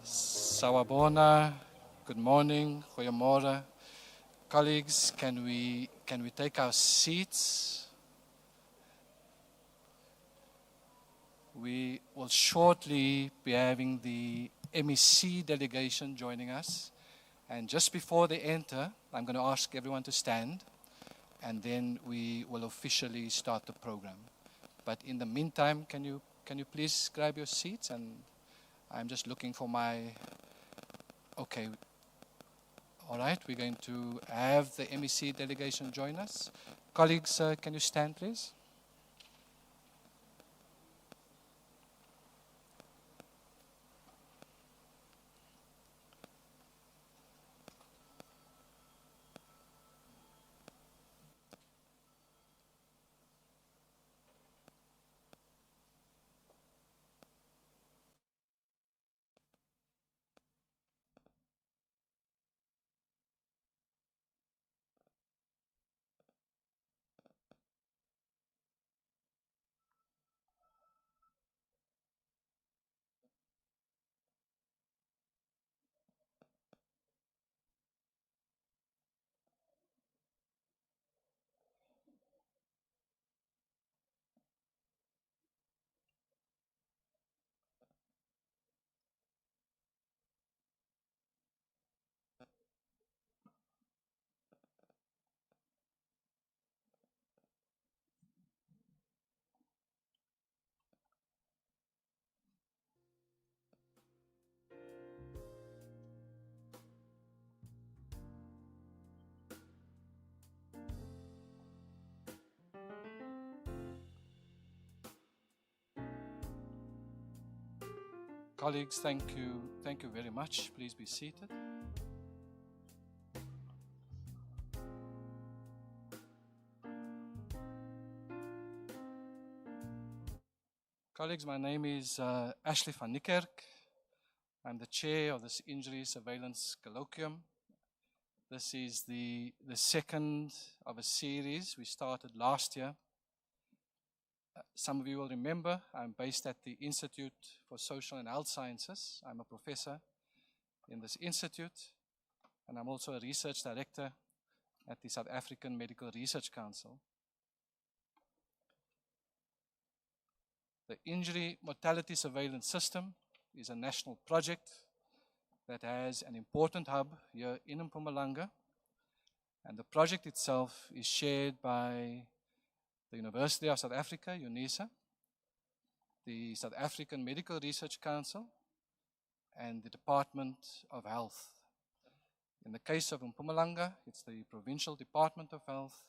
Sawabona, good morning, goeiemorgen. Colleagues, can we take our seats? We will shortly be having the MEC delegation joining us. And just before they enter, I'm going to ask everyone to stand, and then we will officially start the program. But in the meantime, can you please grab your seats? And I'm just looking for my, okay. All right, we're going to have the MEC delegation join us. Colleagues, can you stand, please? Colleagues, thank you very much. Please be seated. Colleagues, my name is Ashley van Niekerk. I'm the chair of this Injury Surveillance Colloquium. This is the second of a series we started last year. Some of you will remember I'm based at the Institute for Social and Health Sciences. I'm a professor in this institute, and I'm also a research director at the South African Medical Research Council. The Injury Mortality Surveillance System is a national project that has an important hub here in Mpumalanga, and the project itself is shared by the University of South Africa, Unisa, the South African Medical Research Council, and the Department of Health. In the case of Mpumalanga, it's the Provincial Department of Health,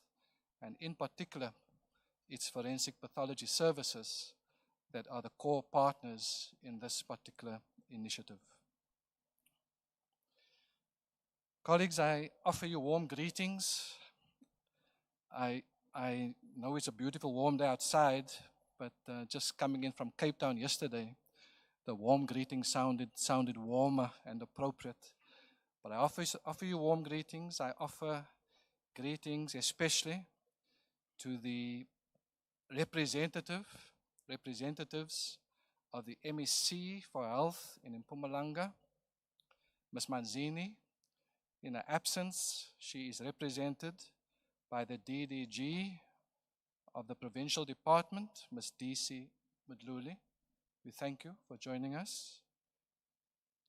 and in particular, its Forensic Pathology Services that are the core partners in this particular initiative. Colleagues, I offer you warm greetings. I know it's a beautiful warm day outside, but just coming in from Cape Town yesterday, the warm greeting sounded warmer and appropriate. But I offer you warm greetings. I offer greetings especially to the representatives of the MEC for Health in Mpumalanga, Ms. Manzini. In her absence, she is represented by the DDG of the Provincial Department, Ms. DC Mdluli. We thank you for joining us.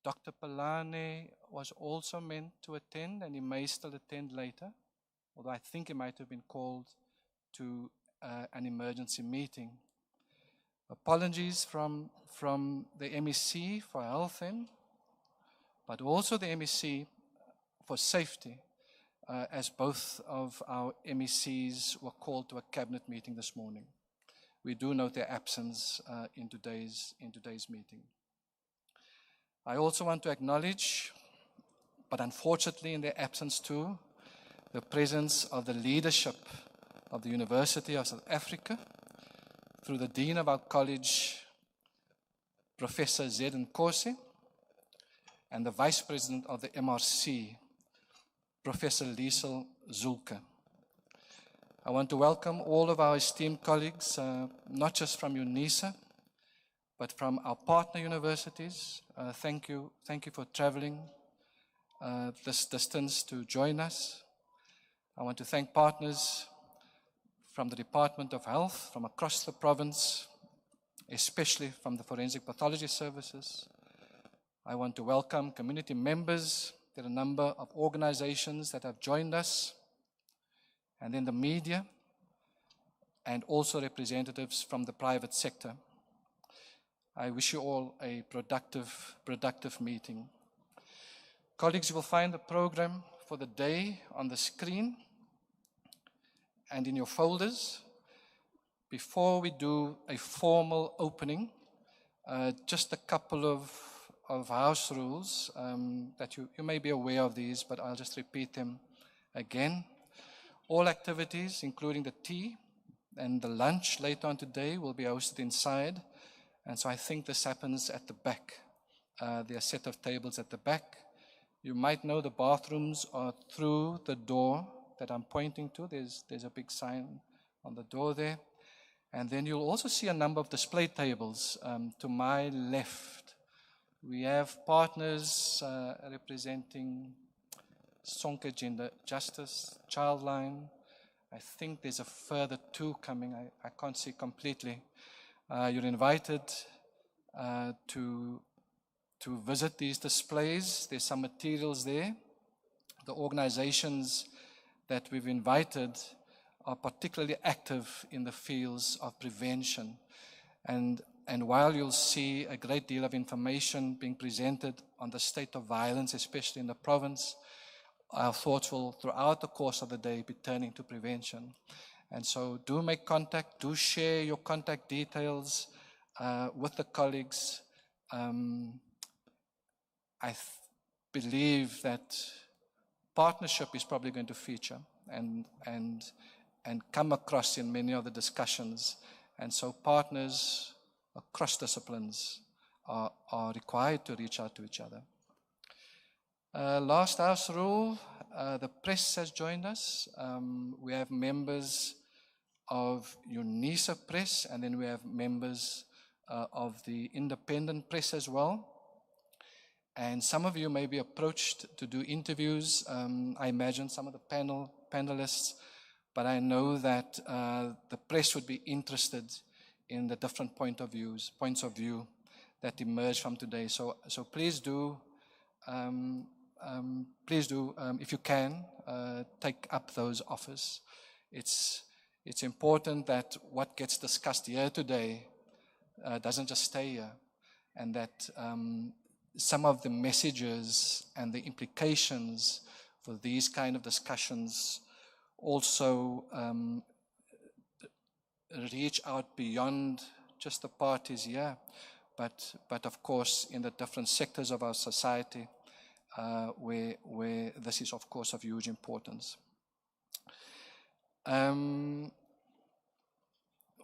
Dr. Palane was also meant to attend, and he may still attend later, although I think he might have been called to an emergency meeting. Apologies from the MEC for Health, but also the MEC for Safety, as both of our MECs were called to a cabinet meeting this morning. We do note their absence in today's meeting. I also want to acknowledge, but unfortunately in their absence too, the presence of the leadership of the University of South Africa through the Dean of our college, Professor Z. Nkosi, and the Vice President of the MRC, Professor Liesel Zulke. I want to welcome all of our esteemed colleagues, not just from Unisa, but from our partner universities. Thank you for traveling this distance to join us. I want to thank partners from the Department of Health from across the province, especially from the Forensic Pathology Services. I want to welcome community members. There are a number of organizations that have joined us, and then the media, and also representatives from the private sector. I wish you all a productive meeting. Colleagues, you will find the program for the day on the screen and in your folders. Before we do a formal opening, just a couple of house rules that you may be aware of these, but I'll just repeat them again. All activities, including the tea and the lunch later on today, will be hosted inside. And so I think this happens at the back. There are a set of tables at the back. You might know the bathrooms are through the door that I'm pointing to. There's a big sign on the door there. And then you'll also see a number of display tables to my left. We have partners representing Sonke Gender Justice, Childline. I think there's a further two coming. I can't see completely. You're invited to visit these displays. There's some materials there. The organizations that we've invited are particularly active in the fields of prevention. And while you'll see a great deal of information being presented on the state of violence, especially in the province, our thoughts will, throughout the course of the day, be turning to prevention. And so do make contact, do share your contact details with the colleagues. I believe that partnership is probably going to feature and come across in many of the discussions. And so partners across disciplines are required to reach out to each other. Last house rule, the press has joined us. We have members of Unisa Press, and then we have members of the independent press as well. And some of you may be approached to do interviews. I imagine some of the panelists, but I know that the press would be interested in the different points of view that emerge from today. So please do, if you can, take up those offers. It's important that what gets discussed here today doesn't just stay here, and that some of the messages and the implications for these kind of discussions also reach out beyond just the parties here, but of course in the different sectors of our society where this is of course of huge importance.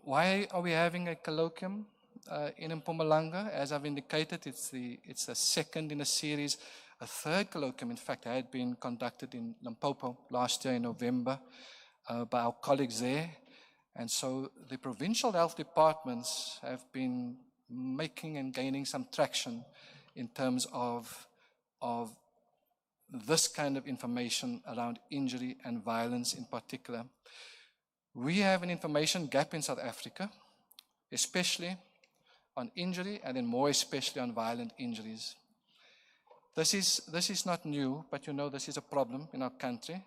Why are we having a colloquium in Mpumalanga? As I've indicated, it's the second in a series. A third colloquium, in fact, had been conducted in Limpopo last year in November by our colleagues there. And so the provincial health departments have been making and gaining some traction in terms of this kind of information around injury and violence in particular. We have an information gap in South Africa, especially on injury and then more especially on violent injuries. This is not new, but you know this is a problem in our country.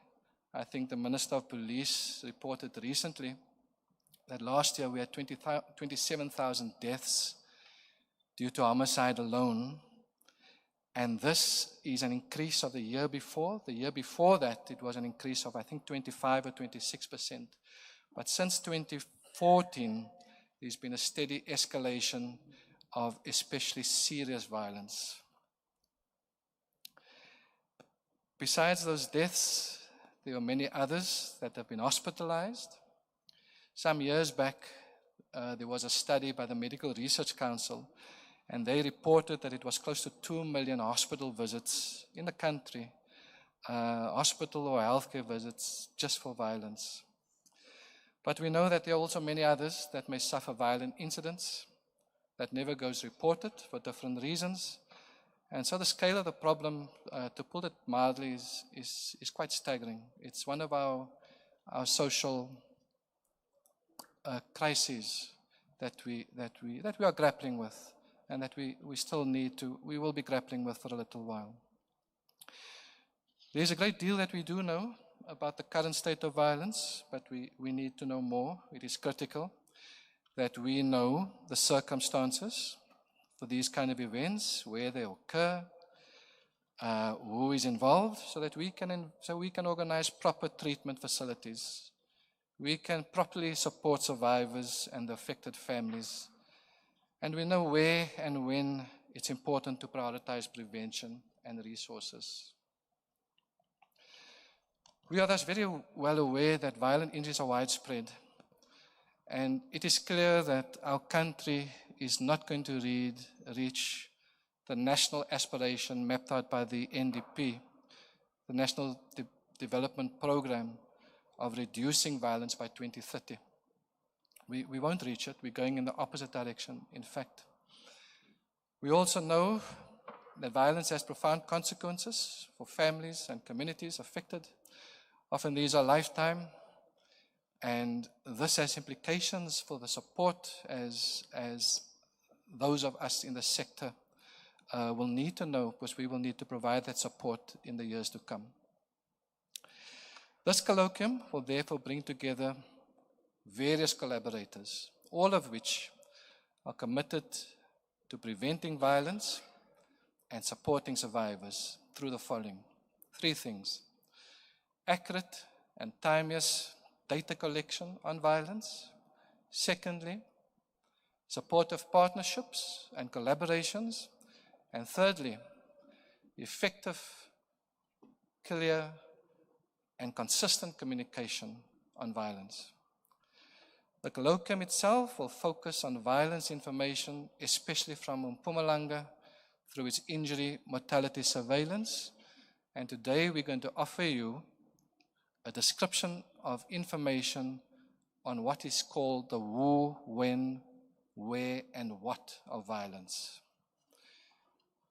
I think the Minister of Police reported recently that last year we had 27,000 deaths due to homicide alone. And this is an increase of the year before. The year before that, it was an increase of, I think, 25 or 26%. But since 2014, there's been a steady escalation of especially serious violence. Besides those deaths, there are many others that have been hospitalized. Some years back, there was a study by the Medical Research Council, and they reported that it was close to 2 million hospital visits in the country, hospital or healthcare visits just for violence. But we know that there are also many others that may suffer violent incidents, that never goes reported for different reasons. And so the scale of the problem, to put it mildly, is quite staggering. It's one of our social crises that we are grappling with, and that we will be grappling with for a little while. There's a great deal that we do know about the current state of violence, but we need to know more. It is critical that we know the circumstances for these kind of events, where they occur, who is involved, so that we can organize proper treatment facilities. We can properly support survivors and the affected families. And we know where and when it's important to prioritize prevention and resources. We are thus very well aware that violent injuries are widespread. And it is clear that our country is not going to reach the national aspiration mapped out by the NDP, the National Development Program, of reducing violence by 2030. We won't reach it. We're going in the opposite direction, in fact. We also know that violence has profound consequences for families and communities affected. Often these are lifetime, and this has implications for the support as those of us in the sector will need to know, because we will need to provide that support in the years to come. This colloquium will therefore bring together various collaborators, all of which are committed to preventing violence and supporting survivors through the following 3 things: accurate and timeous data collection on violence. Secondly, supportive partnerships and collaborations. And thirdly, effective, clear, and consistent communication on violence. The colloquium itself will focus on violence information, especially from Mpumalanga, through its injury mortality surveillance. And today we're going to offer you a description of information on what is called the who, when, where, and what of violence.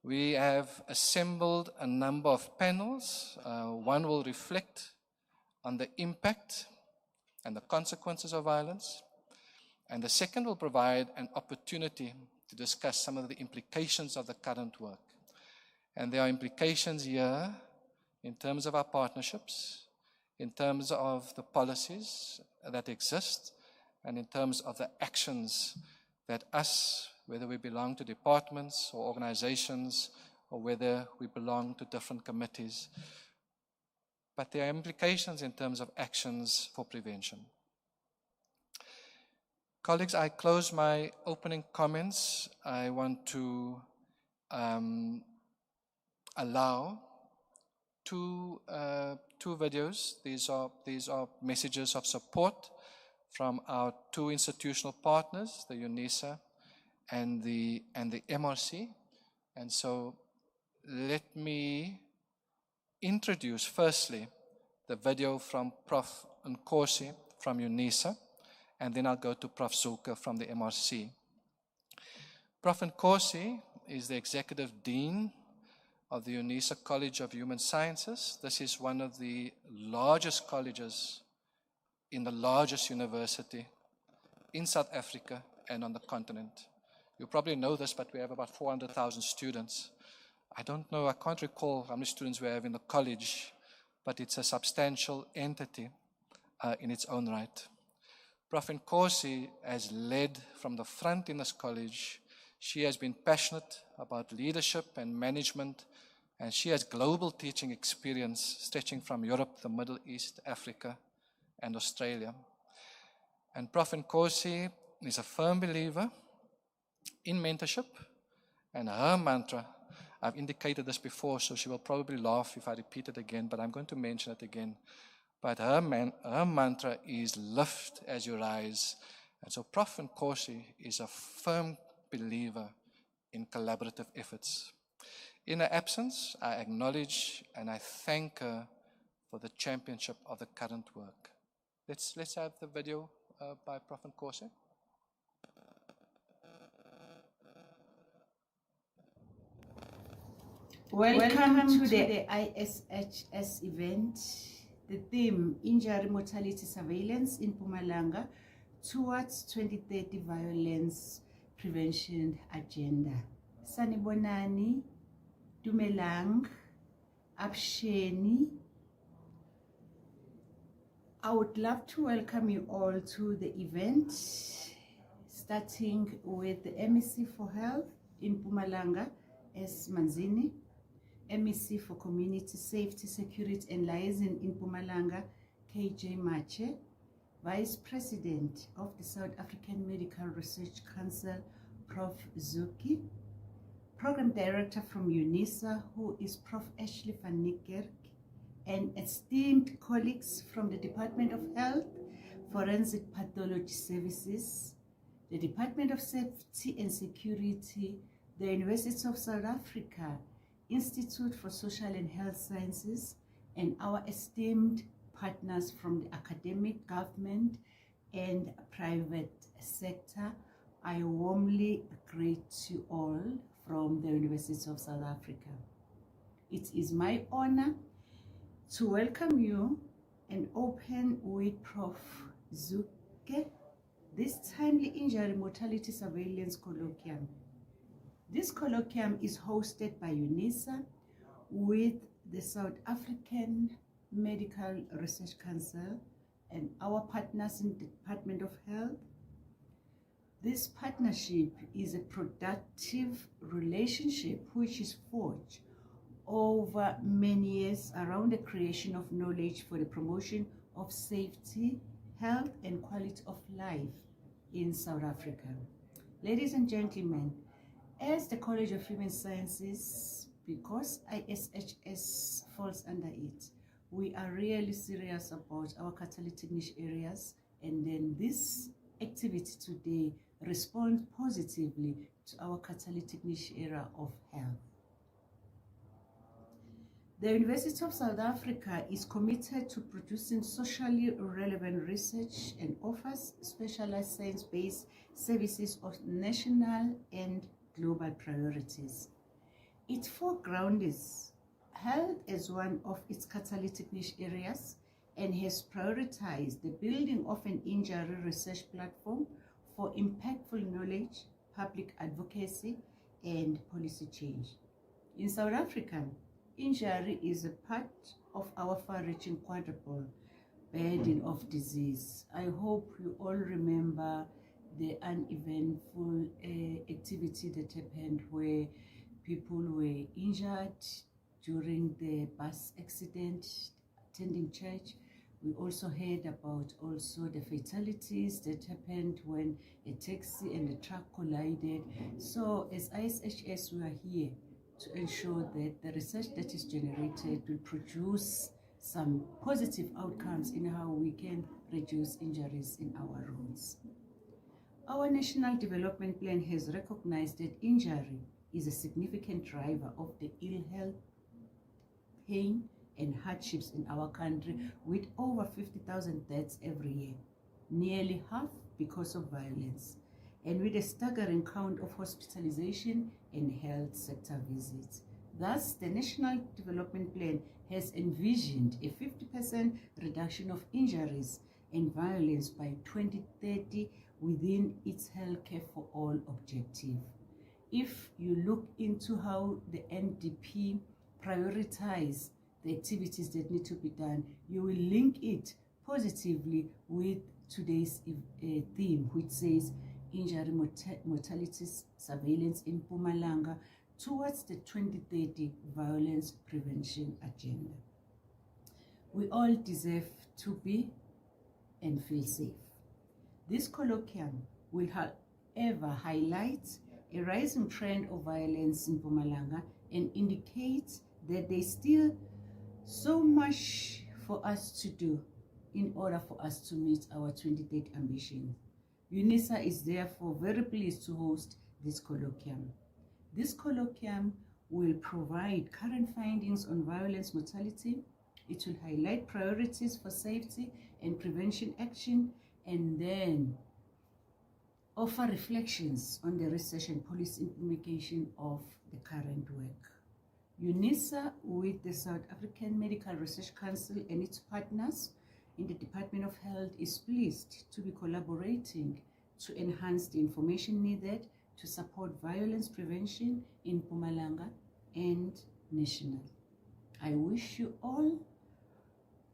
We have assembled a number of panels. One will reflect on the impact and the consequences of violence. And the second will provide an opportunity to discuss some of the implications of the current work. And there are implications here in terms of our partnerships, in terms of the policies that exist, and in terms of the actions that us, whether we belong to departments or organizations, or whether we belong to different committees. But there are implications in terms of actions for prevention. Colleagues, I close my opening comments. I want to allow two videos. These are messages of support from our 2 institutional partners, the Unisa and the MRC. And so let me introduce firstly the video from Prof. Nkosi from Unisa, and then I'll go to Prof. Zulka from the MRC. Prof. Nkosi is the Executive Dean of the Unisa College of Human Sciences. This is one of the largest colleges in the largest university in South Africa and on the continent. You probably know this, but we have about 400,000 students. I don't know, I can't recall how many students we have in the college, but it's a substantial entity in its own right. Prof. Nkosi has led from the front in this college. She has been passionate about leadership and management, and she has global teaching experience stretching from Europe, the Middle East, Africa, and Australia. And Prof. Nkosi is a firm believer in mentorship, and her mantra, I've indicated this before, so she will probably laugh if I repeat it again, but I'm going to mention it again. But her mantra is lift as you rise. And so Prof. Nkosi is a firm believer in collaborative efforts. In her absence, I acknowledge and I thank her for the championship of the current work. Let's have the video by Prof. Nkosi. Welcome to the ISHS event. The theme, Injury Mortality Surveillance in Mpumalanga towards 2030 Violence Prevention Agenda. Sanibonani, Dumelang, Absheni. I would love to welcome you all to the event, starting with the MEC for Health in Mpumalanga, S. Manzini, MEC for Community Safety, Security and Liaison in Mpumalanga, KJ Mache, Vice President of the South African Medical Research Council, Prof. Zuki, Program Director from Unisa, who is Prof. Ashley van Niekerk, and esteemed colleagues from the Department of Health, Forensic Pathology Services, the Department of Safety and Security, the University of South Africa, Institute for Social and Health Sciences, and our esteemed partners from the academic, government, and private sector. I warmly greet you all from the University of South Africa. It is my honor to welcome you and open with Prof. Zuke this timely Injury Mortality Surveillance Colloquium. This colloquium is hosted by Unisa with the South African Medical Research Council and our partners in the Department of Health. This partnership is a productive relationship which is forged over many years around the creation of knowledge for the promotion of safety, health, and quality of life in South Africa. Ladies and gentlemen, as the College of Human Sciences, because ISHS falls under it, we are really serious about our catalytic niche areas, and then this activity today responds positively to our catalytic niche area of health. The University of South Africa is committed to producing socially relevant research and offers specialized science-based services of national and global priorities. It foregrounds health as one of its catalytic niche areas and has prioritized the building of an injury research platform for impactful knowledge, public advocacy, and policy change. In South Africa, injury is a part of our far-reaching quadruple burden of disease. I hope you all remember the uneventful activity that happened where people were injured during the bus accident attending church. We also heard about the fatalities that happened when a taxi and a truck collided. So as ISHS, we are here to ensure that the research that is generated will produce some positive outcomes in how we can reduce injuries in our roads. Our National Development Plan has recognized that injury is a significant driver of the ill health, pain, and hardships in our country, with over 50,000 deaths every year, nearly half because of violence, and with a staggering count of hospitalization and health sector visits. Thus, the National Development Plan has envisioned a 50% reduction of injuries and violence by 2030 within its healthcare for all objective. If you look into how the NDP prioritize the activities that need to be done, you will link it positively with today's theme, which says Injury Mortality Surveillance in Mpumalanga towards the 2030 Violence Prevention Agenda. We all deserve to be and feel safe. This colloquium will, however, highlight a rising trend of violence in Mpumalanga and indicates that there's still so much for us to do in order for us to meet our 2030 ambition. Unisa is therefore very pleased to host this colloquium. This colloquium will provide current findings on violence mortality. It will highlight priorities for safety and prevention action, and then offer reflections on the research and policy implementation of the current work. Unisa, with the South African Medical Research Council and its partners in the Department of Health, is pleased to be collaborating to enhance the information needed to support violence prevention in Mpumalanga and national. I wish you all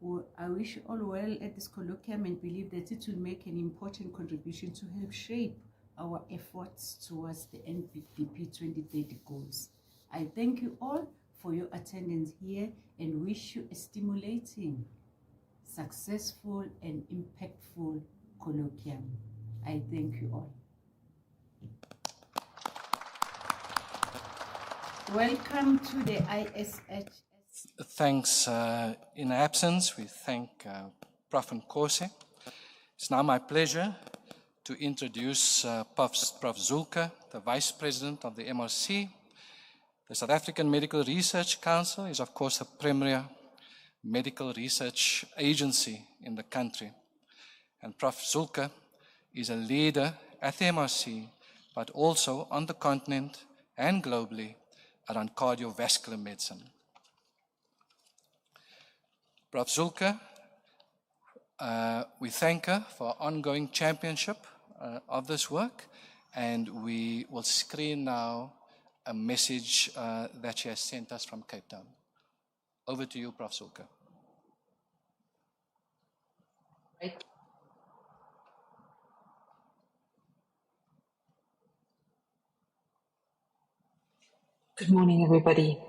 well at this colloquium and believe that it will make an important contribution to help shape our efforts towards the NPDP 2030 goals. I thank you all for your attendance here and wish you a stimulating, successful, and impactful colloquium. I thank you all. Welcome to the ISH. Thanks. In absence, we thank Prof. Nkosi. It's now my pleasure to introduce Prof. Zulke, the Vice President of the MRC. The South African Medical Research Council is, of course, the premier medical research agency in the country. And Prof. Zulke is a leader at the MRC, but also on the continent and globally around cardiovascular medicine. Prof. Zulke, we thank her for her ongoing championship of this work, and we will screen now a message that she has sent us from Cape Town. Over to you, Prof. Zulke. Good morning, everybody.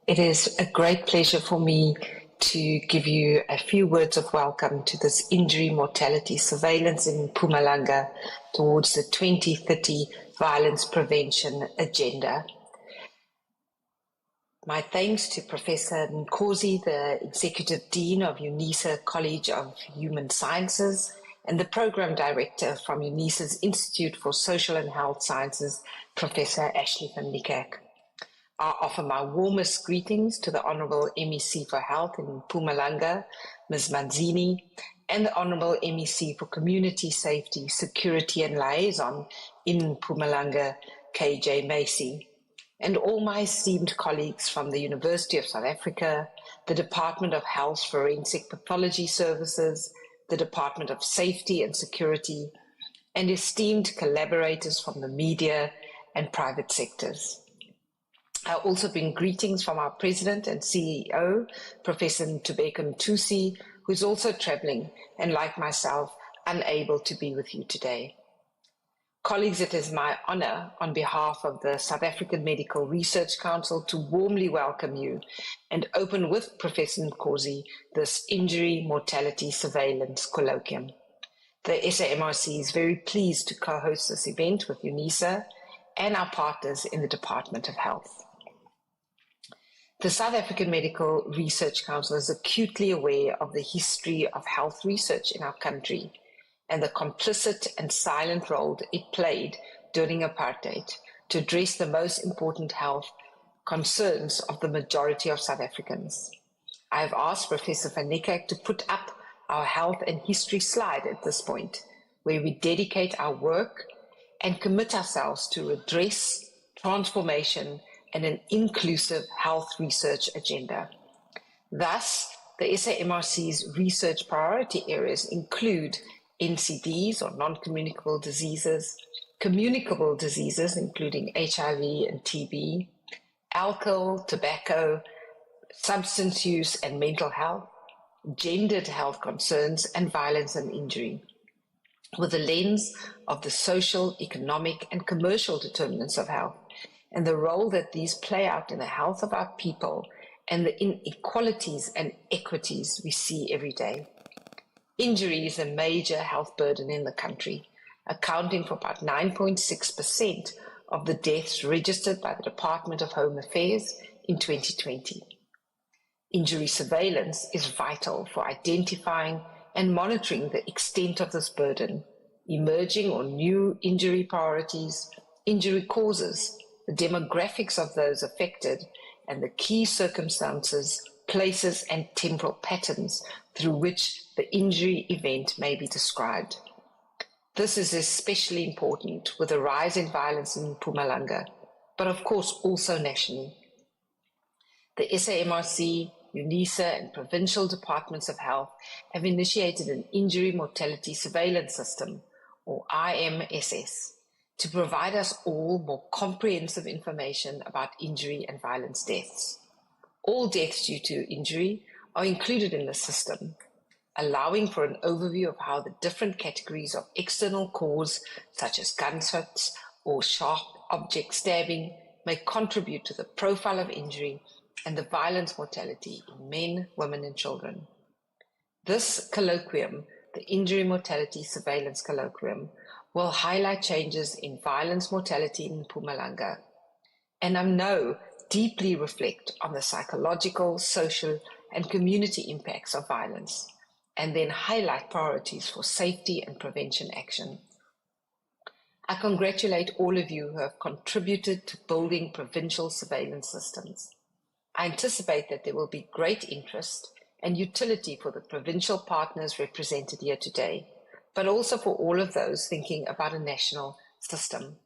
It is a great pleasure for me to give you a few words of welcome to this injury mortality surveillance in Mpumalanga towards the 2030 violence prevention agenda. My thanks to Professor Nkosi, the Executive Dean of Unisa College of Human Sciences, and the Program Director from Unisa's Institute for Social and Health Sciences, Professor Ashley van Niekerk. I offer my warmest greetings to the Honourable MEC for Health in Mpumalanga, Ms. Manzini, and the Honourable MEC for Community Safety, Security and Liaison in Mpumalanga, KJ Macy, and all my esteemed colleagues from the University of South Africa, the Department of Health Forensic Pathology Services, the Department of Safety and Security, and esteemed collaborators from the media and private sectors. I also bring greetings from our President and CEO, Professor Ntubeko Ntusi, who is also traveling and, like myself, unable to be with you today. Colleagues, it is my honor on behalf of the South African Medical Research Council to warmly welcome you and open with Professor Nkosi this Injury Mortality Surveillance Colloquium. The SAMRC is very pleased to co-host this event with Unisa and our partners in the Department of Health. The South African Medical Research Council is acutely aware of the history of health research in our country and the complicit and silent role it played during apartheid to address the most important health concerns of the majority of South Africans. I have asked Professor van Niekerk to put up our health and history slide at this point, where we dedicate our work and commit ourselves to redress, transformation, and an inclusive health research agenda. Thus, the SAMRC's research priority areas include NCDs, or non-communicable diseases, communicable diseases, including HIV and TB, alcohol, tobacco, substance use and mental health, gendered health concerns, and violence and injury, with a lens of the social, economic, and commercial determinants of health, and the role that these play out in the health of our people and the inequalities and equities we see every day. Injury is a major health burden in the country, accounting for about 9.6% of the deaths registered by the Department of Home Affairs in 2020. Injury surveillance is vital for identifying and monitoring the extent of this burden, emerging or new injury priorities, injury causes, the demographics of those affected, and the key circumstances, places, and temporal patterns through which the injury event may be described. This is especially important with the rise in violence in Mpumalanga, but of course also nationally. The SAMRC, Unisa, and provincial departments of health have initiated an Injury Mortality Surveillance System, or IMSS, to provide us all more comprehensive information about injury and violence deaths. All deaths due to injury are included in the system, allowing for an overview of how the different categories of external cause, such as gunshots or sharp object stabbing, may contribute to the profile of injury and the violence mortality in men, women, and children. This colloquium, the Injury Mortality Surveillance Colloquium, will highlight changes in violence mortality in Mpumalanga, and I know deeply reflect on the psychological, social, and community impacts of violence, and then highlight priorities for safety and prevention action. I congratulate all of you who have contributed to building provincial surveillance systems. I anticipate that there will be great interest and utility for the provincial partners represented here today, but also for all of those thinking about a national system.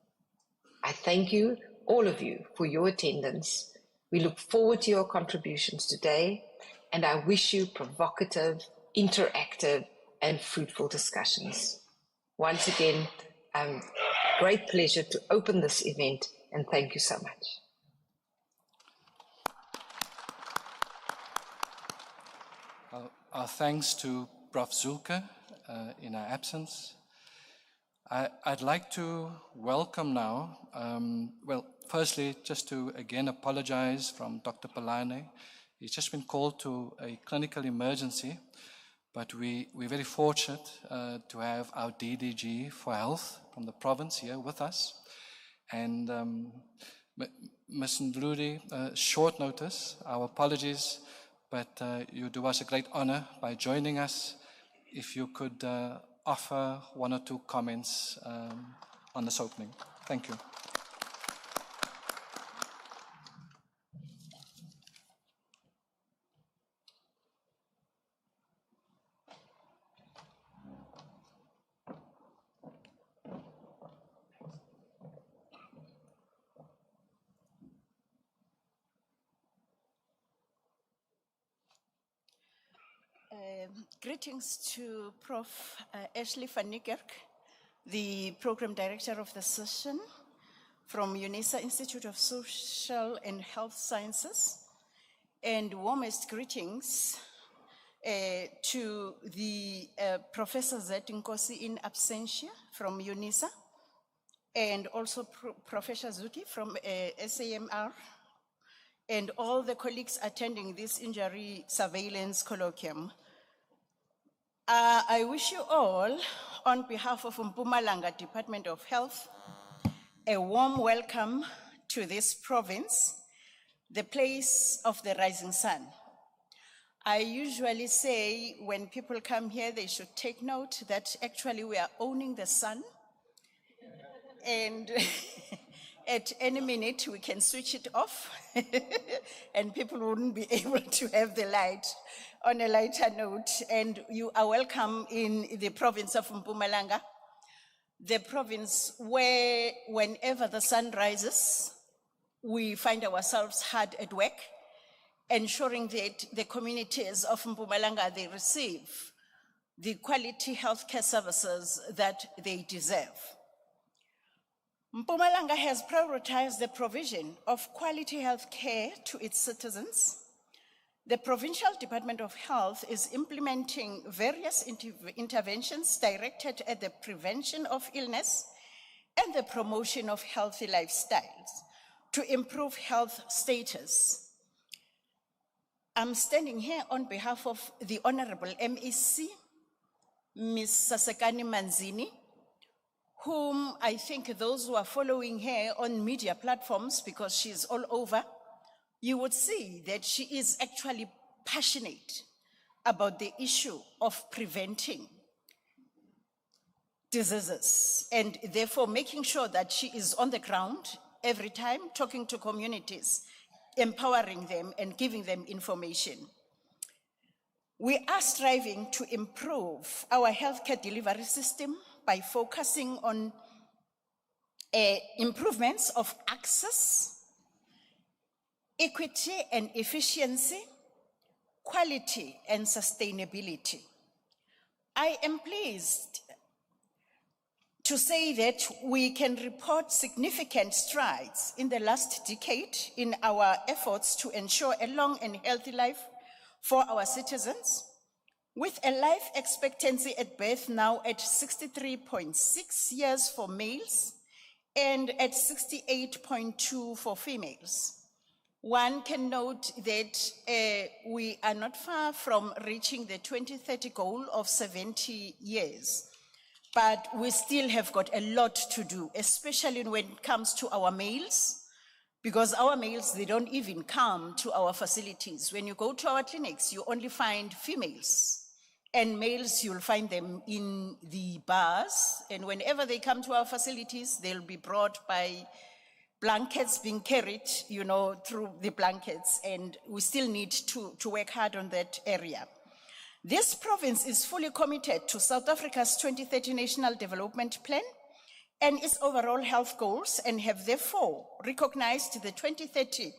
I thank you, all of you, for your attendance. We look forward to your contributions today, and I wish you provocative, interactive, and fruitful discussions. Once again, great pleasure to open this event, and thank you so much. Our thanks to Prof. Zulke in our absence. I'd like to welcome now, firstly, just to again apologize from Dr. Palane. He's just been called to a clinical emergency, but we're very fortunate to have our DDG for Health from the province here with us. And Ms. Ndludi, short notice, our apologies, but you do us a great honor by joining us. If you could offer one or two comments on this opening. Thank you. Greetings to Prof. Ashley van Niekerk, the Program Director of the session from Unisa Institute of Social and Health Sciences, and warmest greetings to the Professor Zet Nkosi in absentia from Unisa, and also Professor Zuki from SAMR, and all the colleagues attending this Injury Surveillance Colloquium. I wish you all, on behalf of Mpumalanga Department of Health, a warm welcome to this province, the place of the rising sun. I usually say when people come here, they should take note that actually we are owning the sun, and at any minute we can switch it off and people wouldn't be able to have the light. On a lighter note, and you are welcome in the province of Mpumalanga, the province where whenever the sun rises, we find ourselves hard at work, ensuring that the communities of Mpumalanga, they receive the quality healthcare services that they deserve. Mpumalanga has prioritized the provision of quality healthcare to its citizens. The Provincial Department of Health is implementing various interventions directed at the prevention of illness and the promotion of healthy lifestyles to improve health status. I'm standing here on behalf of the Honorable MEC, Ms. Sasekani Manzini, whom I think those who are following her on media platforms, because she's all over, you would see that she is actually passionate about the issue of preventing diseases, and therefore making sure that she is on the ground every time, talking to communities, empowering them and giving them information. We are striving to improve our healthcare delivery system by focusing on improvements of access, equity and efficiency, quality and sustainability. I am pleased to say that we can report significant strides in the last decade in our efforts to ensure a long and healthy life for our citizens, with a life expectancy at birth now at 63.6 years for males and at 68.2 for females. One can note that we are not far from reaching the 2030 goal of 70 years. But we still have got a lot to do, especially when it comes to our males, because our males, they don't even come to our facilities. When you go to our clinics, you only find females, and males, you'll find them in the bars, and whenever they come to our facilities, they'll be brought by blankets being carried, you know, through the blankets, and we still need to work hard on that area. This province is fully committed to South Africa's 2030 National Development Plan and its overall health goals, and have therefore recognized the 2030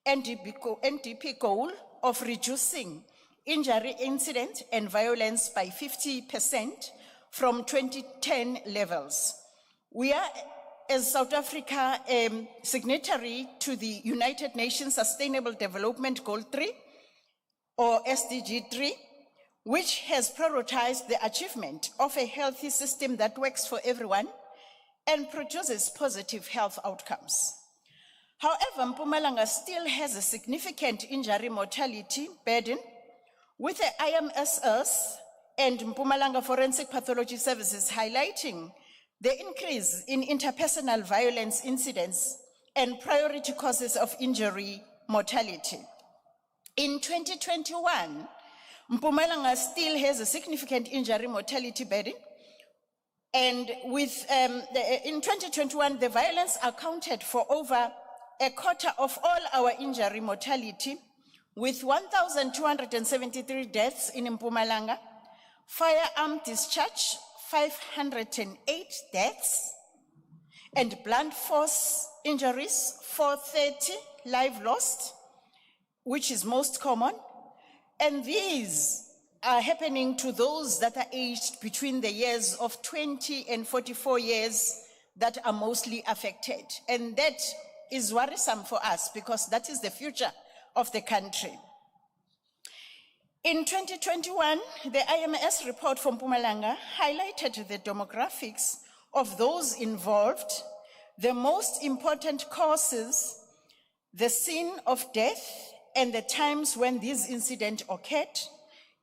NDP goal of reducing injury incident and violence by 50% from 2010 levels. We are, as South Africa, signatory to the United Nations Sustainable Development Goal 3, or SDG 3, which has prioritized the achievement of a healthy system that works for everyone and produces positive health outcomes. However, Mpumalanga still has a significant injury mortality burden, with the IMSS and Mpumalanga Forensic Pathology Services highlighting the increase in interpersonal violence incidents and priority causes of injury mortality. In 2021, Mpumalanga still has a significant injury mortality burden, and with in 2021, the violence accounted for over a quarter of all our injury mortality, with 1,273 deaths in Mpumalanga, firearm discharge, 508 deaths, and blunt force injuries, 430, life lost, which is most common. And these are happening to those that are aged between the years of 20 and 44 years that are mostly affected. And that is worrisome for us, because that is the future of the country. In 2021, the IMS report from Mpumalanga highlighted the demographics of those involved, the most important causes, the scene of death, and the times when these incidents occurred.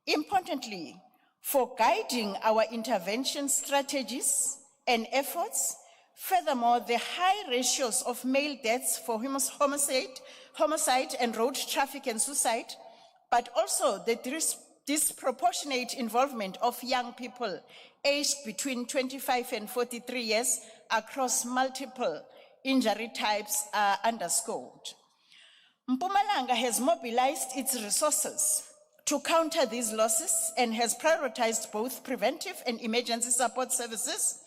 Importantly, for guiding our intervention strategies and efforts. Furthermore, the high ratios of male deaths for homicide and road traffic and suicide, but also the disproportionate involvement of young people aged between 25 and 43 years across multiple injury types are underscored. Mpumalanga has mobilized its resources to counter these losses and has prioritized both preventive and emergency support services.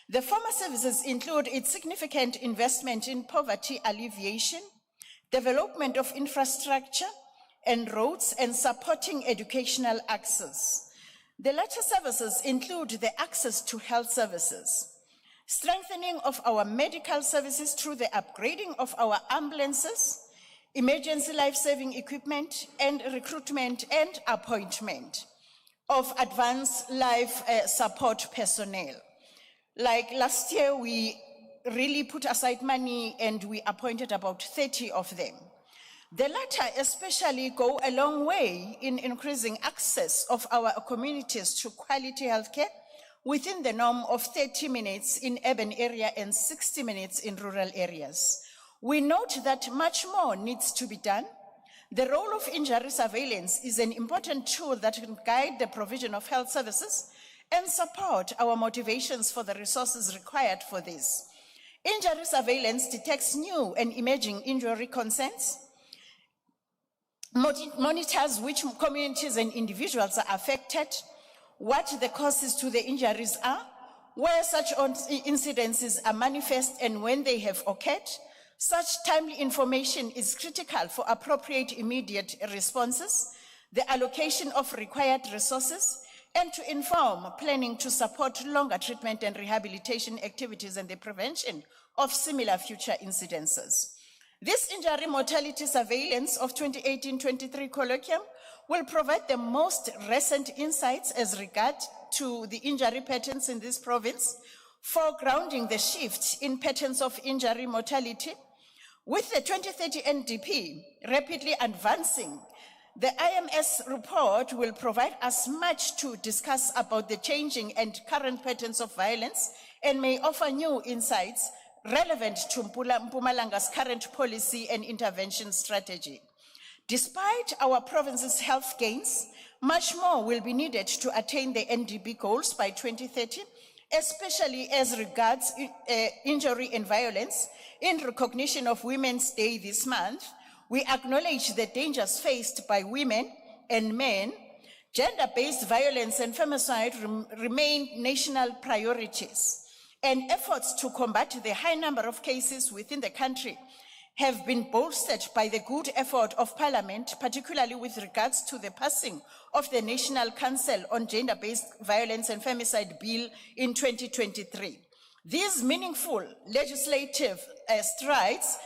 The former services include its significant investment in poverty alleviation, development of infrastructure and roads, and supporting educational access. The latter services include the access to health services, strengthening of our medical services through the upgrading of our ambulances, emergency life-saving equipment, and recruitment and appointment of advanced life support personnel. Like last year, we really put aside money and we appointed about 30 of them. The latter especially go a long way in increasing access of our communities to quality healthcare within the norm of 30 minutes in urban area and 60 minutes in rural areas. We note that much more needs to be done. The role of injury surveillance is an important tool that can guide the provision of health services and support our motivations for the resources required for this. Injury surveillance detects new and emerging injury concerns, monitors which communities and individuals are affected, what the causes to the injuries are, where such incidences are manifest and when they have occurred, Such timely information is critical for appropriate immediate responses, the allocation of required resources, and to inform planning to support longer treatment and rehabilitation activities and the prevention of similar future incidences. This Injury Mortality Surveillance of 2018-23 Colloquium will provide the most recent insights as regards to the injury patterns in this province, foregrounding the shift in patterns of injury mortality. With the 2030 NDP rapidly advancing, the IMS report will provide us much to discuss about the changing and current patterns of violence and may offer new insights relevant to Mpumalanga's current policy and intervention strategy. Despite our province's health gains, much more will be needed to attain the NDP goals by 2030, especially as regards injury and violence. In recognition of Women's Day this month, we acknowledge the dangers faced by women and men. Gender-based violence and femicide remain national priorities, and efforts to combat the high number of cases within the country have been bolstered by the good effort of Parliament, particularly with regards to the passing of the National Council on Gender-Based Violence and Femicide Bill in 2023. These meaningful legislative strides,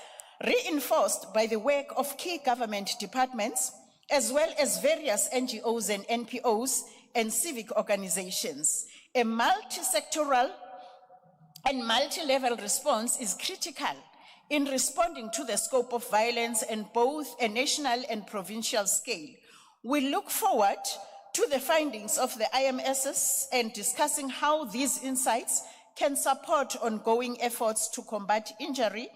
reinforced by the work of key government departments, as well as various NGOs and NPOs and civic organizations. A multi-sectoral and multi-level response is critical in responding to the scope of violence in both a national and provincial scale. We look forward to the findings of the IMSs and discussing how these insights can support ongoing efforts to combat injury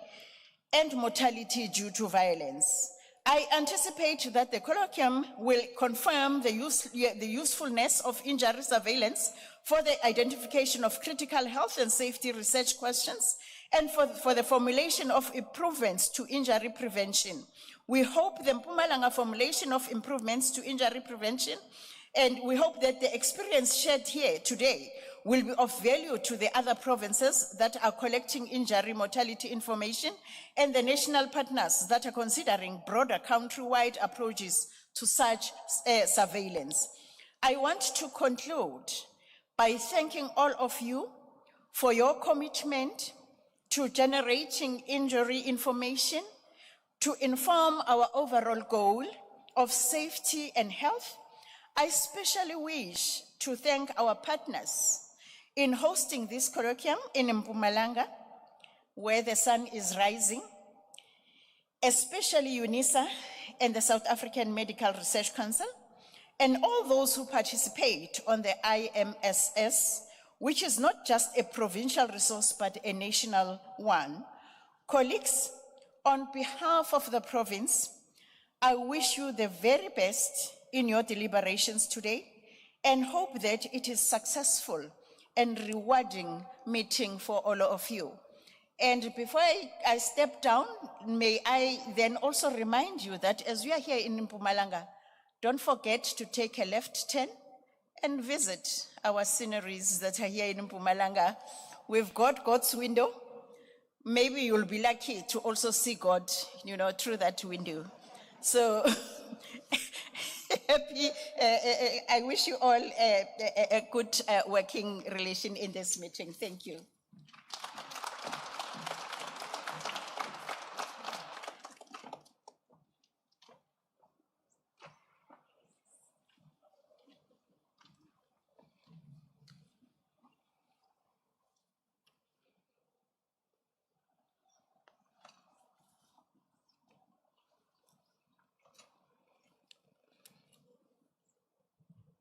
and mortality due to violence. I anticipate that the colloquium will confirm the usefulness of injury surveillance for the identification of critical health and safety research questions and for the formulation of improvements to injury prevention. We hope the Mpumalanga formulation of improvements to injury prevention, and we hope that the experience shared here today will be of value to the other provinces that are collecting injury mortality information and the national partners that are considering broader countrywide approaches to such surveillance. I want to conclude by thanking all of you for your commitment to generating injury information to inform our overall goal of safety and health. I especially wish to thank our partners in hosting this colloquium in Mpumalanga, where the sun is rising, especially Unisa and the South African Medical Research Council, and all those who participate on the IMSS, which is not just a provincial resource, but a national one. Colleagues, on behalf of the province, I wish you the very best in your deliberations today and hope that it is successful and rewarding meeting for all of you. And before I step down, may I then also remind you that as we are here in Mpumalanga, don't forget to take a left turn and visit our sceneries that are here in Mpumalanga. We've got God's window. Maybe you'll be lucky to also see God, through that window. So happy, I wish you all a good working relation in this meeting. Thank you.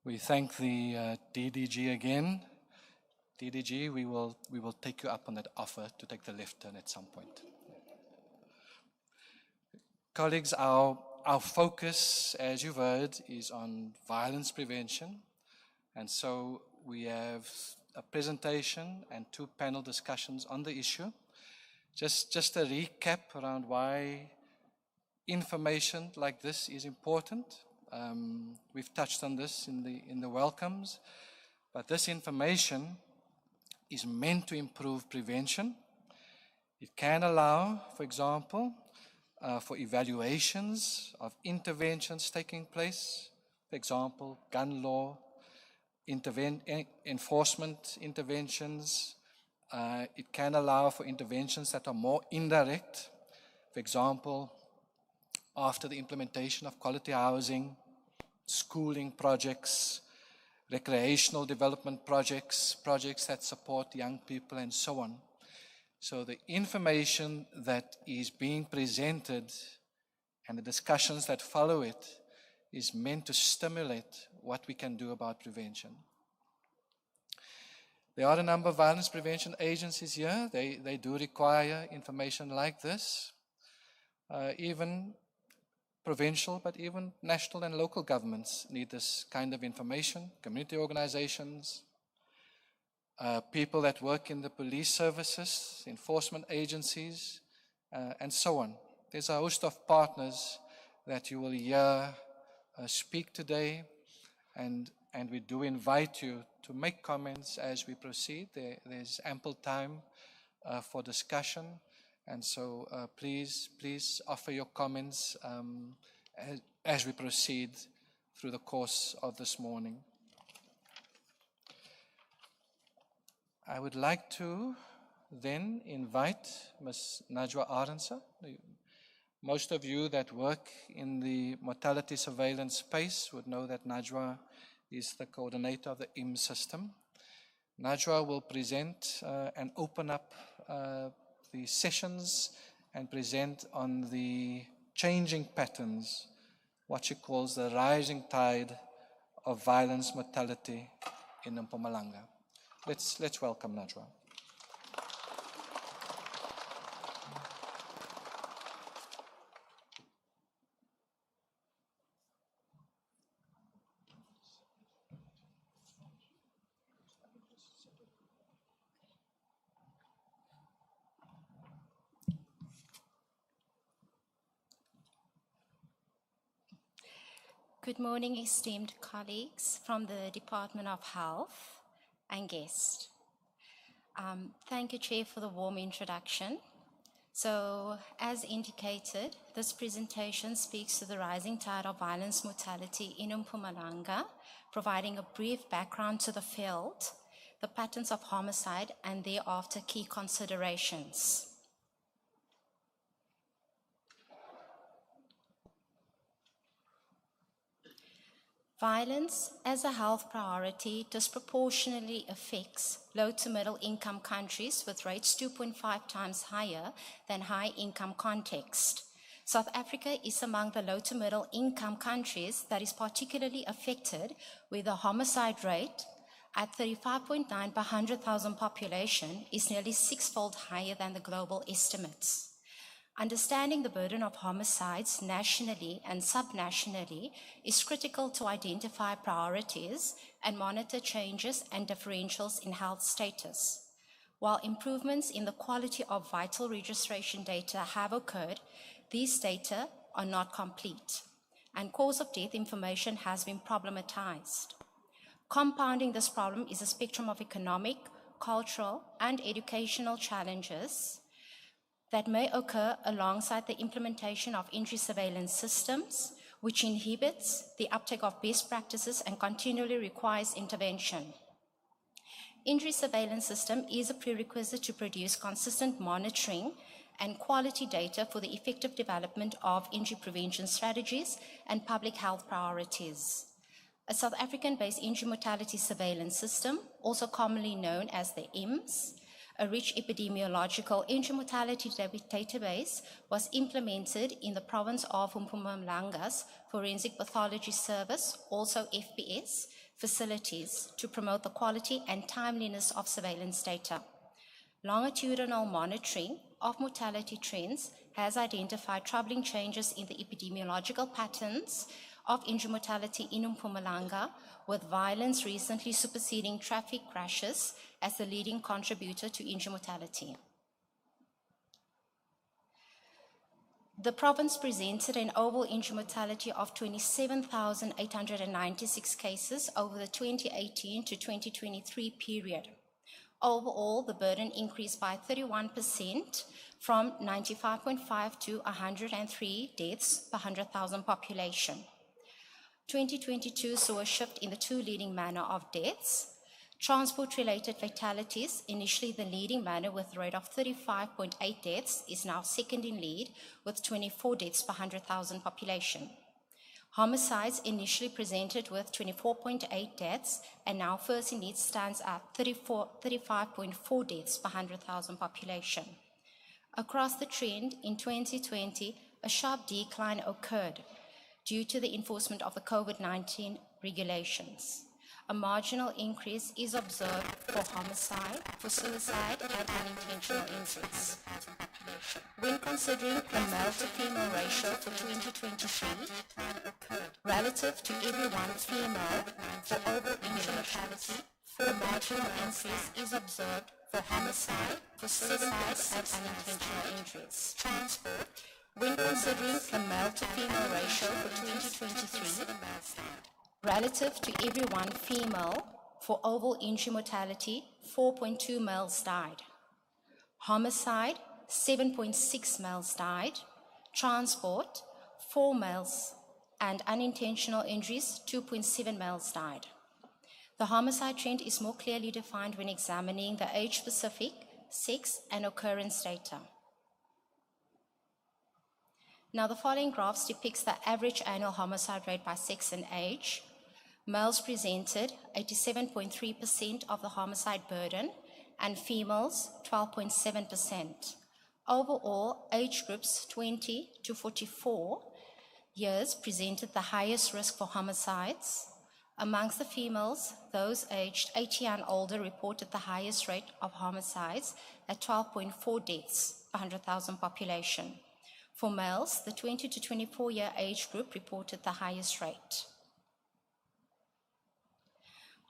We thank the DDG again. DDG, we will take you up on that offer to take the left turn at some point. Colleagues, our focus, as you've heard, is on violence prevention. And so we have a presentation and 2 panel discussions on the issue. Just a recap around why information like this is important. We've touched on this in the welcomes, but this information is meant to improve prevention. It can allow, for example, for evaluations of interventions taking place, for example, gun law, enforcement interventions. It can allow for interventions that are more indirect, for example, after the implementation of quality housing, schooling projects, recreational development projects, projects that support young people, and so on. So the information that is being presented and the discussions that follow it is meant to stimulate what we can do about prevention. There are a number of violence prevention agencies here. They do require information like this. Even provincial, but even national and local governments need this kind of information. Community organizations, people that work in the police services, enforcement agencies, and so on. There's a host of partners that you will hear speak today, and we do invite you to make comments as we proceed. There's ample time for discussion, and so please offer your comments as we proceed through the course of this morning. I would like to then invite Ms. Najwa Arendse. Most of you that work in the mortality surveillance space would know that Najwa is the coordinator of the IM system. Najwa will present and open up the sessions and present on the changing patterns, what she calls the rising tide of violence mortality in Mpumalanga. Let's welcome Najwa. Good morning, esteemed colleagues from the Department of Health and guests. Thank you, Chair, for the warm introduction. So, as indicated, this presentation speaks to the rising tide of violence mortality in Mpumalanga, providing a brief background to the field, the patterns of homicide, and thereafter key considerations. Violence as a health priority disproportionately affects low to middle income countries with rates 2.5 times higher than high income context. South Africa is among the low to middle income countries that is particularly affected, where the homicide rate at 35.9 per 100,000 population is nearly six-fold higher than the global estimates. Understanding the burden of homicides nationally and subnationally is critical to identify priorities and monitor changes and differentials in health status. While improvements in the quality of vital registration data have occurred, these data are not complete, and cause of death information has been problematized. Compounding this problem is a spectrum of economic, cultural, and educational challenges that may occur alongside the implementation of injury surveillance systems, which inhibits the uptake of best practices and continually requires intervention. Injury surveillance system is a prerequisite to produce consistent monitoring and quality data for the effective development of injury prevention strategies and public health priorities. A South African-based injury mortality surveillance system, also commonly known as the IMS, a rich epidemiological injury mortality database, was implemented in the province of Mpumalanga's Forensic Pathology Service, also FPS, facilities to promote the quality and timeliness of surveillance data. Longitudinal monitoring of mortality trends has identified troubling changes in the epidemiological patterns of injury mortality in Mpumalanga, with violence recently superseding traffic crashes as the leading contributor to injury mortality. The province presented an overall injury mortality of 27,896 cases over the 2018 to 2023 period. Overall, the burden increased by 31% from 95.5 to 103 deaths per 100,000 population. 2022 saw a shift in the two leading manner of deaths. Transport-related fatalities, initially the leading manner with a rate of 35.8 deaths, is now second in lead with 24 deaths per 100,000 population. Homicides, initially presented with 24.8 deaths, and now first in lead stands at 35.4 deaths per 100,000 population. Across the trend, in 2020, a sharp decline occurred due to the enforcement of the COVID-19 regulations. A marginal increase is observed for homicide, for suicide, and unintentional injuries. When considering the male-to-female ratio for 2023, relative to every one female for overall injury mortality, a marginal increase is observed for homicide, for suicide, and unintentional injuries. When considering the male-to-female ratio for 2023, relative to every one female, for overall injury mortality, 4.2 males died. Homicide, 7.6 males died. Transport, 4 males. And unintentional injuries, 2.7 males died. The homicide trend is more clearly defined when examining the age-specific, sex, and occurrence data. Now, the following graphs depicts the average annual homicide rate by sex and age. Males presented 87.3% of the homicide burden, and females 12.7%. Overall, age groups 20 to 44 years presented the highest risk for homicides. Amongst the females, those aged 80 and older reported the highest rate of homicides at 12.4 deaths per 100,000 population. For males, the 20 to 24-year age group reported the highest rate.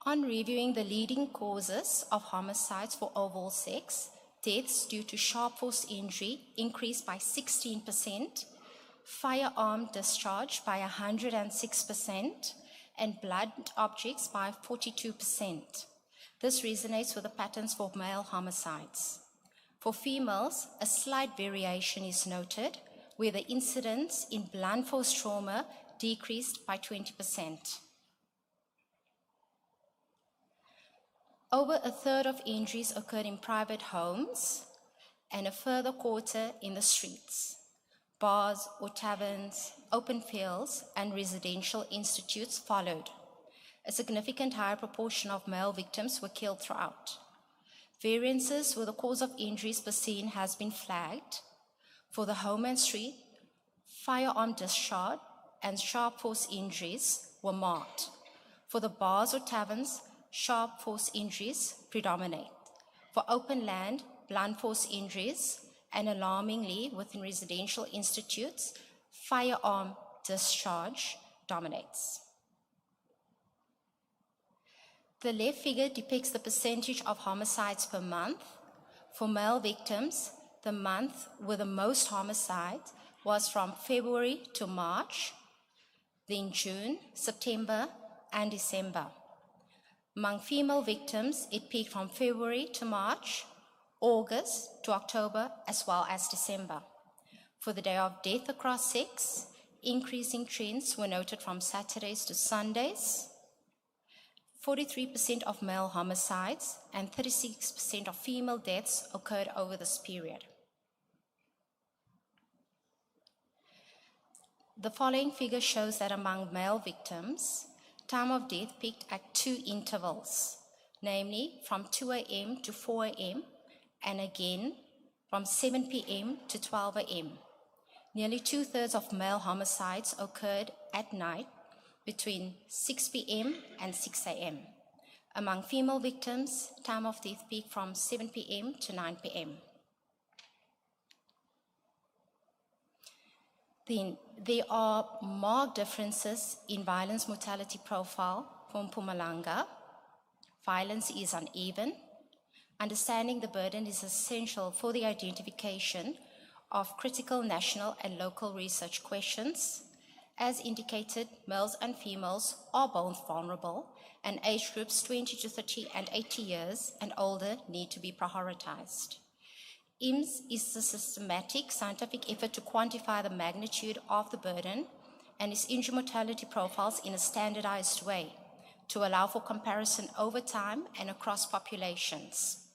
On reviewing the leading causes of homicides for overall sex, deaths due to sharp force injury increased by 16%, firearm discharge by 106%, and blunt objects by 42%. This resonates with the patterns for male homicides. For females, a slight variation is noted, where the incidence in blunt force trauma decreased by 20%. Over a third of injuries occurred in private homes, and a further quarter in the streets. Bars or taverns, open fields, and residential institutes followed. A significant higher proportion of male victims were killed throughout. Variances with the cause of injuries per scene has been flagged. For the home and street, firearm discharge and sharp force injuries were marked. For the bars or taverns, sharp force injuries predominate. For open land, blunt force injuries, and alarmingly within residential institutes, firearm discharge dominates. The left figure depicts the percentage of homicides per month. For male victims, the month with the most homicides was from February to March, then June, September, and December. Among female victims, it peaked from February to March, August to October, as well as December. For the day of death across sex, increasing trends were noted from Saturdays to Sundays. 43% of male homicides and 36% of female deaths occurred over this period. The following figure shows that among male victims, time of death peaked at 2 intervals, namely from 2 a.m. to 4 a.m. and again from 7 p.m. to 12 a.m. Nearly 2/3 of male homicides occurred at night between 6 p.m. and 6 a.m. Among female victims, time of death peaked from 7 p.m. to 9 p.m. Then there are marked differences in violence mortality profile for Mpumalanga. Violence is uneven. Understanding the burden is essential for the identification of critical national and local research questions. As indicated, males and females are both vulnerable, and age groups 20 to 30 and 80 years and older need to be prioritized. IMS is a systematic scientific effort to quantify the magnitude of the burden and its injury mortality profiles in a standardized way to allow for comparison over time and across populations.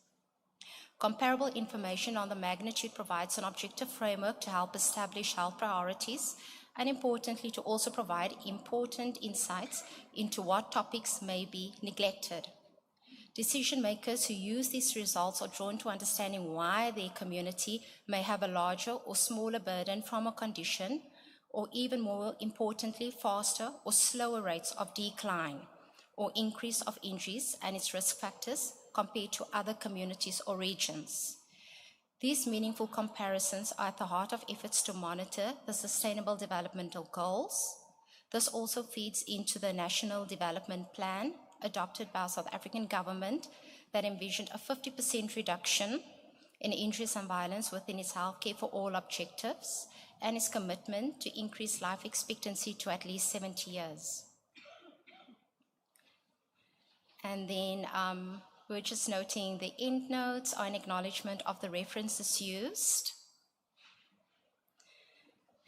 Comparable information on the magnitude provides an objective framework to help establish health priorities and, importantly, to also provide important insights into what topics may be neglected. Decision makers who use these results are drawn to understanding why their community may have a larger or smaller burden from a condition, or even more importantly, faster or slower rates of decline or increase of injuries and its risk factors compared to other communities or regions. These meaningful comparisons are at the heart of efforts to monitor the Sustainable Developmental Goals. This also feeds into the National Development Plan adopted by our South African government that envisioned a 50% reduction in injuries and violence within its healthcare for all objectives and its commitment to increase life expectancy to at least 70 years. And then we're just noting the endnotes are an acknowledgement of the references used.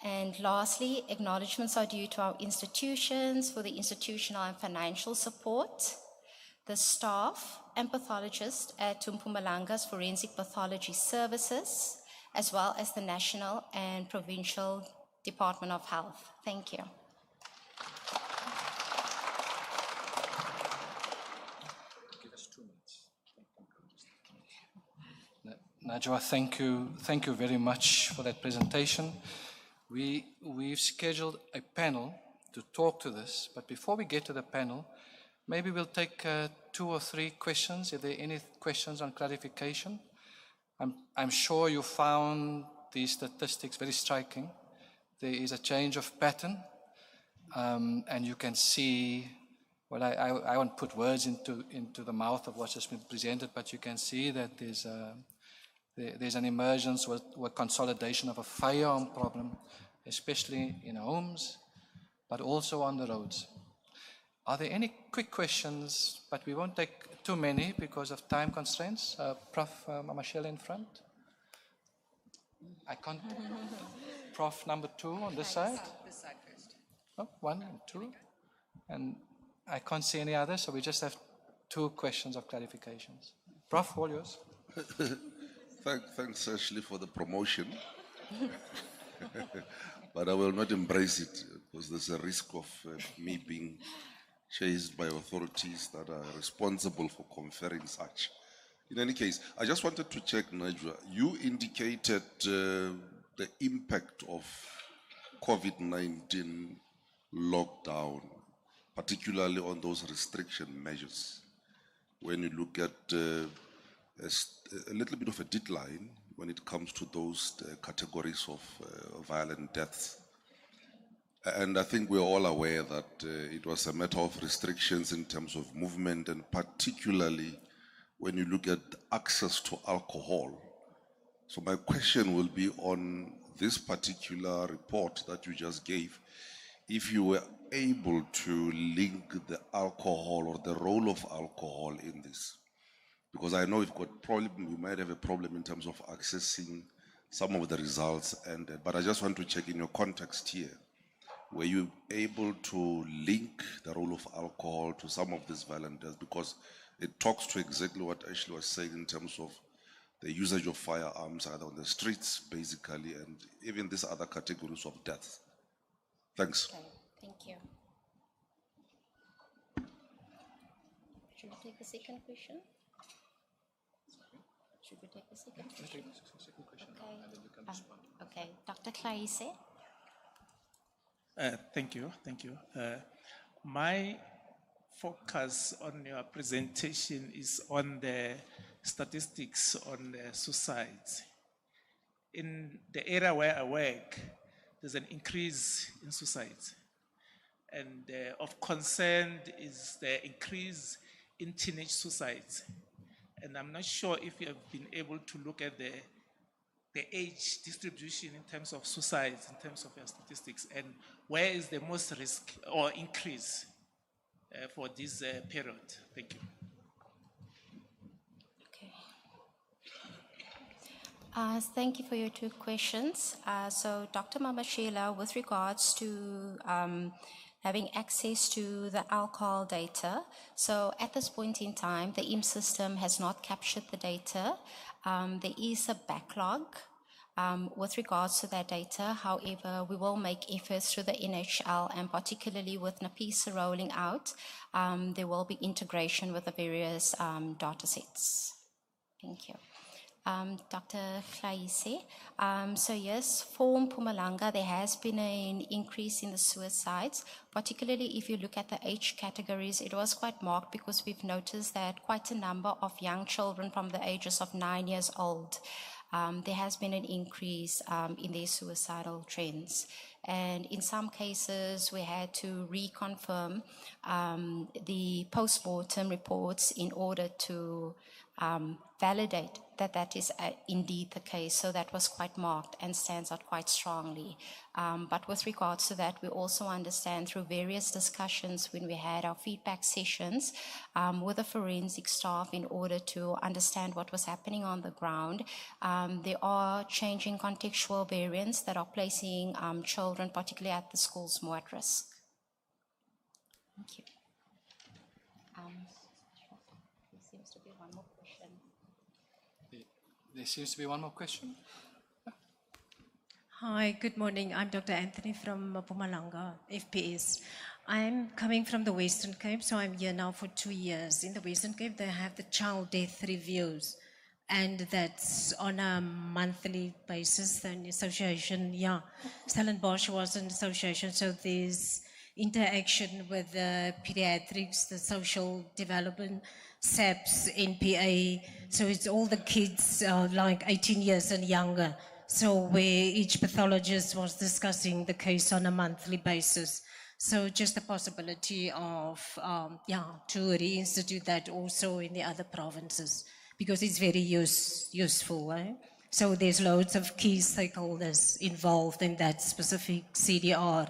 And lastly, acknowledgements are due to our institutions for the institutional and financial support, the staff and pathologists at Mpumalanga's Forensic Pathology Services, as well as the National and Provincial Department of Health. Thank you. Give us 2 minutes. Najwa, thank you very much for that presentation. We've scheduled a panel to talk to this, but before we get to the panel, maybe we'll take 2 or 3 questions. If there are any questions on clarification, I'm sure you found these statistics very striking. There is a change of pattern, and you can see. Well, I won't put words into the mouth of what's just been presented, but you can see that there's an emergence with consolidation of a firearm problem, especially in homes, but also on the roads. Are there any quick questions? But we won't take too many because of time constraints. Prof. Michelle in front. I can't. Prof. number 2 on this side. This side first. Oh, 1 and 2. And I can't see any others, so we just have 2 questions of clarifications. Prof., all yours. Thanks, Ashley, for the promotion. But I will not embrace it because there's a risk of me being chased by authorities that are responsible for conferring such. In any case, I just wanted to check, Najwa, you indicated the impact of COVID-19 lockdown, particularly on those restriction measures. When you look at a little bit of a decline when it comes to those categories of violent deaths. And I think we're all aware that it was a matter of restrictions in terms of movement, and particularly when you look at access to alcohol. So my question will be on this particular report that you just gave, if you were able to link the alcohol or the role of alcohol in this. Because I know we might have a problem in terms of accessing some of the results, but I just want to check in your context here. Were you able to link the role of alcohol to some of these violent deaths? Because it talks to exactly what Ashley was saying in terms of the usage of firearms either on the streets, basically, and even these other categories of death. Thanks. Okay, thank you. Should we take the second question? Should we take the second question? Okay, Dr. Claise. Thank you. My focus on your presentation is on the statistics on the suicides. In the area where I work, there's an increase in suicides. And of concern is the increase in teenage suicides. And I'm not sure if you have been able to look at the age distribution in terms of suicides, in terms of your statistics, and where is the most risk or increase for this period. Thank you. Thank you for your two questions. So, Dr. Mamashela, with regards to having access to the alcohol data, so at this point in time, the IM system has not captured the data. There is a backlog with regards to that data. However, we will make efforts through the NHL, and particularly with NAPISA rolling out, there will be integration with the various data sets. Thank you. Dr. Klaise. So yes, for Mpumalanga, there has been an increase in the suicides, particularly if you look at the age categories. It was quite marked because we've noticed that quite a number of young children from the ages of 9 years old, there has been an increase in their suicidal trends. And in some cases, we had to reconfirm the post-mortem reports in order to validate that that is indeed the case. So that was quite marked and stands out quite strongly. But with regards to that, we also understand through various discussions when we had our feedback sessions with the forensic staff in order to understand what was happening on the ground. There are changing contextual variants that are placing children, particularly at the schools, more at risk. Thank you. There seems to be one more question. There seems to be one more question. Hi, good morning. I'm Dr. Anthony from Mpumalanga, FPS. I'm coming from the Western Cape, so I'm here now for 2 years. In the Western Cape, they have the child death reviews, and that's on a monthly basis. The association, Stellenbosch was an association, so there's interaction with the pediatrics, the social development, SAPS, NPA. So it's all the kids like 18 years and younger. So where each pathologist was discussing the case on a monthly basis. So just the possibility of, to reinstitute that also in the other provinces, because it's very useful. Eh? So there's loads of key stakeholders involved in that specific CDR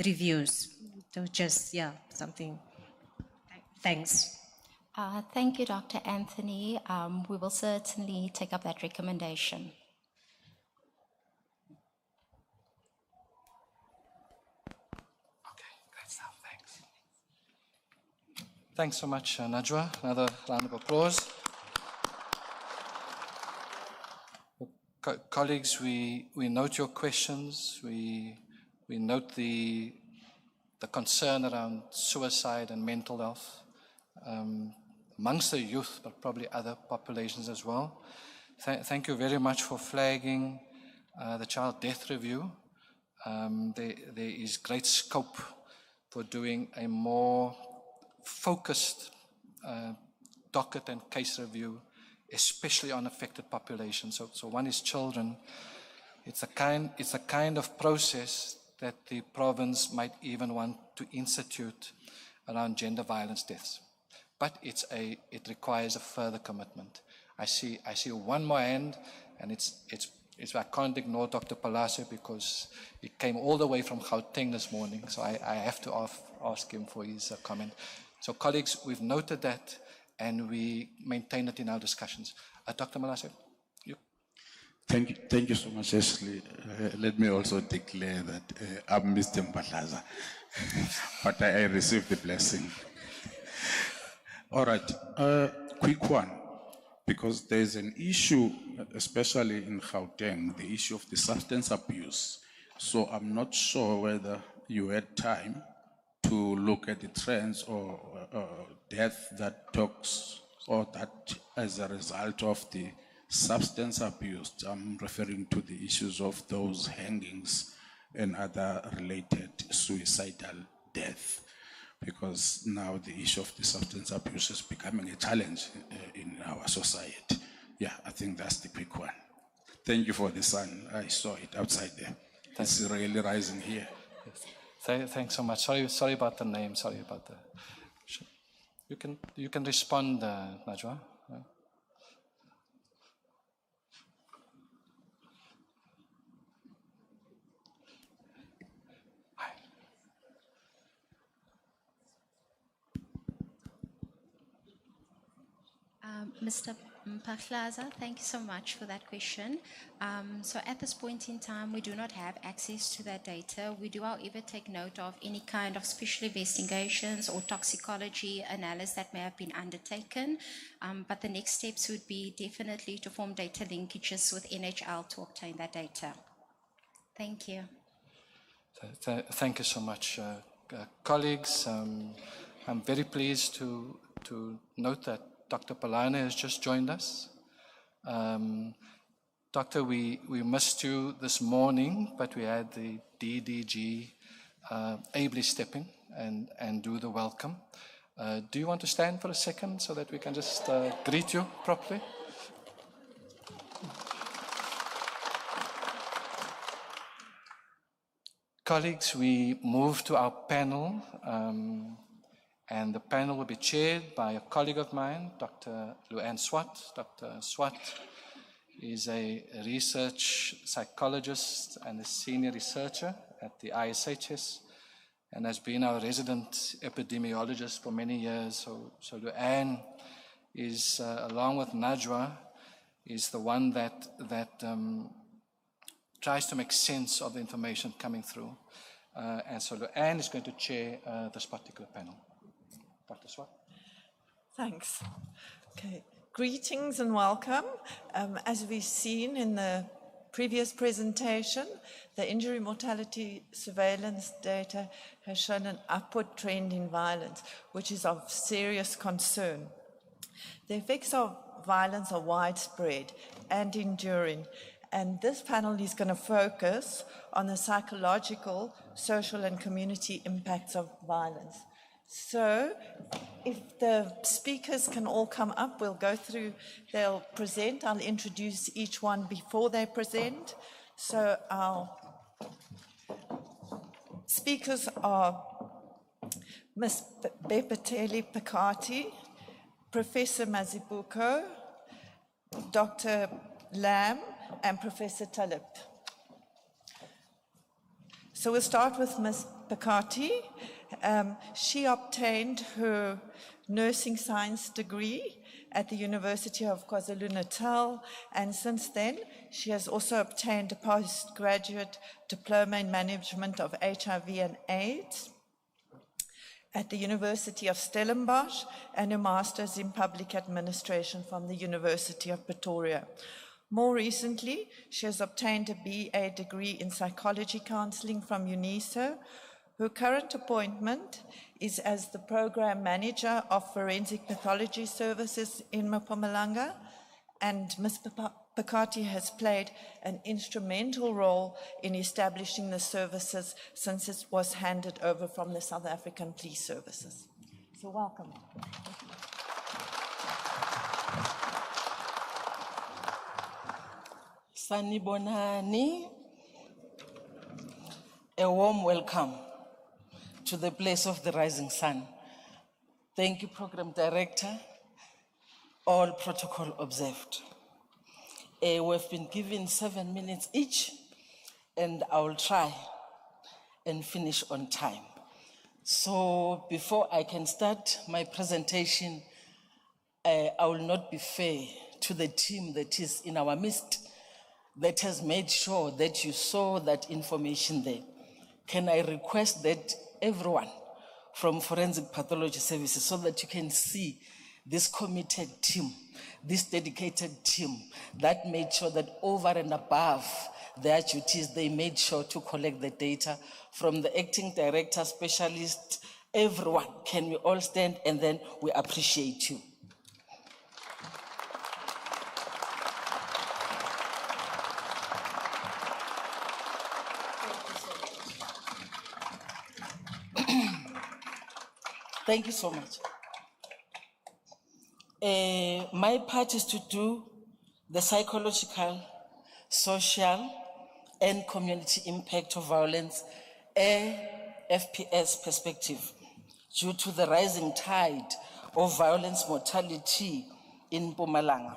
reviews. So just, something. Thanks. Thank you, Dr. Anthony. We will certainly take up that recommendation. Okay, great stuff. Thanks. Thanks so much, Najwa. Another round of applause. Colleagues, we note your questions. We note the concern around suicide and mental health amongst the youth, but probably other populations as well. Thank you very much for flagging the child death review. There is great scope for doing a more focused docket and case review, especially on affected populations. So one is children. It's a kind of process that the province might even want to institute around gender violence deaths. But it requires a further commitment. I see one more hand, and I can't ignore Dr. Palase because he came all the way from Gauteng this morning, so I have to ask him for his comment. So colleagues, we've noted that, and we maintain it in our discussions. Dr. Palase, you. Thank you so much, Ashley. Let me also declare that I'm Mr. Mpatlaza, but I received the blessing. All right, quick one, because there's an issue, especially in Gauteng, the issue of the substance abuse. So I'm not sure whether you had time to look at the trends or death that talks or that as a result of the substance abuse. I'm referring to the issues of those hangings and other related suicidal death, because now the issue of the substance abuse is becoming a challenge in our society. Yeah, I think that's the quick one. Thank you for the sun. I saw it outside there. It's really rising here. Thanks so much. Sorry about the name. Sorry about the. You can respond, Najwa. Mr. Mpahlaza, thank you so much for that question. So at this point in time, we do not have access to that data. We do, however, take note of any kind of special investigations or toxicology analysis that may have been undertaken. But the next steps would be definitely to form data linkages with NHL to obtain that data. Thank you. Thank you so much, colleagues. I'm very pleased to note that Dr. Palana has just joined us. Doctor, we missed you this morning, but we had the DDG ably step in and do the welcome. Do you want to stand for a second so that we can just greet you properly? Colleagues, we move to our panel, and the panel will be chaired by a colleague of mine, Dr. Luann Swart. Dr. Swart is a research psychologist and a senior researcher at the ISHS and has been our resident epidemiologist for many years. So Luann is, along with Najwa, is the one that tries to make sense of the information coming through. And so Luann is going to chair this particular panel. Dr. Swart. Thanks. Okay. Greetings and welcome. As we've seen in the previous presentation, the injury mortality surveillance data has shown an upward trend in violence, which is of serious concern. The effects of violence are widespread and enduring, and this panel is going to focus on the psychological, social, and community impacts of violence. So, if the speakers can all come up, we'll go through, they'll present. I'll introduce each one before they present. So, our speakers are Ms. Bepeteli Pakati, Professor Mazibuko, Dr. Lam, and Professor Talib. So we'll start with Ms. Pakati. She obtained her nursing science degree at the University of KwaZulu-Natal, and since then she has also obtained a postgraduate diploma in management of HIV and AIDS at the University of Stellenbosch and a master's in public administration from the University of Pretoria. More recently, she has obtained a BA degree in psychology counseling from Unisa. Her current appointment is as the program manager of forensic pathology services in Mpumalanga, and Ms. Pakati has played an instrumental role in establishing the services since it was handed over from the South African Police Services. So welcome. Sanibonani, a warm welcome to the place of the rising sun. Thank you, Program Director. All protocol observed. We've been given 7 minutes each, and I will try and finish on time. So before I can start my presentation, I will not be fair to the team that is in our midst that has made sure that you saw that information there. Can I request that everyone from Forensic Pathology Services, so that you can see this committed team, this dedicated team that made sure that over and above their duties, they made sure to collect the data from the acting director, specialist, everyone. Can we all stand, and then we appreciate you. Thank you so much. My part is to do the psychological, social, and community impact of violence, FPS perspective, due to the rising tide of violence mortality in Mpumalanga.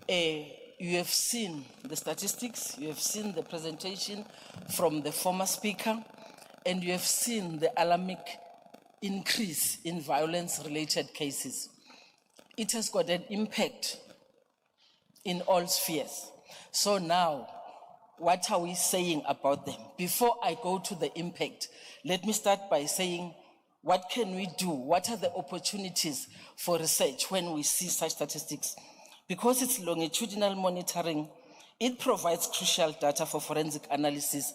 You have seen the statistics, you have seen the presentation from the former speaker, and you have seen the alarming increase in violence-related cases. it has got an impact in all spheres. So now, what are we saying about them? Before I go to the impact, let me start by saying, what can we do? What are the opportunities for research when we see such statistics? Because it's longitudinal monitoring, it provides crucial data for forensic analysis,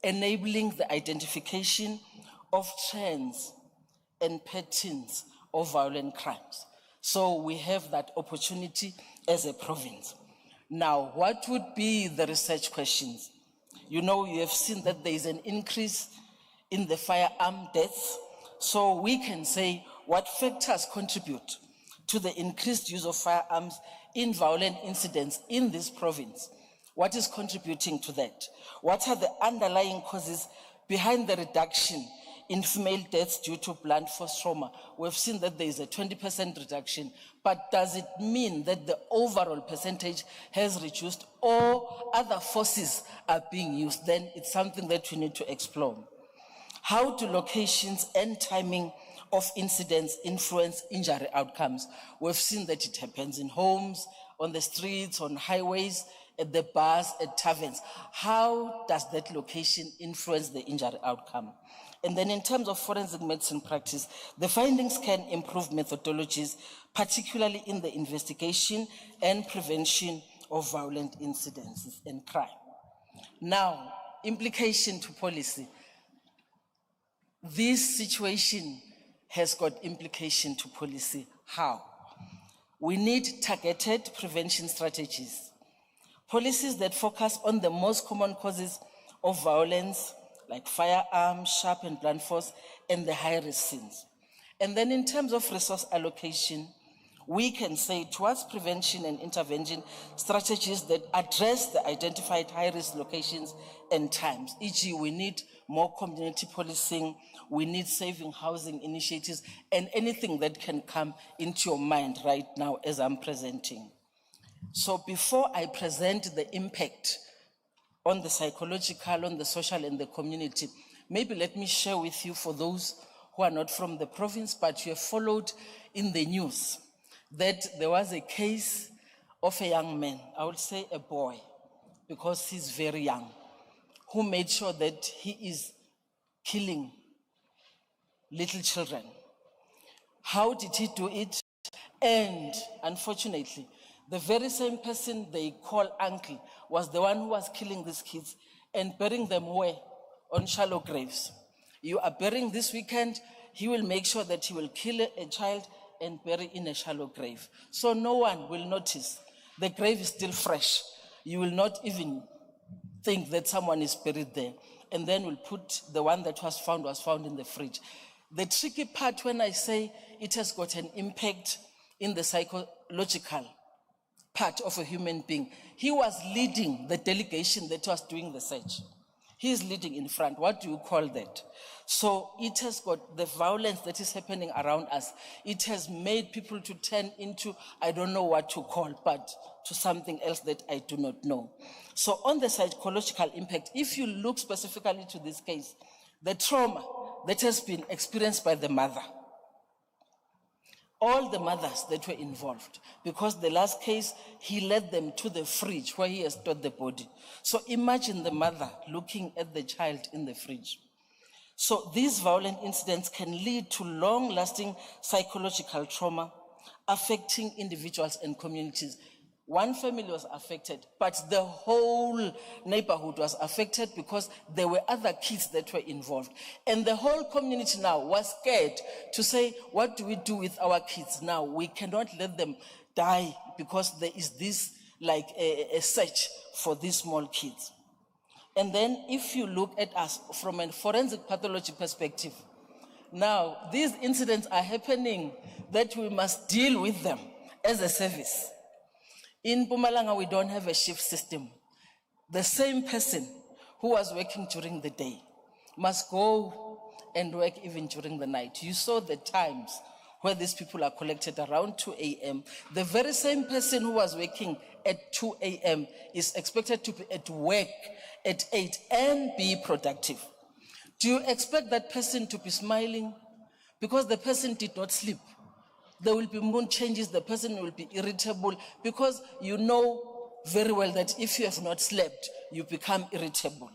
enabling the identification of trends and patterns of violent crimes. So we have that opportunity as a province. Now, what would be the research questions? You know, you have seen that there is an increase in the firearm deaths. So we can say what factors contribute to the increased use of firearms in violent incidents in this province. What is contributing to that? What are the underlying causes behind the reduction in female deaths due to blunt force trauma? We've seen that there is a 20% reduction, but does it mean that the overall percentage has reduced or other forces are being used? Then it's something that we need to explore. How do locations and timing of incidents influence injury outcomes? We've seen that it happens in homes, on the streets, on highways, at the bars, at taverns. How does that location influence the injury outcome? And then in terms of forensic medicine practice, the findings can improve methodologies, particularly in the investigation and prevention of violent incidents and crime. Now, implication to policy. This situation has got implication to policy. How? We need targeted prevention strategies. Policies that focus on the most common causes of violence, like firearms, sharp and blunt force, and the high-risk scenes. And then in terms of resource allocation, we can say towards prevention and intervention strategies that address the identified high-risk locations and times. E.g., we need more community policing, we need saving housing initiatives, and anything that can come into your mind right now as I'm presenting. So before I present the impact on the psychological, on the social, and the community, maybe let me share with you, for those who are not from the province, but you have followed in the news, that there was a case of a young man, I would say a boy, because he's very young, who made sure that he is killing little children. How did he do it? And unfortunately, the very same person they call uncle was the one who was killing these kids and burying them where? On shallow graves. You are burying this weekend, he will make sure that he will kill a child and bury in a shallow grave. So no one will notice. The grave is still fresh. You will not even think that someone is buried there. And then we'll put the one that was found in the fridge. The tricky part when I say it has got an impact in the psychological part of a human being, he was leading the delegation that was doing the search. He is leading in front. What do you call that? So it has got the violence that is happening around us. It has made people to turn into, I don't know what to call, but to something else that I do not know. So on the psychological impact, if you look specifically to this case, the trauma that has been experienced by the mother, all the mothers that were involved, because the last case, he led them to the fridge where he has stored the body. So imagine the mother looking at the child in the fridge. So these violent incidents can lead to long-lasting psychological trauma, affecting individuals and communities. One family was affected, but the whole neighborhood was affected because there were other kids that were involved. And the whole community now was scared to say, what do we do with our kids now? We cannot let them die because there is this, like a search for these small kids. And then if you look at us from a forensic pathology perspective, now these incidents are happening that we must deal with them as a service. In Mpumalanga, we don't have a shift system. The same person who was working during the day must go and work even during the night. You saw the times where these people are collected around 2 a.m. The very same person who was working at 2 a.m. is expected to be at work at 8 and be productive. Do you expect that person to be smiling? Because the person did not sleep. There will be mood changes, the person will be irritable, because you know very well that if you have not slept, you become irritable.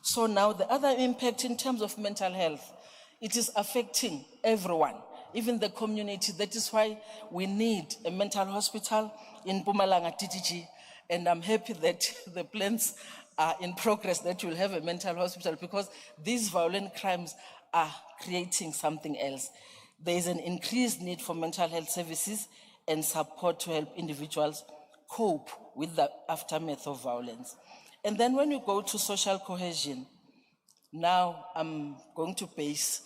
So now the other impact in terms of mental health, it is affecting everyone, even the community. That is why we need a mental hospital in Mpumalanga TTG, and I'm happy that the plans are in progress that we'll have a mental hospital, because these violent crimes are creating something else. There is an increased need for mental health services and support to help individuals cope with the aftermath of violence. And then when you go to social cohesion, now I'm going to base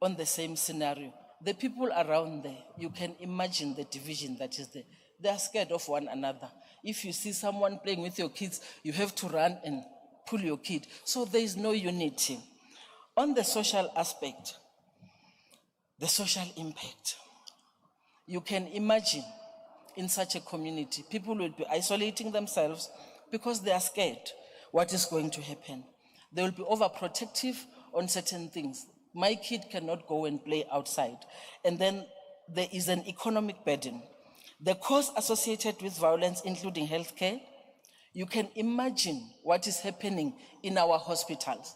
on the same scenario. The people around there, you can imagine the division that is there. They are scared of one another. If you see someone playing with your kids, you have to run and pull your kid. So there is no unity. On the social aspect, the social impact, you can imagine in such a community, people will be isolating themselves because they are scared what is going to happen. They will be overprotective on certain things. My kid cannot go and play outside. And then there is an economic burden. The costs associated with violence, including healthcare, you can imagine what is happening in our hospitals.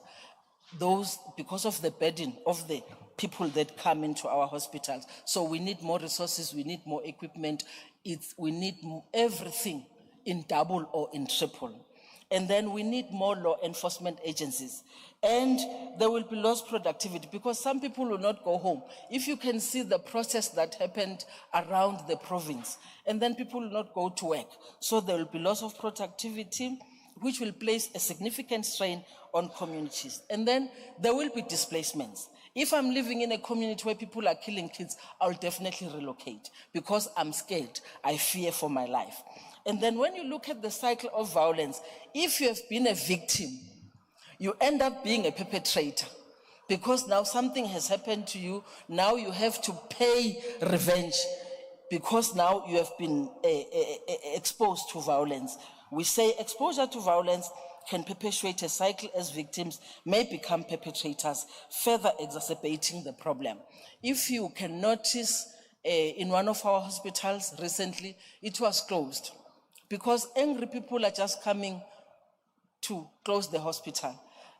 Those, because of the burden of the people that come into our hospitals. So we need more resources, we need more equipment, we need everything in double or in triple. And then we need more law enforcement agencies. And there will be lost productivity because some people will not go home. If you can see the process that happened around the province, and then people will not go to work. So there will be loss of productivity, which will place a significant strain on communities. And then there will be displacements. If I'm living in a community where people are killing kids, I'll definitely relocate because I'm scared. I fear for my life. And then when you look at the cycle of violence, if you have been a victim, you end up being a perpetrator because now something has happened to you. Now you have to pay revenge because now you have been exposed to violence. We say exposure to violence can perpetuate a cycle as victims may become perpetrators, further exacerbating the problem. If you can notice in one of our hospitals recently, it was closed because angry people are just coming to close the hospital.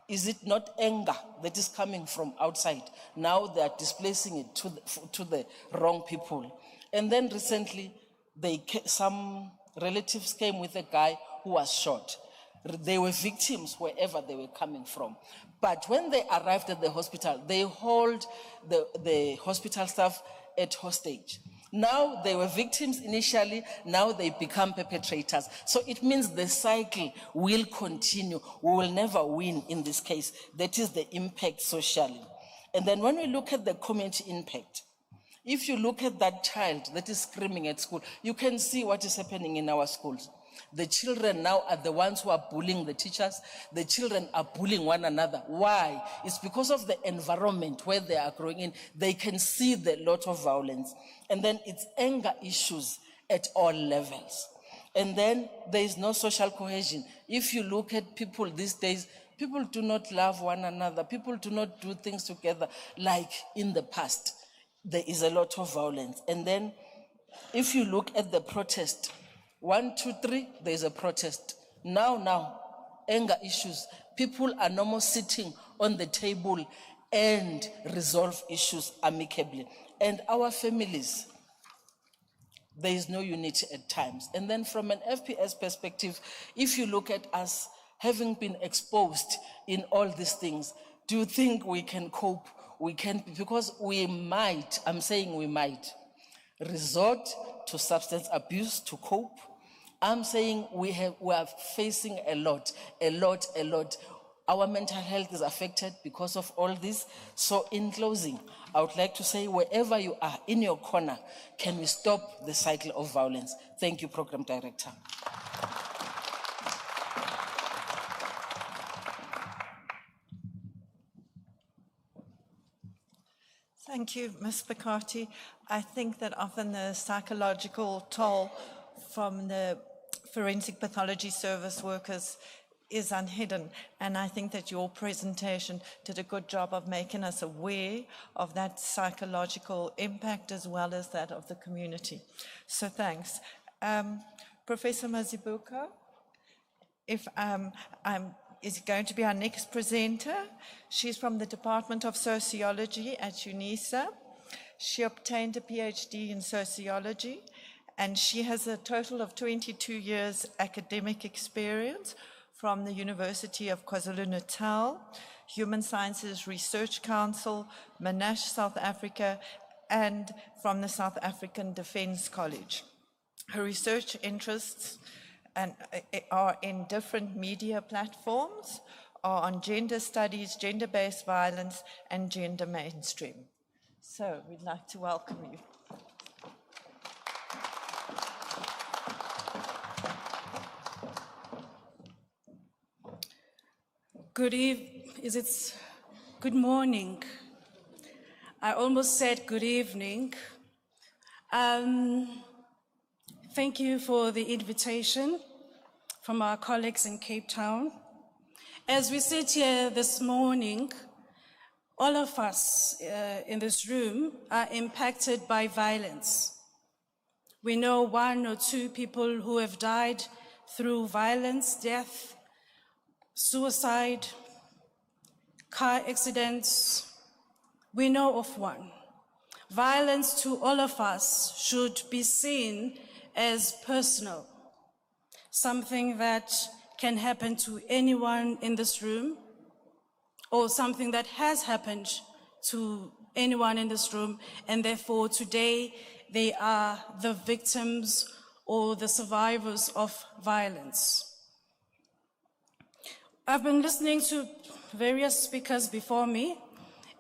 Is it not anger that is coming from outside? Now they are displacing it to the wrong people. And then recently, some relatives came with a guy who was shot. They were victims wherever they were coming from. But when they arrived at the hospital, they hold the hospital staff at hostage. Now they were victims initially, now they become perpetrators. So it means the cycle will continue. We will never win in this case. That is the impact socially. And then when we look at the community impact, if you look at that child that is screaming at school, you can see what is happening in our schools. The children now are the ones who are bullying the teachers. The children are bullying one another. Why? It's because of the environment where they are growing in. They can see the lot of violence. And then it's anger issues at all levels. And then there is no social cohesion. If you look at people these days, people do not love one another. People do not do things together like in the past. There is a lot of violence. And then if you look at the protest, 1, 2, 3, there's a protest. Now, anger issues. People are no more sitting on the table and resolve issues amicably. And our families, there is no unity at times. And then from an FPS perspective, if you look at us having been exposed in all these things, do you think we can cope? We can, because we might, I'm saying we might, resort to substance abuse to cope. I'm saying we are facing a lot. Our mental health is affected because of all this. So in closing, I would like to say, wherever you are, in your corner, can we stop the cycle of violence? Thank you, Program Director. Thank you, Ms. Bakati. I think that often the psychological toll from the forensic pathology service workers is unhidden. And I think that your presentation did a good job of making us aware of that psychological impact as well as that of the community. So thanks. Professor Mazibuko, is going to be our next presenter. She's from the Department of Sociology at Unisa. She obtained a PhD in sociology, and she has a total of 22 years academic experience from the University of KwaZulu-Natal, Human Sciences Research Council, Monash, South Africa, and from the South African Defence College. Her research interests are in different media platforms, are on gender studies, gender-based violence, and gender mainstream. So we'd like to welcome you. Good morning? I almost said good evening. Thank you for the invitation from our colleagues in Cape Town. As we sit here this morning, all of us in this room are impacted by violence. We know 1 or 2 people who have died through violence, death, suicide, car accidents. We know of one. Violence to all of us should be seen as personal, something that can happen to anyone in this room, or something that has happened to anyone in this room, and therefore today they are the victims or the survivors of violence. I've been listening to various speakers before me,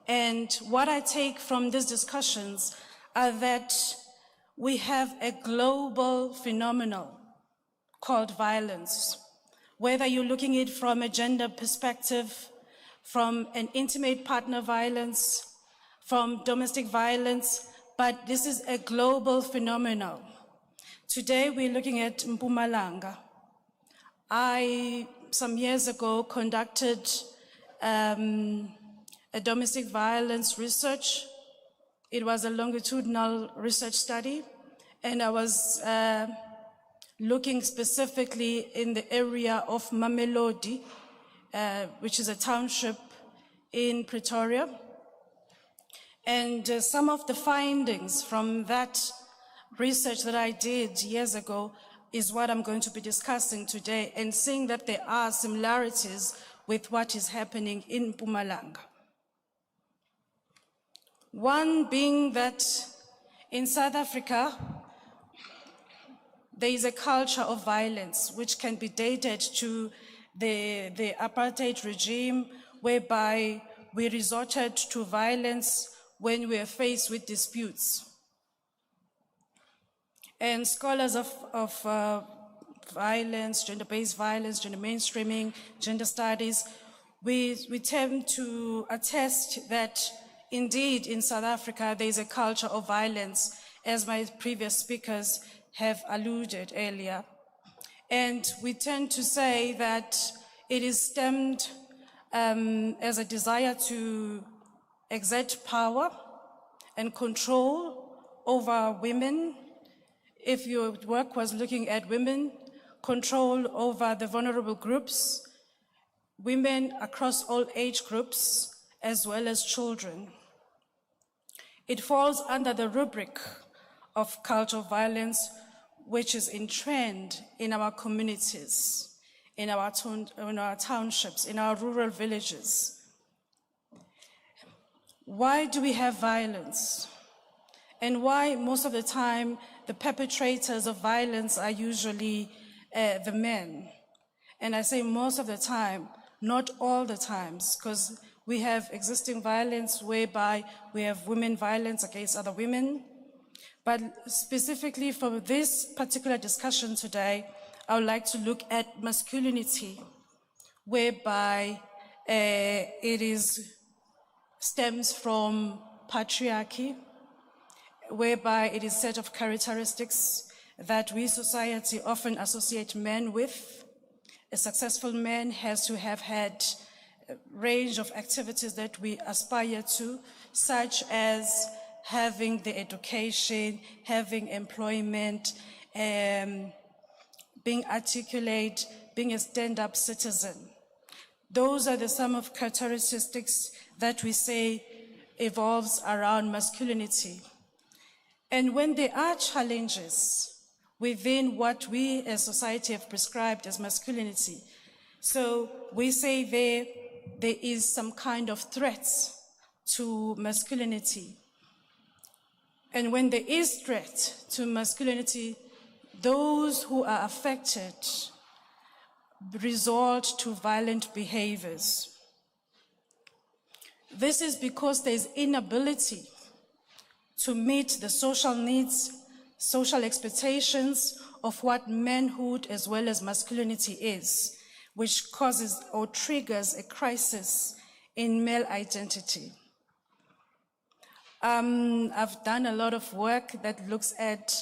and what I take from these discussions are that we have a global phenomenon called violence. Whether you're looking at it from a gender perspective, from an intimate partner violence, from domestic violence, but this is a global phenomenon. Today we're looking at Mpumalanga. I, some years ago, conducted a domestic violence research. It was a longitudinal research study, and I was looking specifically in the area of Mamelodi, which is a township in Pretoria. And some of the findings from that research that I did years ago is what I'm going to be discussing today, and seeing that there are similarities with what is happening in Mpumalanga. One being that in South Africa, there is a culture of violence which can be dated to the apartheid regime, whereby we resorted to violence when we were faced with disputes. And scholars of violence, gender-based violence, gender mainstreaming, gender studies, we tend to attest that indeed in South Africa there is a culture of violence, as my previous speakers have alluded earlier. And we tend to say that it is stemmed as a desire to exert power and control over women. If your work was looking at women, control over the vulnerable groups, women across all age groups, as well as children. It falls under the rubric of cultural violence, which is in trend in our communities, in our townships, in our rural villages. Why do we have violence? And why most of the time the perpetrators of violence are usually the men? And I say most of the time, not all the times, because we have existing violence whereby we have women violence against other women. But specifically for this particular discussion today, I would like to look at masculinity, whereby it stems from patriarchy, whereby it is a set of characteristics that we society often associate men with, A successful man has to have had a range of activities that we aspire to, such as having the education, having employment, being articulate, being a stand-up citizen. Those are the some of characteristics that we say evolves around masculinity. And when there are challenges within what we as society have prescribed as masculinity, so we say there is some kind of threats to masculinity. And when there is threat to masculinity, those who are affected resort to violent behaviors. This is because there is inability to meet the social needs, social expectations of what manhood as well as masculinity is, which causes or triggers a crisis in male identity. I've done a lot of work that looks at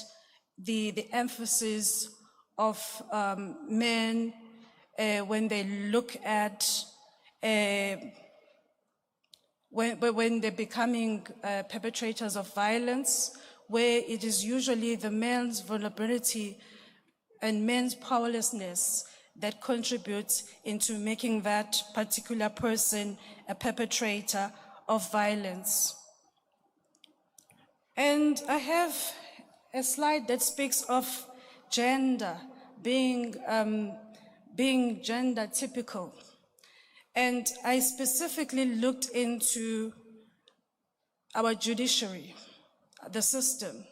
the emphasis of men when they look at when they're becoming perpetrators of violence, where it is usually the man's vulnerability and man's powerlessness that contributes into making that particular person a perpetrator of violence. And I have a slide that speaks of gender being gender typical. And I specifically looked into our judiciary, the system.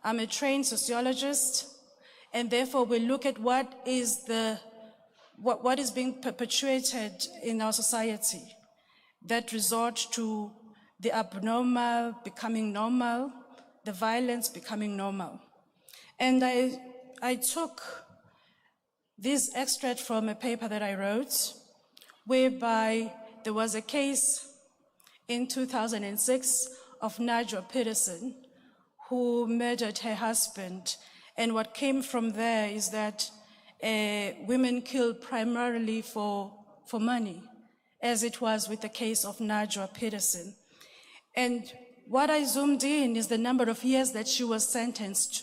I'm a trained sociologist, and therefore we look at what is being perpetuated in our society that resort to the abnormal becoming normal, the violence becoming normal. And I took this extract from a paper that I wrote, whereby there was a case in 2006 of Najwa Peterson, who murdered her husband. And what came from there is that women killed primarily for money, as it was with the case of Najwa Peterson. And what I zoomed in is the number of years that she was sentenced.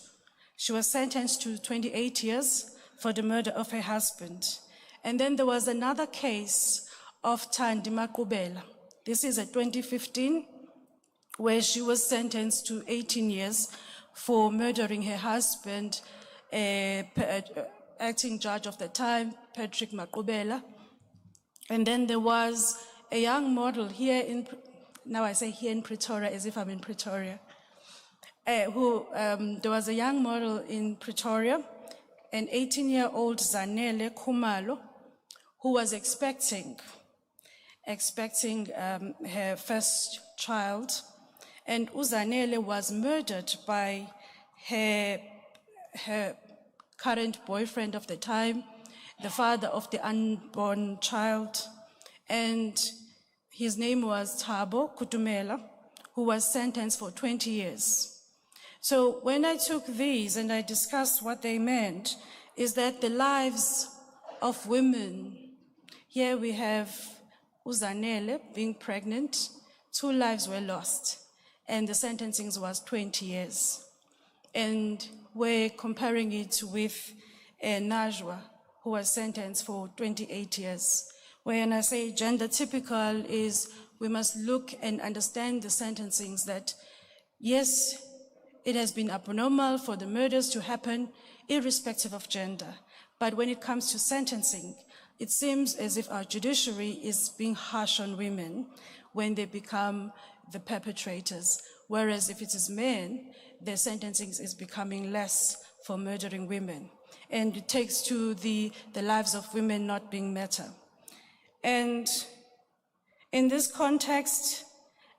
She was sentenced to 28 years for the murder of her husband. And then there was another case of Thandi Maqubela. This is a 2015, where she was sentenced to 18 years for murdering her husband, acting judge of the time, Patrick Maqubela. And then there was a young model here in, now I say here in Pretoria as if I'm in Pretoria, there was a young model in Pretoria, an 18-year-old Zanele Khumalo, who was expecting her first child. And Uzanele was murdered by her current boyfriend of the time, the father of the unborn child. And his name was Thabo Kutumela, who was sentenced for 20 years. So when I took these and I discussed what they meant, is that the lives of women, here we have Uzanele being pregnant, 2 lives were lost, and the sentencing was 20 years. And we're comparing it with Najwa, who was sentenced for 28 years. When I say gender typical is we must look and understand the sentencings that, yes, it has been abnormal for the murders to happen irrespective of gender. But when it comes to sentencing, it seems as if our judiciary is being harsh on women when they become the perpetrators. Whereas if it is men, their sentencing is becoming less for murdering women. And it takes to the lives of women not being better. And in this context,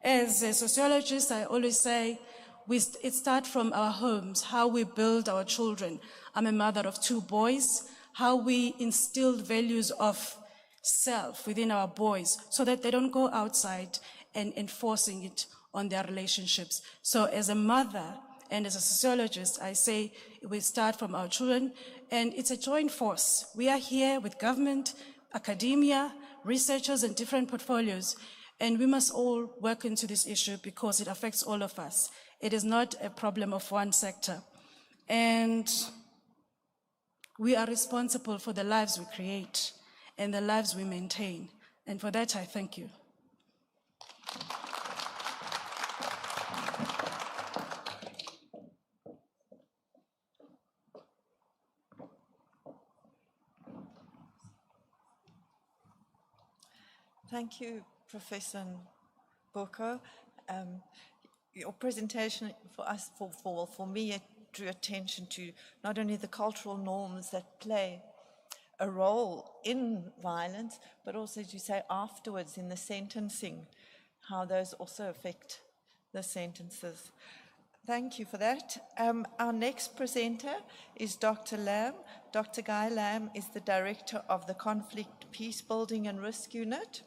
as a sociologist, I always say, it starts from our homes, how we build our children. I'm a mother of 2 boys, how we instill values of self within our boys so that they don't go outside and enforcing it on their relationships. So as a mother And as a sociologist, I say we start from our children, and it's a joint force. We are here with government, academia, researchers, and different portfolios, and we must all work into this issue because it affects all of us. It is not a problem of one sector. And we are responsible for the lives we create and the lives we maintain. And for that, I thank you. Thank you, Professor Boko. Your presentation for us, for me, it drew attention to not only the cultural norms that play a role in violence, but also, as you say, afterwards in the sentencing, how those also affect the sentences. Thank you for that. Our next presenter is Dr. Lamb. Dr. Guy Lamb is the Director of the Conflict, Peace Building and Risk Unit,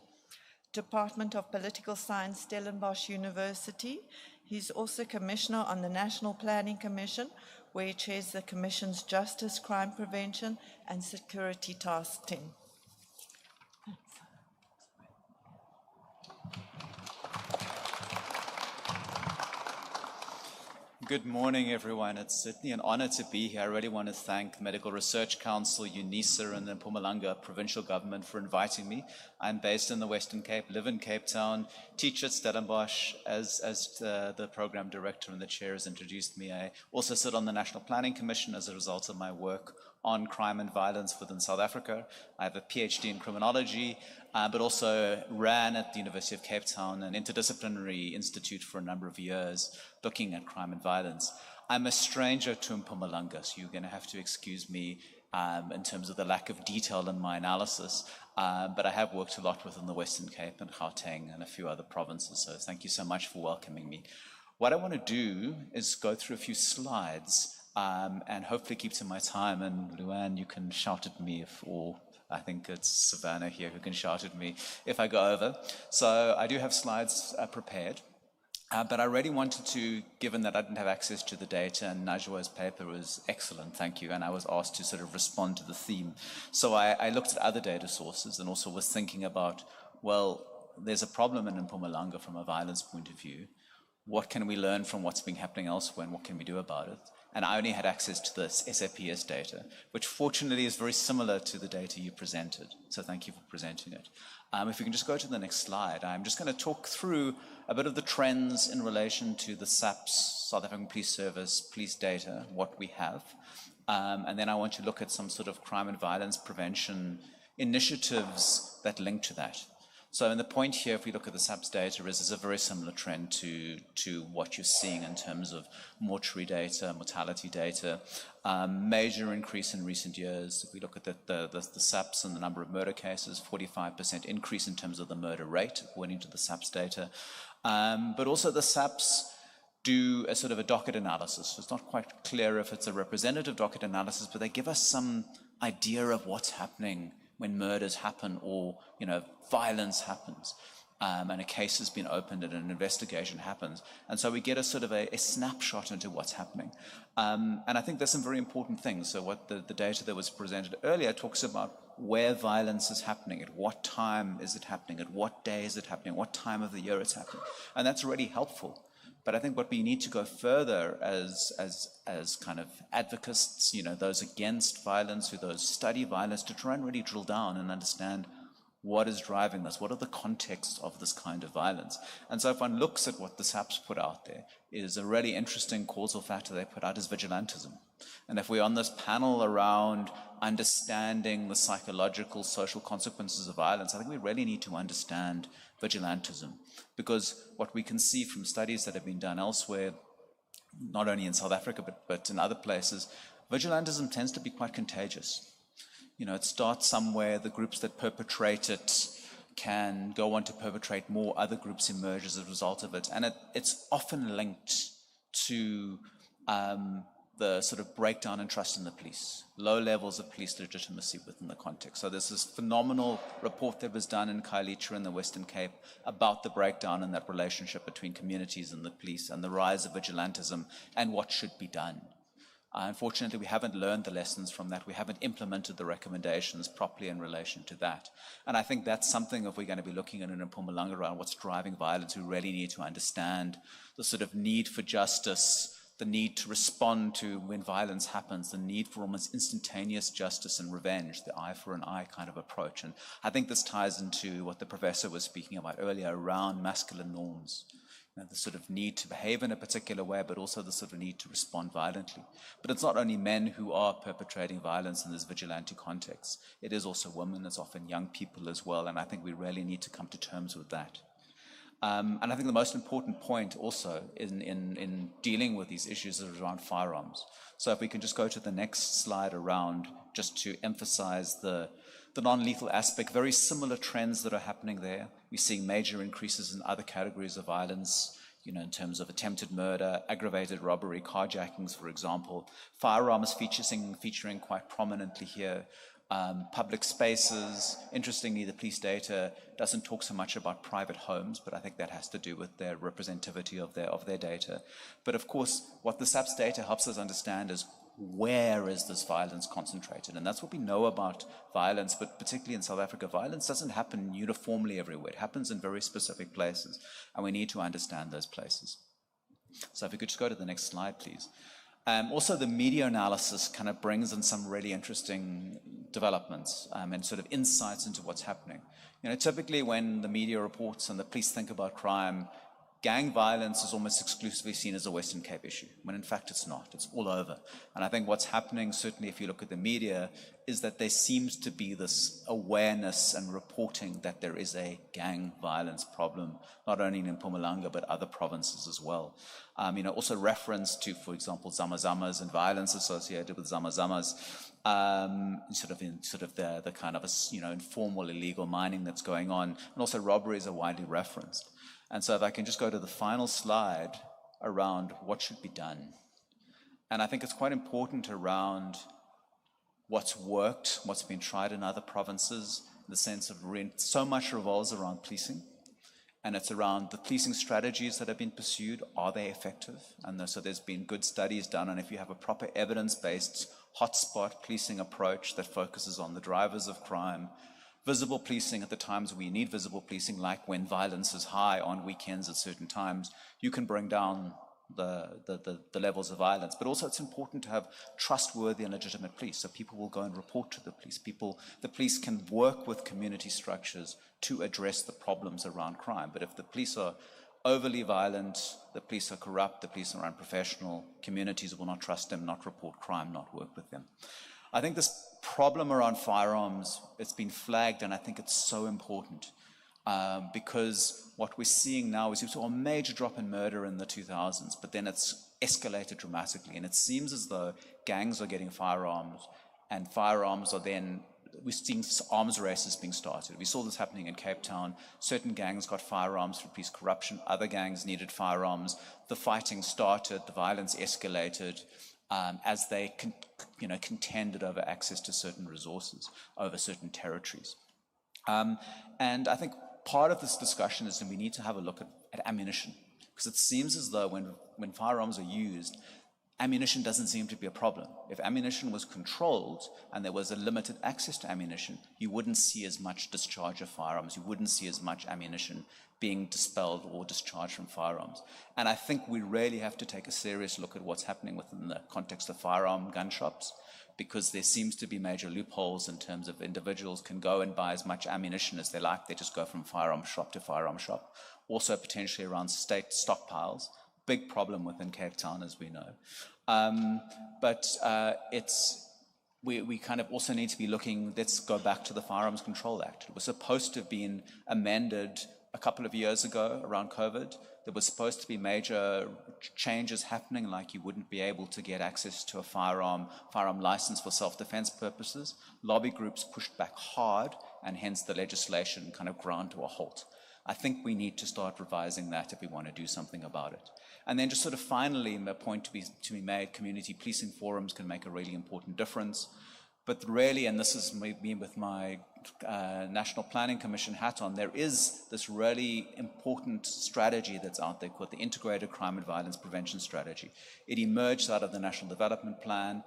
Department of Political Science, Stellenbosch University. He's also Commissioner on the National Planning Commission, where he chairs the Commission's Justice, Crime Prevention and Security Task Team. Good morning, everyone. It's certainly an honor to be here. I really want to thank Medical Research Council, Unisa, and the Mpumalanga provincial government for inviting me. I'm based in the Western Cape, live in Cape Town, teach at Stellenbosch as the program director and the chair has introduced me. I also sit on the National Planning Commission as a result of my work on crime and violence within South Africa. I have a PhD in criminology, but also ran at the University of Cape Town an interdisciplinary institute for a number of years looking at crime and violence. I'm a stranger to Mpumalanga, so you're going to have to excuse me in terms of the lack of detail in my analysis, but I have worked a lot within the Western Cape and Gauteng and a few other provinces, so thank you so much for welcoming me. What I want to do is go through a few slides and hopefully keep to my time, and Luann, you can shout at me or I think it's Savannah here who can shout at me if I go over. So I do have slides prepared, but I really wanted to, given that I didn't have access to the data and Najwa's paper was excellent, thank you, and I was asked to sort of respond to the theme. So I looked at other data sources and also was thinking about, well, there's a problem in Mpumalanga from a violence point of view. What can we learn from what's been happening elsewhere and what can we do about it? And I only had access to this SAPS data, which fortunately is very similar to the data you presented. So thank you for presenting it. If we can just go to the next slide, I'm just going to talk through a bit of the trends in relation to the SAPS, South African Police Service, police data, what we have. And then I want to look at some sort of crime and violence prevention initiatives that link to that. So in the point here, if we look at the SAPS data, there's a very similar trend to what you're seeing in terms of mortuary data, mortality data, major increase in recent years. If we look at the SAPS and the number of murder cases, 45% increase in terms of the murder rate, according to the SAPS data. But also the SAPS do a sort of a docket analysis. So it's not quite clear if it's a representative docket analysis, but they give us some idea of what's happening when murders happen or, violence happens, and a case has been opened and an investigation happens. And so we get a sort of a snapshot into what's happening. And I think there's some very important things. So what the data that was presented earlier talks about where violence is happening, at what time is it happening, at what day is it happening, what time of the year it's happening. And that's really helpful. But I think what we need to go further as kind of advocates, those against violence, who those study violence, to try and really drill down and understand what is driving this, what are the contexts of this kind of violence. And so if one looks at what the SAPS put out there, is a really interesting causal factor they put out is vigilantism. And if we're on this panel around understanding the psychological, social consequences of violence, I think we really need to understand vigilantism, because what we can see from studies that have been done elsewhere, not only in South Africa, but in other places, vigilantism tends to be quite contagious. It starts somewhere, the groups that perpetrate it can go on to perpetrate more, other groups emerge as a result of it, and it's often linked to the sort of breakdown in trust in the police, low levels of police legitimacy within the context. So there's this phenomenal report that was done in Khayelitsha in the Western Cape about the breakdown in that relationship between communities and the police and the rise of vigilantism and what should be done. Unfortunately, we haven't learned the lessons from that. We haven't implemented the recommendations properly in relation to that. And I think that's something, if we're going to be looking at in Mpumalanga around what's driving violence, we really need to understand the sort of need for justice, the need to respond to when violence happens, the need for almost instantaneous justice and revenge, the eye for an eye kind of approach. And I think this ties into what the professor was speaking about earlier around masculine norms. The sort of need to behave in a particular way, but also the sort of need to respond violently. But it's not only men who are perpetrating violence in this vigilante context. It is also women, it's often young people as well, and I think we really need to come to terms with that. And I think the most important point also in dealing with these issues is around firearms. So if we can just go to the next slide around, just to emphasize the non-lethal aspect, very similar trends that are happening there. We're seeing major increases in other categories of violence, in terms of attempted murder, aggravated robbery, carjackings, for example. Firearms featuring quite prominently here. Public spaces. Interestingly, the police data doesn't talk so much about private homes, but I think that has to do with their representativity of their data. But of course, what the SAPS data helps us understand is where is this violence concentrated? And that's what we know about violence, but particularly in South Africa, violence doesn't happen uniformly everywhere. It happens in very specific places, and we need to understand those places. So if we could just go to the next slide, please. Also, the media analysis kind of brings in some really interesting developments and sort of insights into what's happening. Typically when the media reports and the police think about crime, gang violence is almost exclusively seen as a Western Cape issue, when in fact it's not. It's all over. And I think what's happening, certainly if you look at the media, is that there seems to be this awareness and reporting that there is a gang violence problem, not only in Mpumalanga, but other provinces as well. Also reference to, for example, zamazamas and violence associated with zamazamas, the kind of informal illegal mining that's going on, and also robberies are widely referenced. And so if I can just go to the final slide around what should be done. And I think it's quite important around what's worked, what's been tried in other provinces, in the sense of so much revolves around policing. And it's around the policing strategies that have been pursued. Are they effective? And so there's been good studies done. And if you have a proper evidence-based hotspot policing approach that focuses on the drivers of crime, visible policing at the times we need visible policing, like when violence is high on weekends at certain times, you can bring down the levels of violence. But also it's important to have trustworthy and legitimate police, so people will go and report to the police. The police can work with community structures to address the problems around crime. But if the police are overly violent, the police are corrupt, the police are unprofessional, communities will not trust them, not report crime, not work with them. I think this problem around firearms, it's been flagged, and I think it's so important because what we're seeing now is we saw a major drop in murder in the 2000s, but then it's escalated dramatically, and it seems as though gangs are getting firearms, and firearms are then, we're seeing arms races being started. We saw this happening in Cape Town. Certain gangs got firearms for police corruption, other gangs needed firearms. The fighting started, the violence escalated, as they contended over access to certain resources, over certain territories. And I think part of this discussion is that we need to have a look at ammunition, because it seems as though when firearms are used, ammunition doesn't seem to be a problem. If ammunition was controlled and there was a limited access to ammunition, you wouldn't see as much discharge of firearms, you wouldn't see as much ammunition being dispelled or discharged from firearms. And I think we really have to take a serious look at what's happening within the context of firearm gun shops, because there seems to be major loopholes in terms of individuals can go and buy as much ammunition as they like. They just go from firearm shop to firearm shop. Also potentially around state stockpiles. Big problem within Cape Town, as we know. We kind of also need to be looking, let's go back to the Firearms Control Act. It was supposed to have been amended a couple of years ago around COVID. There was supposed to be major changes happening, like you wouldn't be able to get access to a firearm license for self-defense purposes. Lobby groups pushed back hard, and hence the legislation kind of ground to a halt. I think we need to start revising that if we want to do something about it. And then just sort of finally, the point to be made, community policing forums can make a really important difference. But really, and this is me with my National Planning Commission hat on, there is this really important strategy that's out there called the Integrated Crime and Violence Prevention Strategy. It emerged out of the National Development Plan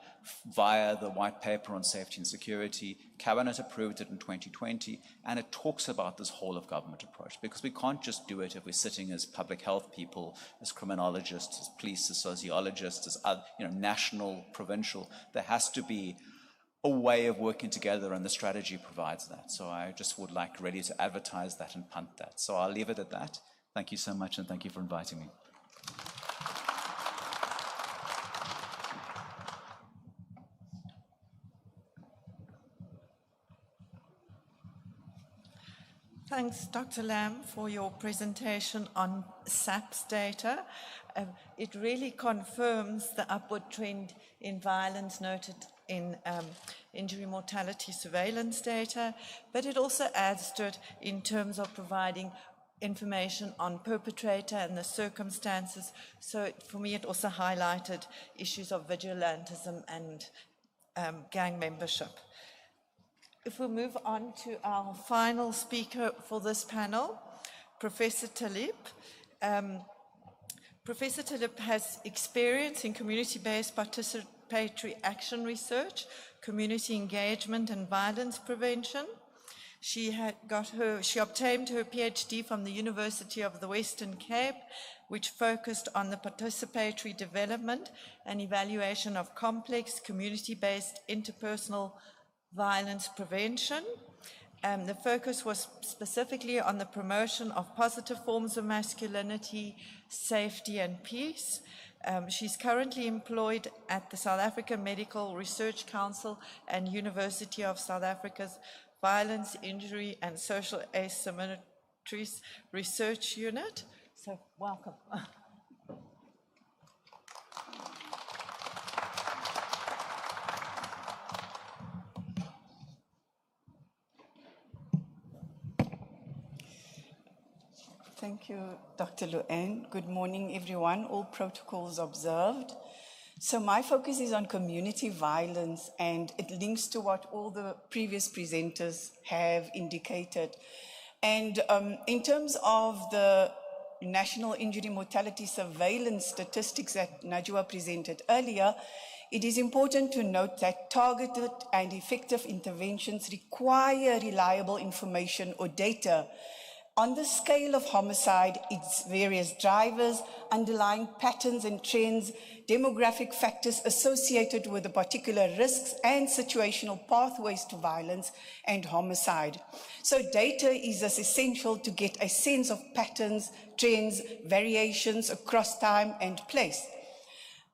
via the White Paper on Safety and Security. Cabinet approved it in 2020, and it talks about this whole of government approach, because we can't just do it if we're sitting as public health people, as criminologists, as police, as sociologists, as national, provincial. There has to be a way of working together, and the strategy provides that. So I just would like really to advertise that and punt that. So I'll leave it at that. Thank you so much, and thank you for inviting me. Thanks, Dr. Lamb, for your presentation on SAP's data. It really confirms the upward trend in violence noted in injury mortality surveillance data, but it also adds to it in terms of providing information on perpetrator and the circumstances. So for me, it also highlighted issues of vigilantism and gang membership. If we move on to our final speaker for this panel, Professor Talib. Professor Talib has experience in community-based participatory action research, community engagement and violence prevention. She obtained her PhD from the University of the Western Cape, which focused on the participatory development and evaluation of complex community-based interpersonal violence prevention. The focus was specifically on the promotion of positive forms of masculinity, safety and peace. She's currently employed at the South African Medical Research Council and University of South Africa's Violence, Injury and Social Asymmetries Research Unit. So welcome. Thank you, Dr. Luann. Good morning, everyone. All protocols observed. So my focus is on community violence, and it links to what all the previous presenters have indicated. And in terms of the National Injury Mortality Surveillance statistics that Najwa presented earlier, it is important to note that targeted and effective interventions require reliable information or data on the scale of homicide, its various drivers, underlying patterns and trends, demographic factors associated with the particular risks, and situational pathways to violence and homicide. So data is as essential to get a sense of patterns, trends, variations across time and place.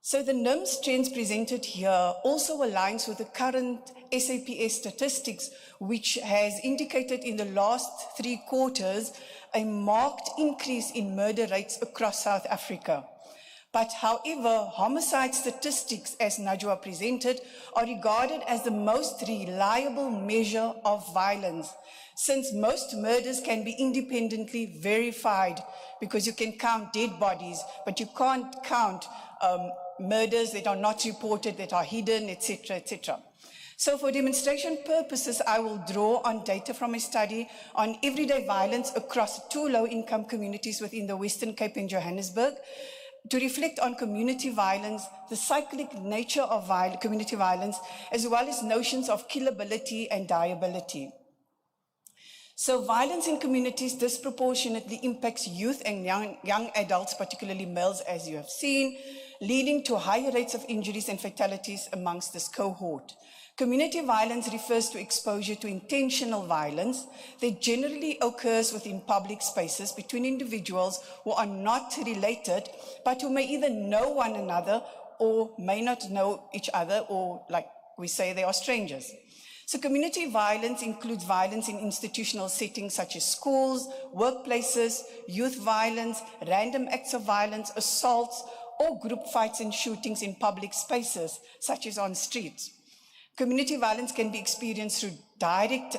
So the NIMS trends presented here also aligns with the current SAPS statistics, which has indicated in the last 3 quarters a marked increase in murder rates across South Africa. But however, homicide statistics, as Najwa presented, are regarded as the most reliable measure of violence, since most murders can be independently verified, because you can count dead bodies, but you can't count murders that are not reported, that are hidden, etc., etc. So for demonstration purposes, I will draw on data from a study on everyday violence across 2 low-income communities within the Western Cape and Johannesburg to reflect on community violence, the cyclic nature of community violence, as well as notions of killability and dieability. So violence in communities disproportionately impacts youth and young adults, particularly males, as you have seen, leading to higher rates of injuries and fatalities amongst this cohort. Community violence refers to exposure to intentional violence that generally occurs within public spaces between individuals who are not related, but who may either know one another or may not know each other, or like we say, they are strangers. So community violence includes violence in institutional settings such as schools, workplaces, youth violence, random acts of violence, assaults, or group fights and shootings in public spaces, such as on streets. Community violence can be experienced through direct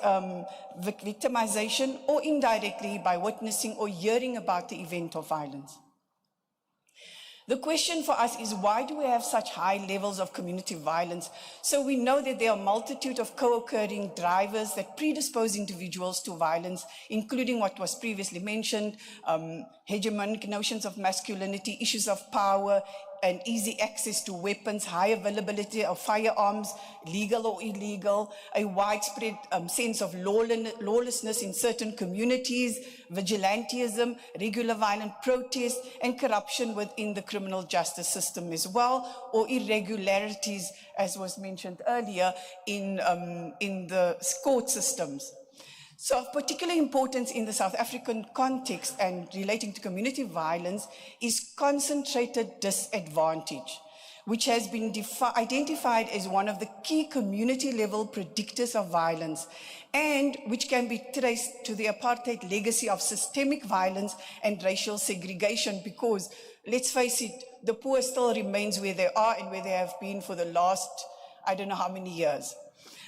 victimization or indirectly by witnessing or hearing about the event of violence. The question for us is, why do we have such high levels of community violence? So we know that there are a multitude of co-occurring drivers that predispose individuals to violence, including what was previously mentioned, hegemonic notions of masculinity, issues of power, and easy access to weapons, high availability of firearms, legal or illegal, a widespread sense of lawlessness in certain communities, vigilantism, regular violent protests, and corruption within the criminal justice system as well, or irregularities, as was mentioned earlier, in the court systems. So of particular importance in the South African context and relating to community violence is concentrated disadvantage, which has been identified as one of the key community-level predictors of violence, and which can be traced to the apartheid legacy of systemic violence and racial segregation, because, let's face it, the poor still remains where they are and where they have been for the last, I don't know how many years.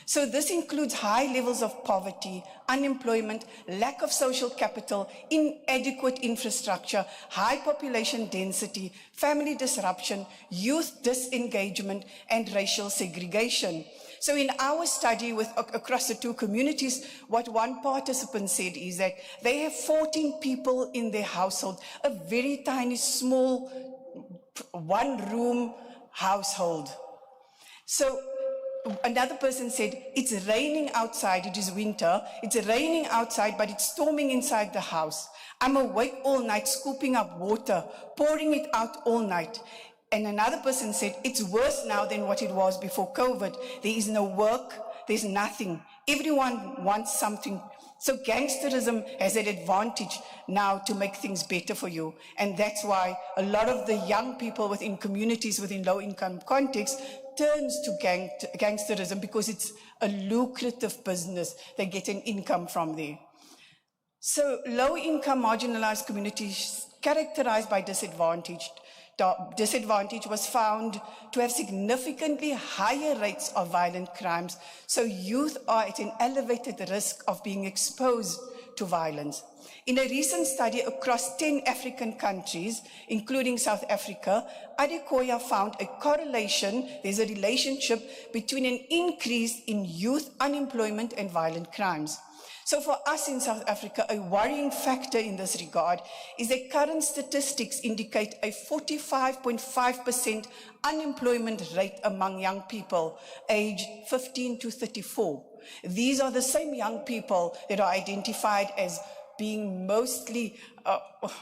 So this includes high levels of poverty, unemployment, lack of social capital, inadequate infrastructure, high population density, family disruption, youth disengagement, and racial segregation. So in our study across the two communities, what one participant said is that they have 14 people in their household, a very tiny, small, one-room household. So another person said, it's raining outside, it is winter, it's raining outside, but it's storming inside the house. I'm awake all night, scooping up water, pouring it out all night. And another person said, it's worse now than what it was before COVID. There is no work, there's nothing. Everyone wants something. So gangsterism has an advantage now to make things better for you. And that's why a lot of the young people within communities, within low-income contexts, turns to gangsterism because it's a lucrative business. They get an income from there. So low-income marginalized communities characterized by disadvantage was found to have significantly higher rates of violent crimes. So youth are at an elevated risk of being exposed to violence. In a recent study across 10 African countries, including South Africa, Adekoya found a correlation, there's a relationship between an increase in youth unemployment and violent crimes. So for us in South Africa, a worrying factor in this regard is that current statistics indicate a 45.5% unemployment rate among young people aged 15 to 34. These are the same young people that are identified as being mostly, okay,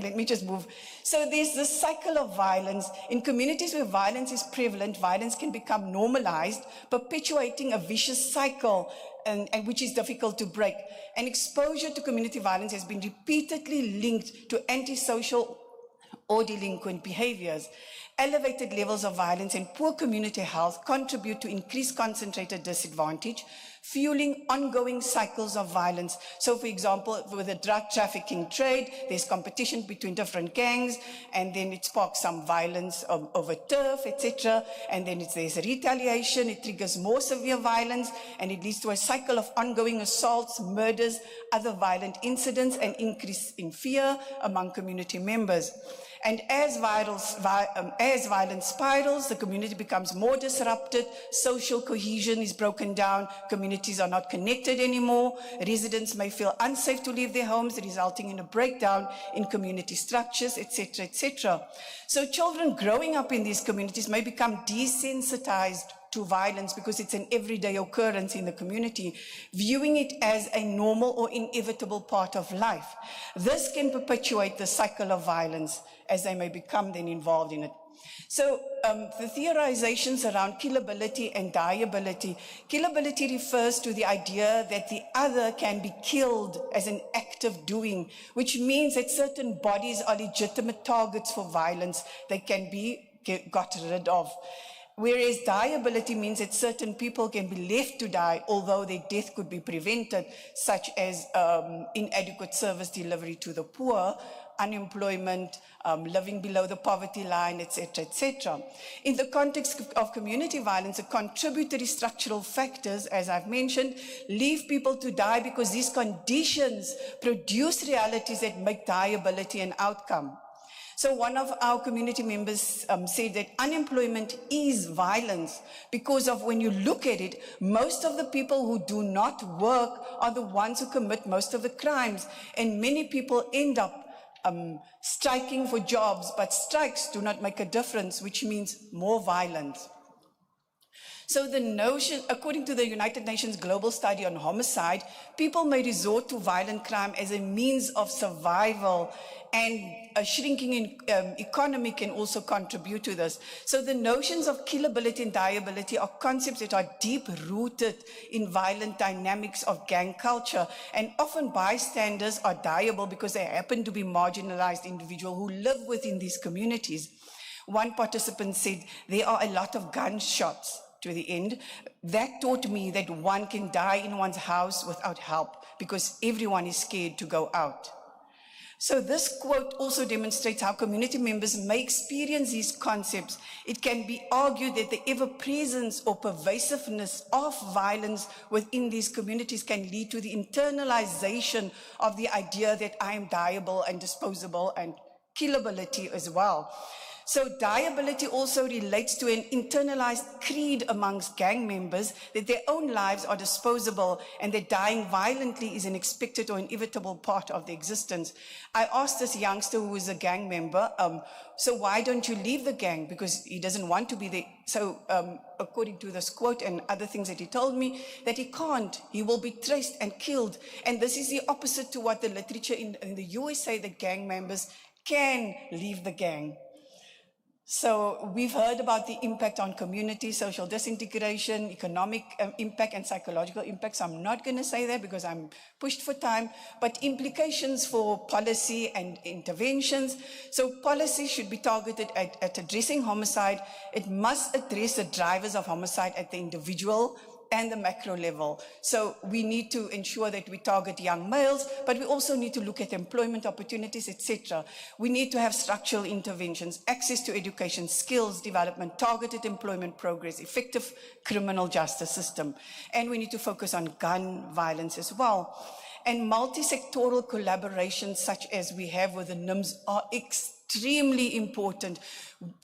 let me just move. So there's this cycle of violence. In communities where violence is prevalent, violence can become normalized, perpetuating a vicious cycle and which is difficult to break. And exposure to community violence has been repeatedly linked to antisocial or delinquent behaviors. Elevated levels of violence and poor community health contribute to increased concentrated disadvantage, fueling ongoing cycles of violence. So, for example, with the drug trafficking trade, there's competition between different gangs, and then it sparks some violence over turf, etc. And then there's retaliation, it triggers more severe violence, and it leads to a cycle of ongoing assaults, murders, other violent incidents, and increase in fear among community members. And as violence spirals, the community becomes more disrupted, social cohesion is broken down, communities are not connected anymore, residents may feel unsafe to leave their homes, resulting in a breakdown in community structures, etc., etc. So children growing up in these communities may become desensitized to violence because it's an everyday occurrence in the community, viewing it as a normal or inevitable part of life. This can perpetuate the cycle of violence as they may become then involved in it. So the theorizations around killability and dieability. Killability refers to the idea that the other can be killed as an act of doing, which means that certain bodies are legitimate targets for violence. They can be got rid of. Whereas dieability means that certain people can be left to die, although their death could be prevented, such as inadequate service delivery to the poor, unemployment, living below the poverty line, etc., etc. In the context of community violence, the contributory structural factors, as I've mentioned, leave people to die because these conditions produce realities that make diability an outcome. So one of our community members said that unemployment is violence because of, when you look at it, most of the people who do not work are the ones who commit most of the crimes, and many people end up striking for jobs, but strikes do not make a difference, which means more violence. So the notion, according to the United Nations Global Study on Homicide, people may resort to violent crime as a means of survival, and a shrinking economy can also contribute to this. So the notions of killability and dieability are concepts that are deep-rooted in violent dynamics of gang culture, and often bystanders are diable because they happen to be marginalized individuals who live within these communities. One participant said, there are a lot of gunshots to the end. That taught me that one can die in one's house without help because everyone is scared to go out. So this quote also demonstrates how community members may experience these concepts. It can be argued that the ever-presence or pervasiveness of violence within these communities can lead to the internalization of the idea that I am diable and disposable, and killability as well. So diability also relates to an internalized creed amongst gang members that their own lives are disposable and that dying violently is an expected or inevitable part of their existence. I asked this youngster who is a gang member, so why don't you leave the gang? Because he doesn't want to be there. So according to this quote and other things that he told me, that he can't. He will be traced and killed. And this is the opposite to what the literature in the USA, that gang members can leave the gang. So we've heard about the impact on community, social disintegration, economic impact and psychological impact. So I'm not going to say that because I'm pushed for time, but implications for policy and interventions. So policy should be targeted at addressing homicide. It must address the drivers of homicide at the individual and the macro level. So we need to ensure that we target young males, but we also need to look at employment opportunities, etc. We need to have structural interventions, access to education, skills development, targeted employment progress, effective criminal justice system. And we need to focus on gun violence as well. And multi-sectoral collaborations such as we have with the NIMS are extremely important.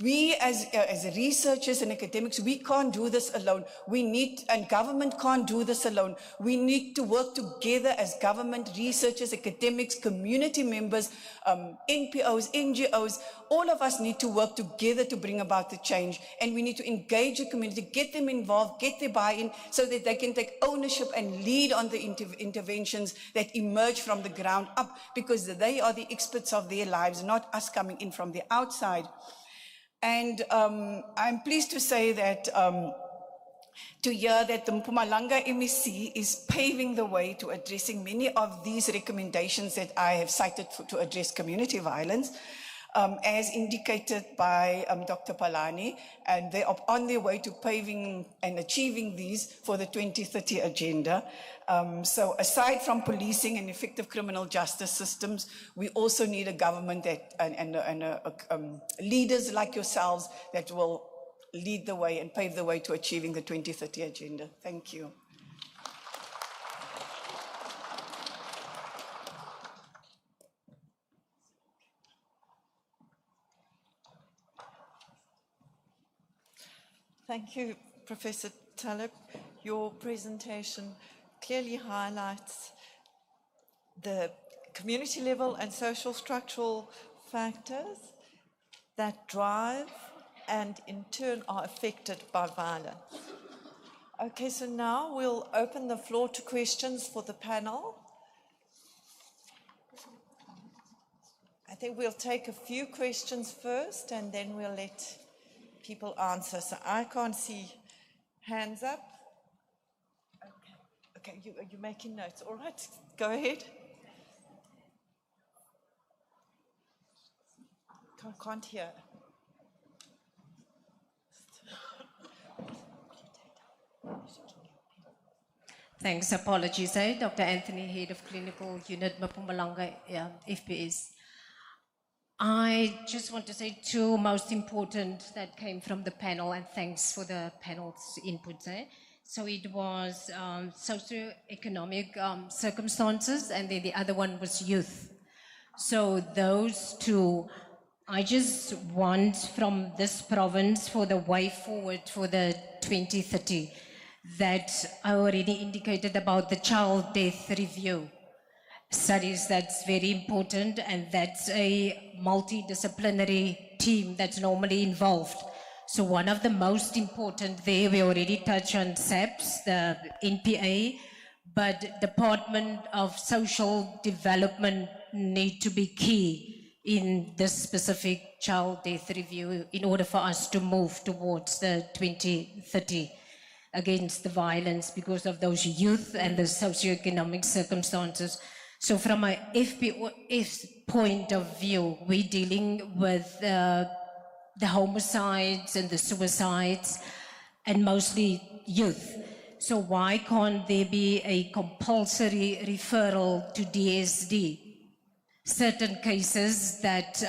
We as researchers and academics, we can't do this alone. We need, and government can't do this alone. We need to work together as government, researchers, academics, community members, NPOs, NGOs. All of us need to work together to bring about the change. And we need to engage the community, get them involved, get their buy-in so that they can take ownership and lead on the interventions that emerge from the ground up, because they are the experts of their lives, not us coming in from the outside. And I'm pleased to say that, to hear that the Mpumalanga MEC is paving the way to addressing many of these recommendations that I have cited to address community violence, as indicated by Dr. Palani, and they are on their way to paving and achieving these for the 2030 agenda. So aside from policing and effective criminal justice systems, we also need a government that, and leaders like yourselves that will lead the way and pave the way to achieving the 2030 agenda. Thank you. Thank you, Professor Taleb. Your presentation clearly highlights the community level and social structural factors that drive and in turn are affected by violence. Okay, so now we'll open the floor to questions for the panel. I think we'll take a few questions first and then we'll let people answer. So I can't see hands up. Okay, you're making notes. All right, go ahead. Can't hear. Thanks. Apologies. Dr. Anthony, Head of Clinical Unit, Mpumalanga, FPS. I just want to say two most important that came from the panel, and thanks for the panel's input there. So it was socio-economic circumstances, and then the other one was youth. So those two, I just want from this province for the way forward for the 2030, that I already indicated about the child death review studies. That's very important, and that's a multidisciplinary team that's normally involved. So one of the most important there, we already touched on SAPS, the NPA, but Department of Social Development need to be key in this specific child death review in order for us to move towards the 2030 against the violence because of those youth and the socioeconomic circumstances. So from a FPO's point of view, we're dealing with the homicides and the suicides and mostly youth. So why can't there be a compulsory referral to DSD? Certain cases that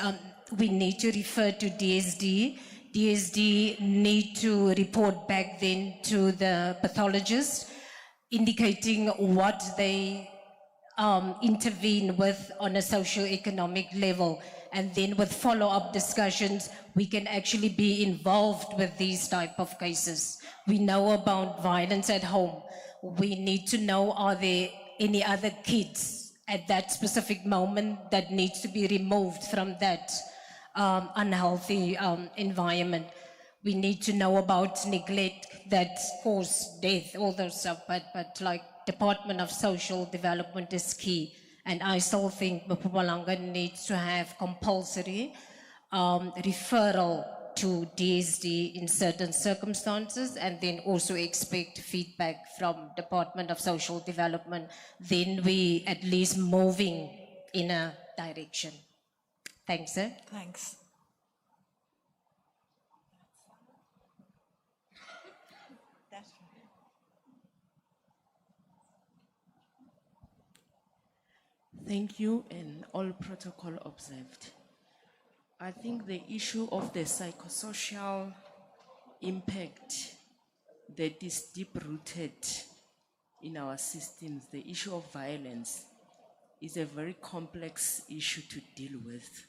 we need to refer to DSD. DSD need to report back then to the pathologist, indicating what they intervene with on a socio-economic level. And then with follow-up discussions, we can actually be involved with these type of cases. We know about violence at home. We need to know, are there any other kids at that specific moment that needs to be removed from that unhealthy environment. We need to know about neglect that cause death, all those stuff, but like Department of Social Development is key. And I still think Mpumalanga needs to have compulsory referral to DSD in certain circumstances, and then also expect feedback from Department of Social Development. Then we at least moving in a direction. Thanks, sir. Thanks. Thank you, and all protocol observed. I think the issue of the psychosocial impact that is deep-rooted in our systems, the issue of violence, is a very complex issue to deal with,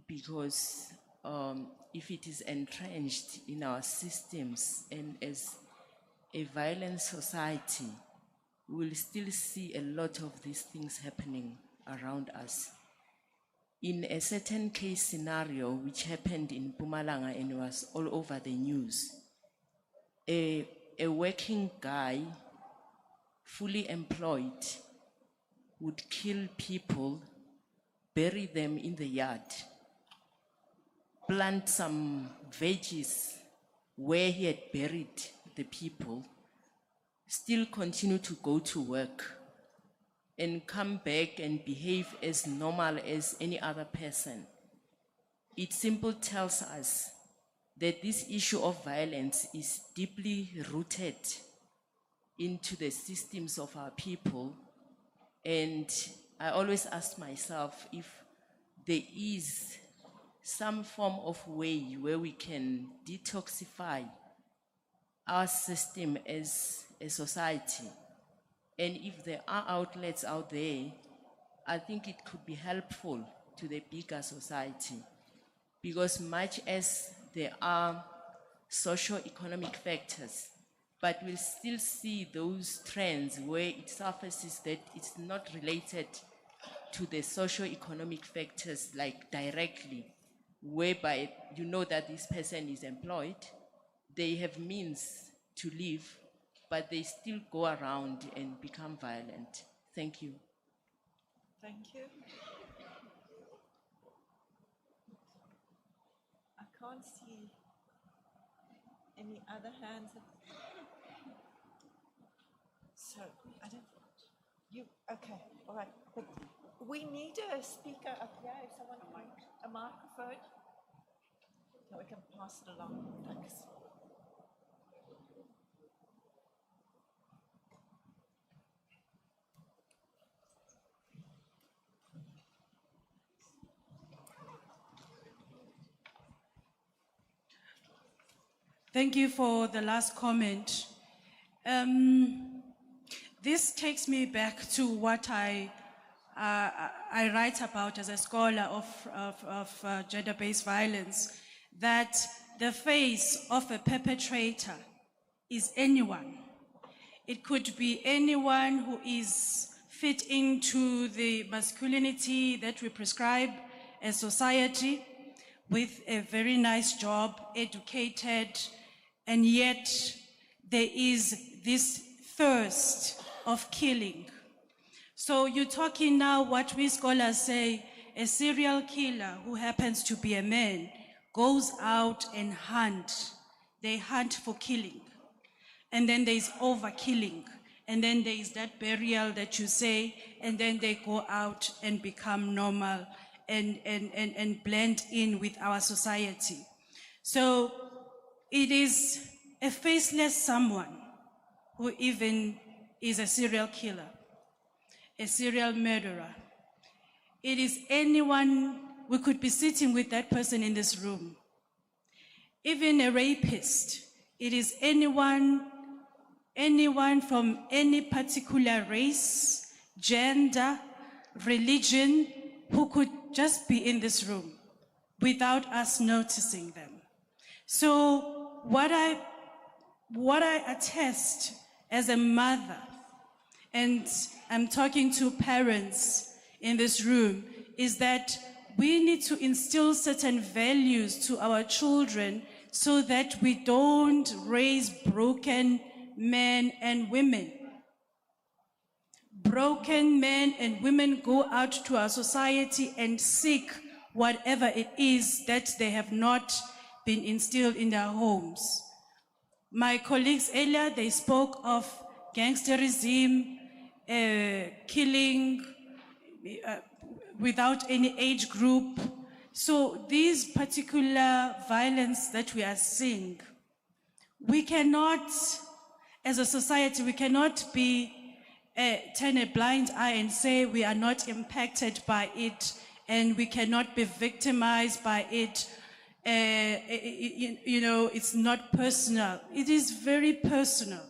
because if it is entrenched in our systems and as a violent society, we will still see a lot of these things happening around us. In a certain case scenario which happened in Mpumalanga and was all over the news, a working guy, fully employed, would kill people, bury them in the yard, plant some veggies where he had buried the people, still continue to go to work, and come back and behave as normal as any other person. It simply tells us that this issue of violence is deeply rooted into the systems of our people. And I always ask myself if there is some form of way where we can detoxify our system as a society. And if there are outlets out there, I think it could be helpful to the bigger society. Because much as there are socio-economic factors, but we'll still see those trends where it surfaces that it's not related to the socio-economic factors like directly, whereby you know that this person is employed, they have means to live, but they still go around and become violent. Thank you. Thank you. I can't see any other hands. So, I don't, okay, all right. But we need a speaker up here, if someone wants a microphone, so we can pass it along. Thanks. Thank you for the last comment. This takes me back to what I write about as a scholar of gender-based violence, that the face of a perpetrator is anyone. It could be anyone who is fit into the masculinity that we prescribe as society, with a very nice job, educated, and yet there is this thirst of killing. So you're talking now what we scholars say, a serial killer who happens to be a man goes out and hunt. They hunt for killing. And then there's overkilling. And then there is that burial that you say, and then they go out and become normal and blend in with our society. So it is a faceless someone who even is a serial killer, a serial murderer. It is anyone, we could be sitting with that person in this room. Even a rapist, it is anyone from any particular race, gender, religion, who could just be in this room without us noticing them. So what I attest as a mother, and I'm talking to parents in this room, is that we need to instill certain values to our children so that we don't raise broken men and women. Broken men and women go out to our society and seek whatever it is that they have not been instilled in their homes. My colleagues earlier, they spoke of gangsterism, killing without any age group. So these particular violence that we are seeing, we cannot, as a society, we cannot turn a blind eye and say we are not impacted by it and we cannot be victimized by it. You know, it's not personal. It is very personal.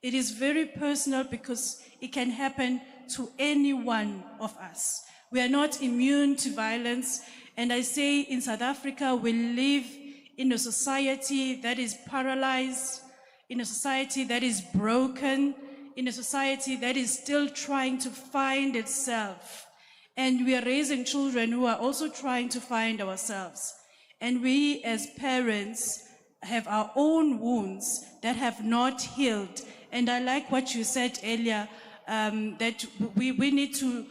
It is very personal because it can happen to any one of us. We are not immune to violence. And I say in South Africa, we live in a society that is paralyzed, in a society that is broken, in a society that is still trying to find itself. And we are raising children who are also trying to find ourselves. And we as parents have our own wounds that have not healed. And I like what you said earlier, that we need to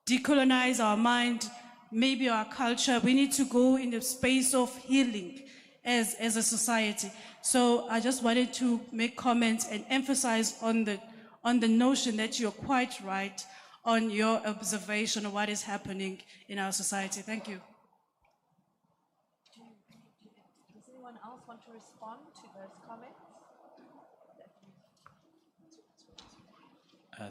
decolonize our mind, maybe our culture. We need to go in the space of healing as a society. So I just wanted to make comments and emphasize on the notion that you're quite right on your observation of what is happening in our society. Thank you. Does anyone else want to respond to those comments?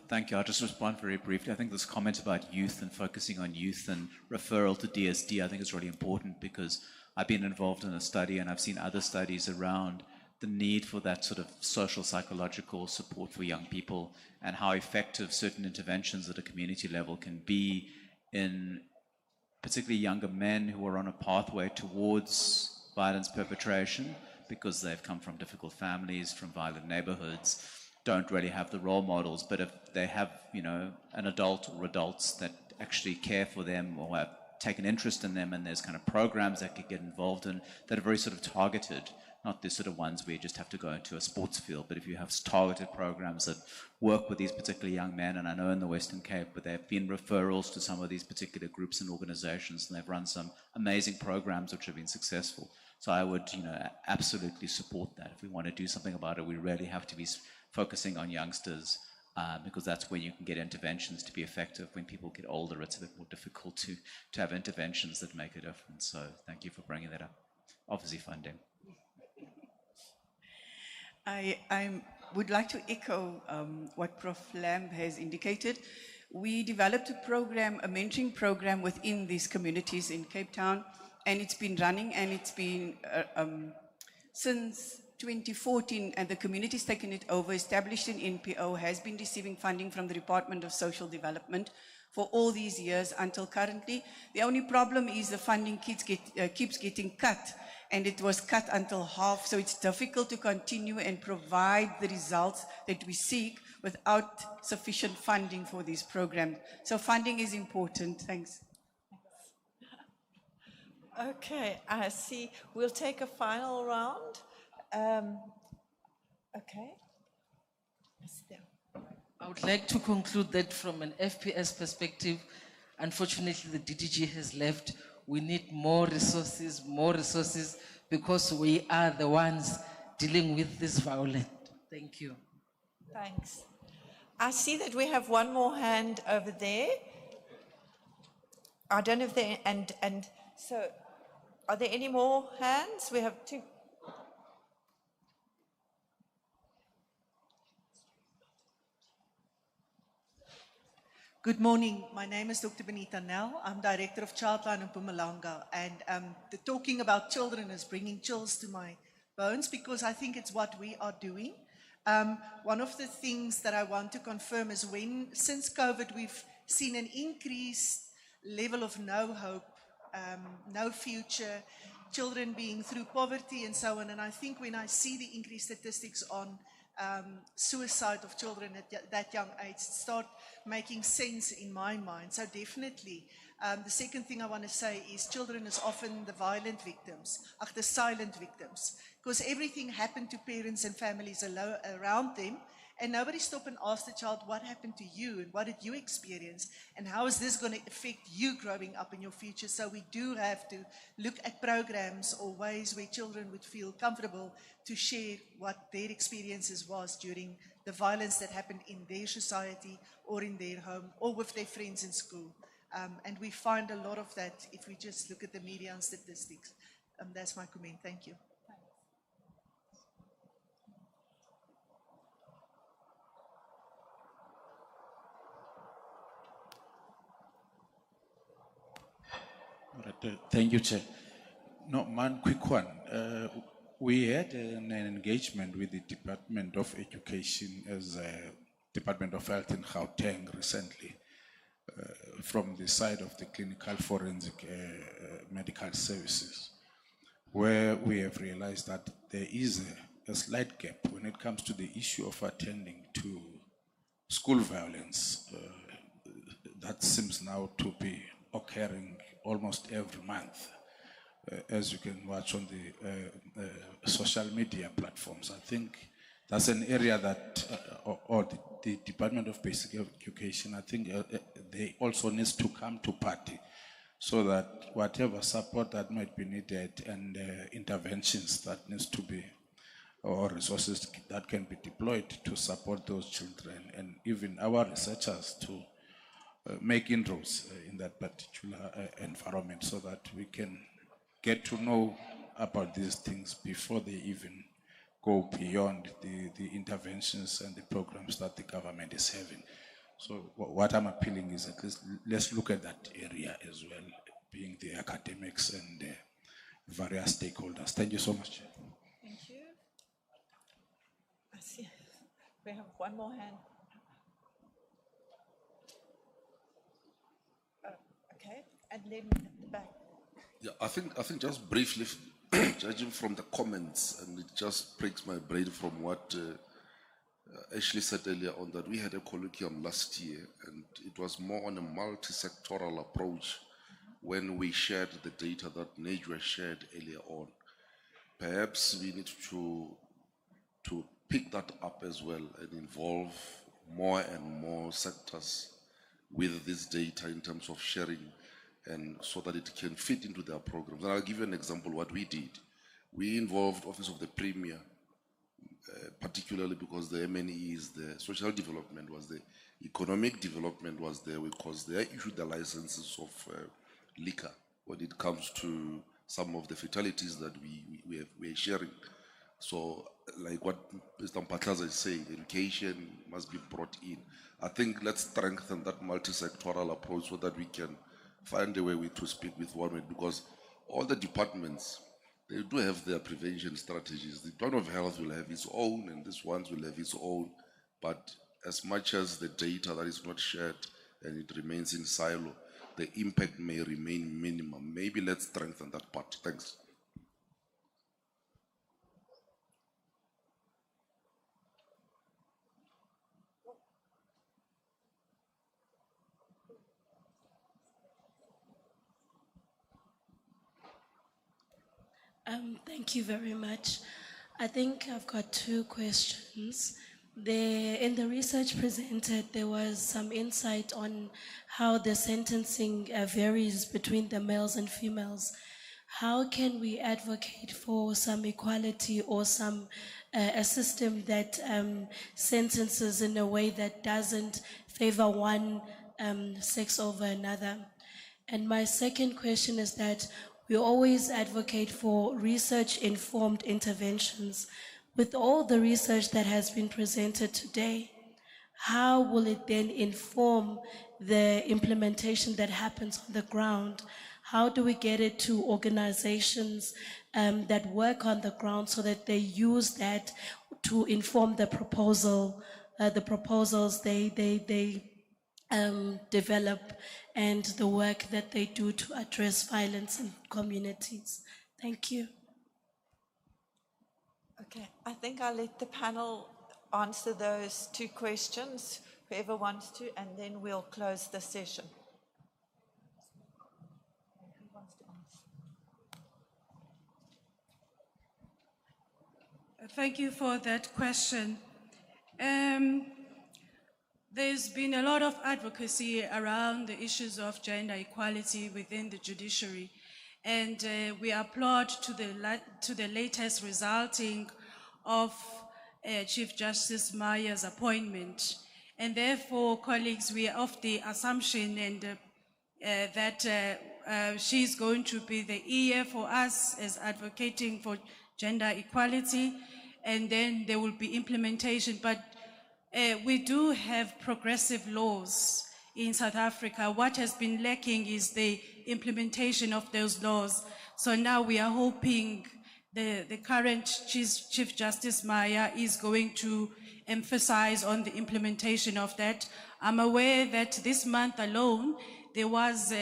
Thank you. I'll just respond very briefly. I think this comment about youth and focusing on youth and referral to DSD, I think is really important because I've been involved in a study and I've seen other studies around the need for that sort of social psychological support for young people and how effective certain interventions at a community level can be in particularly younger men who are on a pathway towards violence perpetration because they've come from difficult families, from violent neighborhoods, don't really have the role models, but if they have, you know, an adult or adults that actually care for them or have taken interest in them, and there's kind of programs that could get involved in that are very sort of targeted, not the sort of ones where you just have to go into a sports field, but if you have targeted programs that work with these particular young men, and I know in the Western Cape, but there have been referrals to some of these particular groups and organizations, and they've run some amazing programs which have been successful. So I would, you know, absolutely support that. If we want to do something about it, we really have to be focusing on youngsters because that's where you can get interventions to be effective. When people get older, it's a bit more difficult to have interventions that make a difference. So thank you for bringing that up. Obviously funding. I would like to echo what Prof. Lamb has indicated. We developed a program, a mentoring program within these communities in Cape Town, and it's been running, and it's been since 2014, and the community's taken it over, established in NPO, has been receiving funding from the Department of Social Development for all these years until currently. The only problem is the funding keeps getting cut, and it was cut until half, so it's difficult to continue and provide the results that we seek without sufficient funding for these programs. So funding is important. Thanks. Okay, I see. We'll take a final round. Okay. I would like to conclude that from an FPS perspective, unfortunately the DDG has left. We need more resources, because we are the ones dealing with this violence. Thank you. Thanks. I see that we have one more hand over there. I don't know if they, and so, are there any more hands? We have two. Good morning. My name is Dr. Benita Nell. I'm Director of Childline in Mpumalanga. And the talking about children is bringing chills to my bones because I think it's what we are doing. One of the things that I want to confirm is since COVID, we've seen an increased level of no hope, no future, children being through poverty and so on. And I think when I see the increased statistics on suicide of children at that young age start making sense in my mind. So definitely, the second thing I want to say is children is often the violent victims, the silent victims, because everything happened to parents and families around them, and nobody stopped and asked the child, what happened to you and what did you experience and how is this going to affect you growing up in your future? So we do have to look at programs or ways where children would feel comfortable to share what their experiences was during the violence that happened in their society or in their home or with their friends in school. And we find a lot of that if we just look at the media and statistics. That's my comment. Thank you. All right, thank you, Chair. No, one quick one. We had an engagement with the Department of Education as Department of Health in Gauteng recently from the side of the clinical forensic medical services, where we have realized that there is a slight gap when it comes to the issue of attending to school violence. That seems now to be occurring almost every month, as you can watch on the social media platforms. I think that's an area that, or the Department of Basic Education, I think they also needs to come to party so that whatever support that might be needed and interventions that needs to be, or resources that can be deployed to support those children and even our researchers to make inroads in that particular environment so that we can get to know about these things before they even go beyond the interventions and the programs that the government is having. So what I'm appealing is at least let's look at that area as well, being the academics and various stakeholders. Thank you so much. Thank you. I see we have one more hand. Okay, and then at the back. Yeah, I think just briefly, judging from the comments, and it just breaks my brain from what Ashley said earlier on, that we had a colloquium last year, and it was more on a multi-sectoral approach when we shared the data that Najwa shared earlier on. Perhaps we need to pick that up as well and involve more and more sectors with this data in terms of sharing, and so that it can fit into their programs. And I'll give you an example what we did. We involved Office of the Premier, particularly because the MNE is the social development was the economic development was there, because they issued the licenses of liquor when it comes to some of the fatalities that we are sharing. So like what Mr. Mpatlaza is saying, education must be brought in. I think let's strengthen that multi-sectoral approach so that we can find a way to speak with one way, because all the departments, they do have their prevention strategies. The Department of Health will have its own, and this one will have its own. But as much as the data that is not shared and it remains in silo, the impact may remain minimum. Maybe let's strengthen that part. Thanks. Thank you very much. I think I've got two questions. In the research presented, there was some insight on how the sentencing varies between the males and females. How can we advocate for some equality or some a system that sentences in a way that doesn't favor one sex over another? And my second question is that we always advocate for research-informed interventions. With all the research that has been presented today, how will it then inform the implementation that happens on the ground? How do we get it to organizations that work on the ground so that they use that to inform the proposals they develop and the work that they do to address violence in communities? Thank you. Okay, I think I'll let the panel answer those two questions, whoever wants to, and then we'll close the session. Thank you for that question. There's been a lot of advocacy around the issues of gender equality within the judiciary, and we applaud to the latest resulting of Chief Justice Maya's appointment. And therefore, colleagues, we are of the assumption that she's going to be the ear for us as advocating for gender equality, and then there will be implementation. But we do have progressive laws in South Africa. What has been lacking is the implementation of those laws. So now we are hoping the current Chief Justice Maya is going to emphasize on the implementation of that. I'm aware that this month alone, there was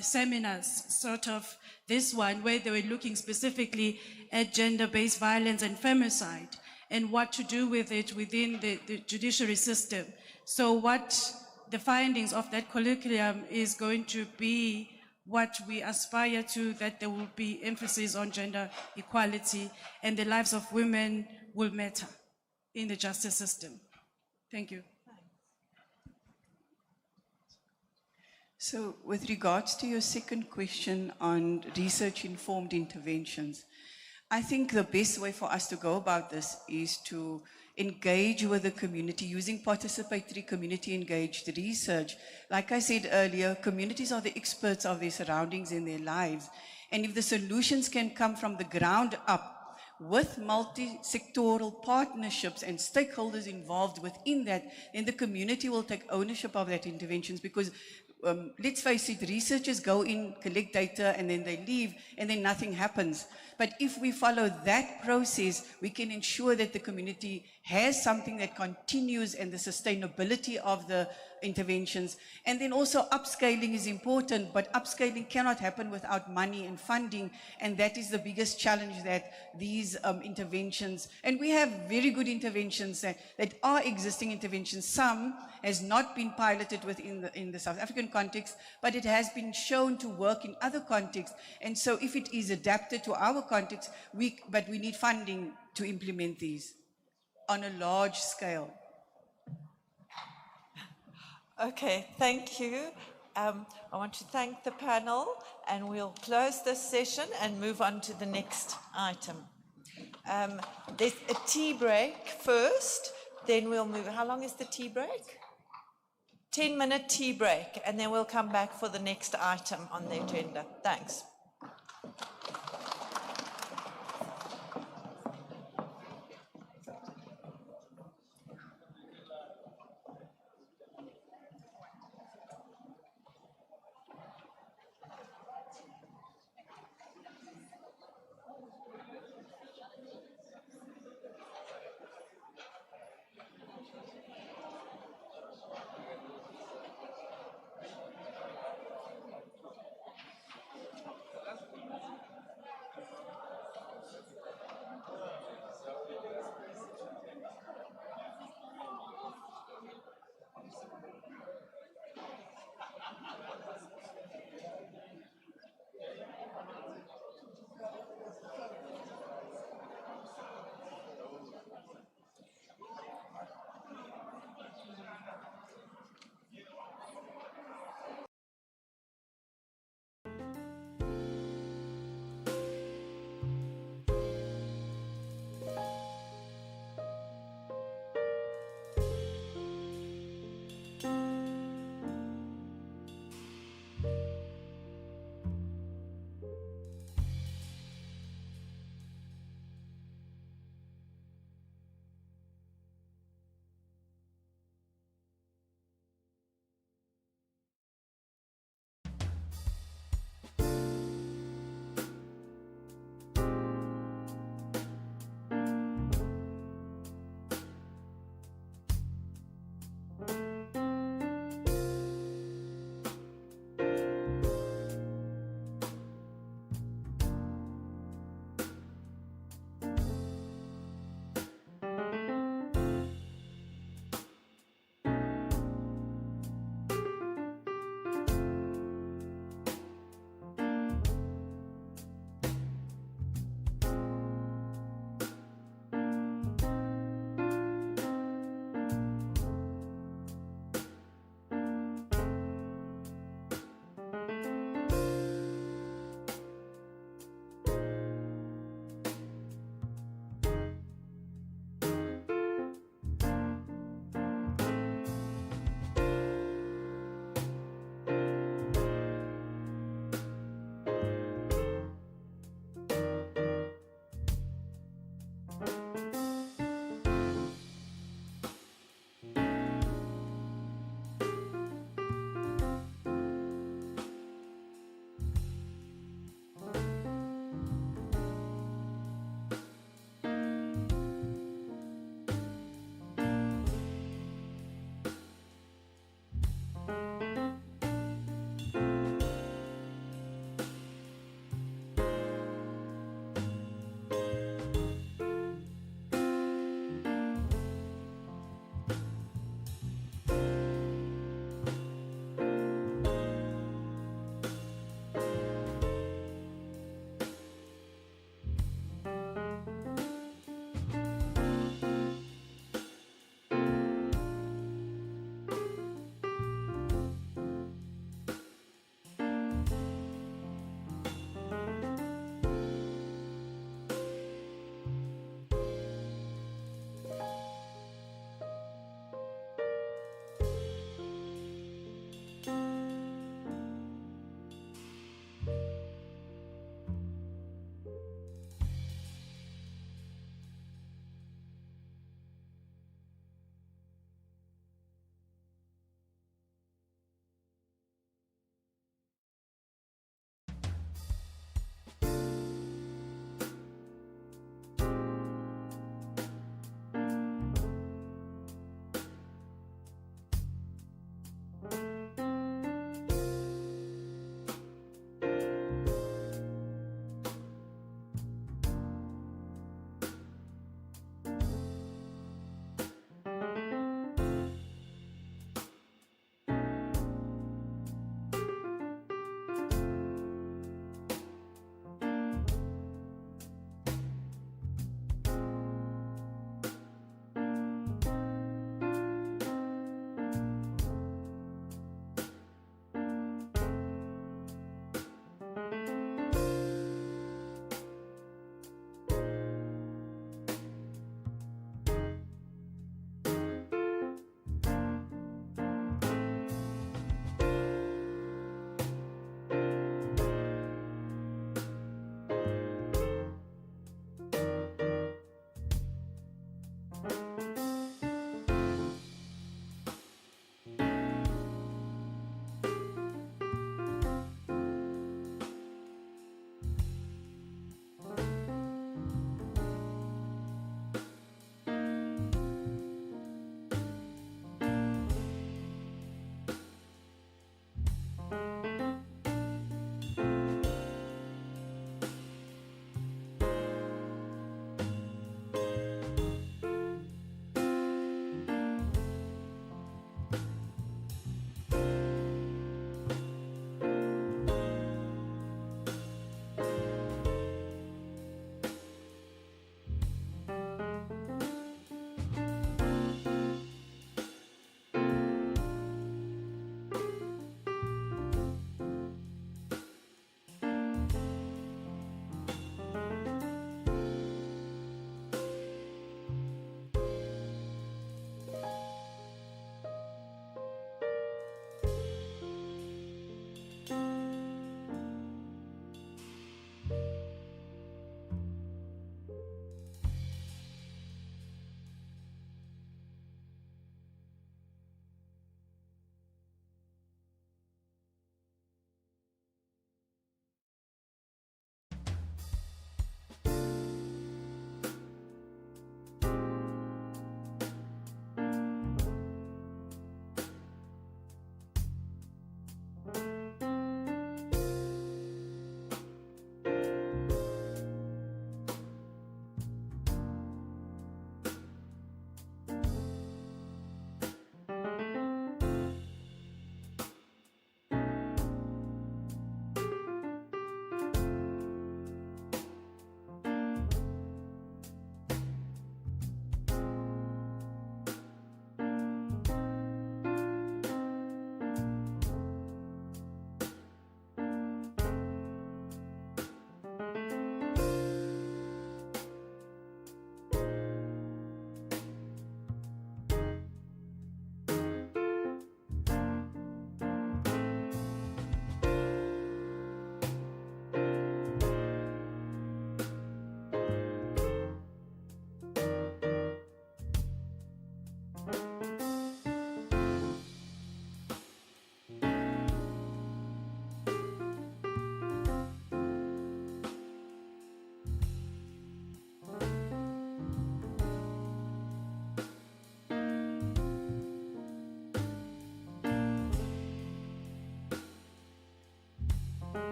seminars, sort of this one, where they were looking specifically at gender-based violence and femicide and what to do with it within the judiciary system. So what the findings of that curriculum is going to be what we aspire to, that there will be emphasis on gender equality and the lives of women will matter in the justice system. Thank you. So with regards to your second question on research-informed interventions, I think the best way for us to go about this is to engage with the community using participatory community-engaged research. Like I said earlier, communities are the experts of their surroundings and their lives. And if the solutions can come from the ground up with multi-sectoral partnerships and stakeholders involved within that, then the community will take ownership of that interventions, because let's face it, researchers go in, collect data, and then they leave, and then nothing happens. But if we follow that process, we can ensure that the community has something that continues and the sustainability of the interventions. And then also upscaling is important, but upscaling cannot happen without money and funding, and that is the biggest challenge that these interventions, and we have very good interventions that are existing interventions. Some has not been piloted in the South African context, but it has been shown to work in other contexts. And so if it is adapted to our context, but we need funding to implement these on a large scale. Okay, thank you. I want to thank the panel, and we'll close this session and move on to the next item. There's a tea break first, then we'll move. How long is the tea break? 10-minute tea break, and then we'll come back for the next item on the agenda. Thanks.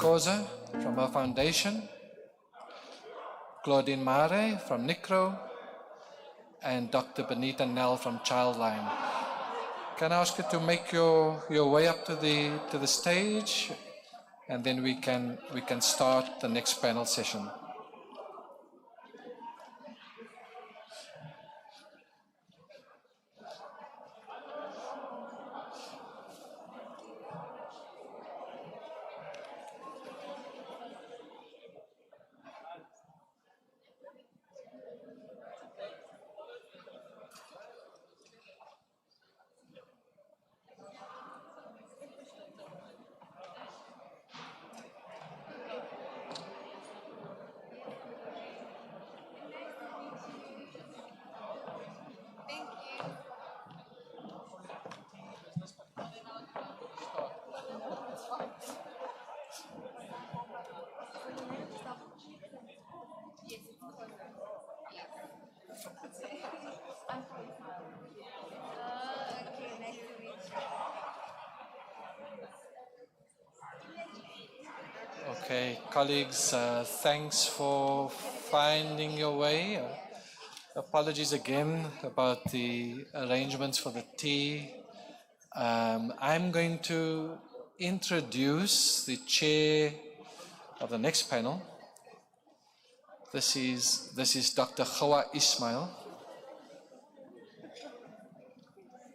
Koza from her foundation, Claudine Mare from NICRO, and Dr. Benita Nell from Childline. Can I ask you to make your way up to the stage, and then we can start the next panel session. Okay, colleagues, thanks for finding your way. Apologies again about the arrangements for the tea. I'm going to introduce the chair of the next panel. This is Dr. Khawa Ismail.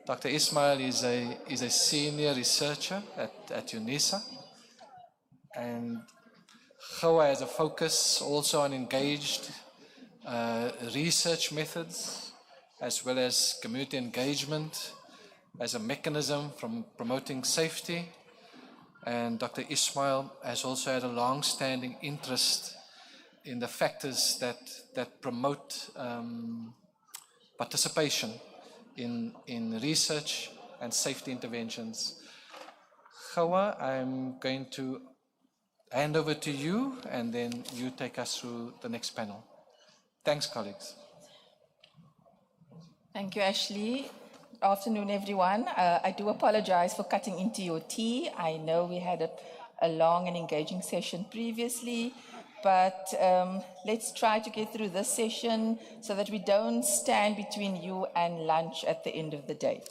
Dr. Ismail is a senior researcher at Unisa, and Khawa has a focus also on engaged research methods as well as community engagement as a mechanism from promoting safety. And Dr. Ismail has also had a long-standing interest in the factors that promote participation in research and safety interventions. Khawa, I'm going to hand over to you, and then you take us through the next panel. Thanks, colleagues. Thank you, Ashley. Afternoon, everyone. I do apologize for cutting into your tea. I know we had a long and engaging session previously, but let's try to get through this session so that we don't stand between you and lunch at the end of the day.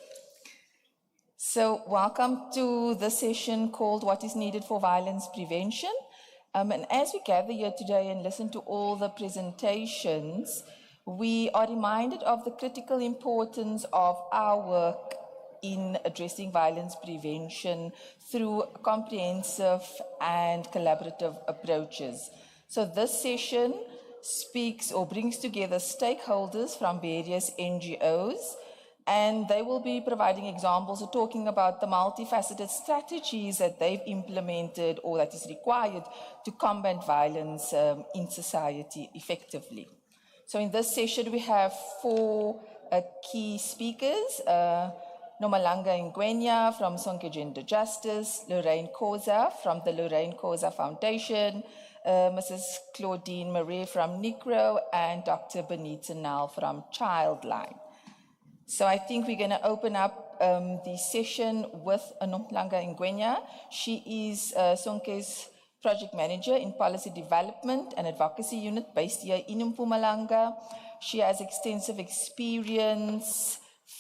So welcome to the session called What is Needed for Violence Prevention. And as we gather here today and listen to all the presentations, we are reminded of the critical importance of our work in addressing violence prevention through comprehensive and collaborative approaches. So this session speaks or brings together stakeholders from various NGOs, and they will be providing examples or talking about the multifaceted strategies that they've implemented or that is required to combat violence in society effectively. So in this session, we have four key speakers. Mpumalanga Ngwenya from Sonke Gender Justice, Lorraine Koza from the Lorraine Koza Foundation, Mrs. Claudine Marie from NICRO, and Dr. Benita Nell from Childline. So I think we're going to open up the session with Mpumalanga Ngwenya. She is Sonke's project manager in policy development and advocacy unit based here in Mpumalanga. She has extensive experience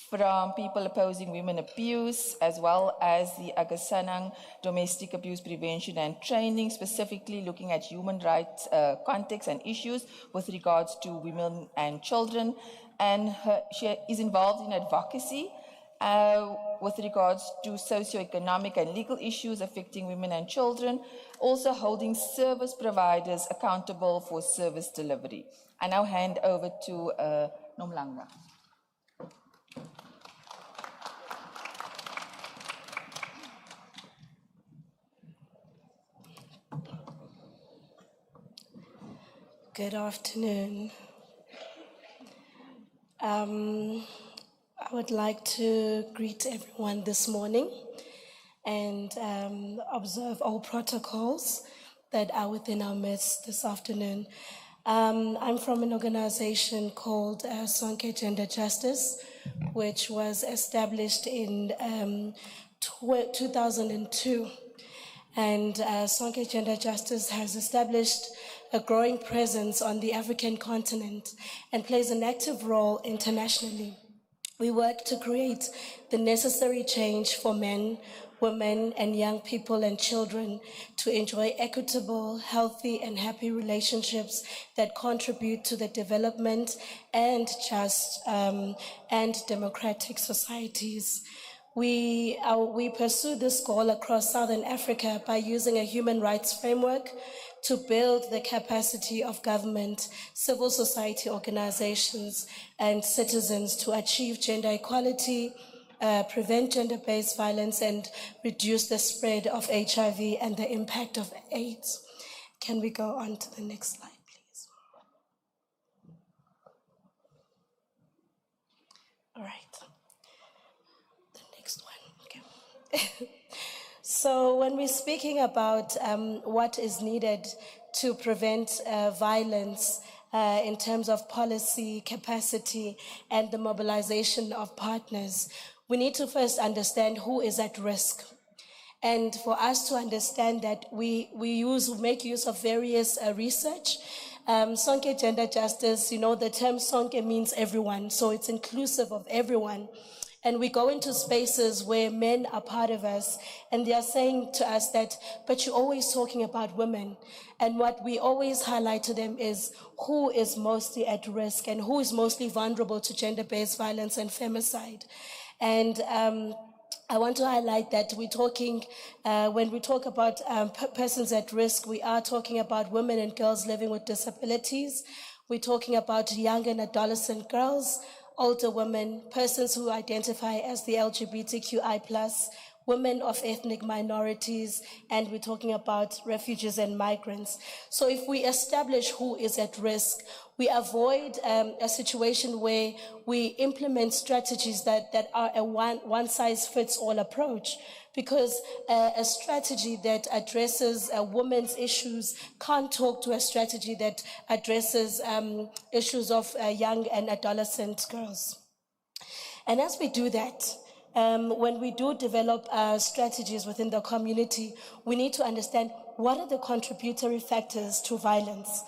from people opposing women abuse, as well as the Agasanang domestic abuse prevention and training, specifically looking at human rights context and issues with regards to women and children. And she is involved in advocacy with regards to socioeconomic and legal issues affecting women and children, also holding service providers accountable for service delivery. I now hand over to Mpumalanga. Good afternoon. I would like to greet everyone this morning and observe all protocols that are within our midst this afternoon. I'm from an organization called Sonke Gender Justice, which was established in 2002. And Sonke Gender Justice has established a growing presence on the African continent and plays an active role internationally. We work to create the necessary change for men, women, and young people and children to enjoy equitable, healthy, and happy relationships that contribute to the development and just and democratic societies. We pursue this goal across Southern Africa by using a human rights framework to build the capacity of government, civil society organizations, and citizens to achieve gender equality, prevent gender-based violence, and reduce the spread of HIV and the impact of AIDS. Can we go on to the next slide, please? All right. Okay. So when we're speaking about what is needed to prevent violence in terms of policy, capacity, and the mobilization of partners, we need to first understand who is at risk. And for us to understand that, we make use of various research. Sonke Gender Justice, the term Sonke means everyone, so it's inclusive of everyone. And we go into spaces where men are part of us, and they are saying to us that, but you're always talking about women. And what we always highlight to them is who is mostly at risk and who is mostly vulnerable to gender-based violence and femicide. And I want to highlight that we're talking, when we talk about persons at risk, we are talking about women and girls living with disabilities. We're talking about young and adolescent girls, older women, persons who identify as the LGBTQI+, women of ethnic minorities, and we're talking about refugees and migrants. So if we establish who is at risk, we avoid a situation where we implement strategies that are a one-size-fits-all approach, because a strategy that addresses a woman's issues can't talk to a strategy that addresses issues of young and adolescent girls. And as we do that, when we do develop strategies within the community, we need to understand what are the contributory factors to violence.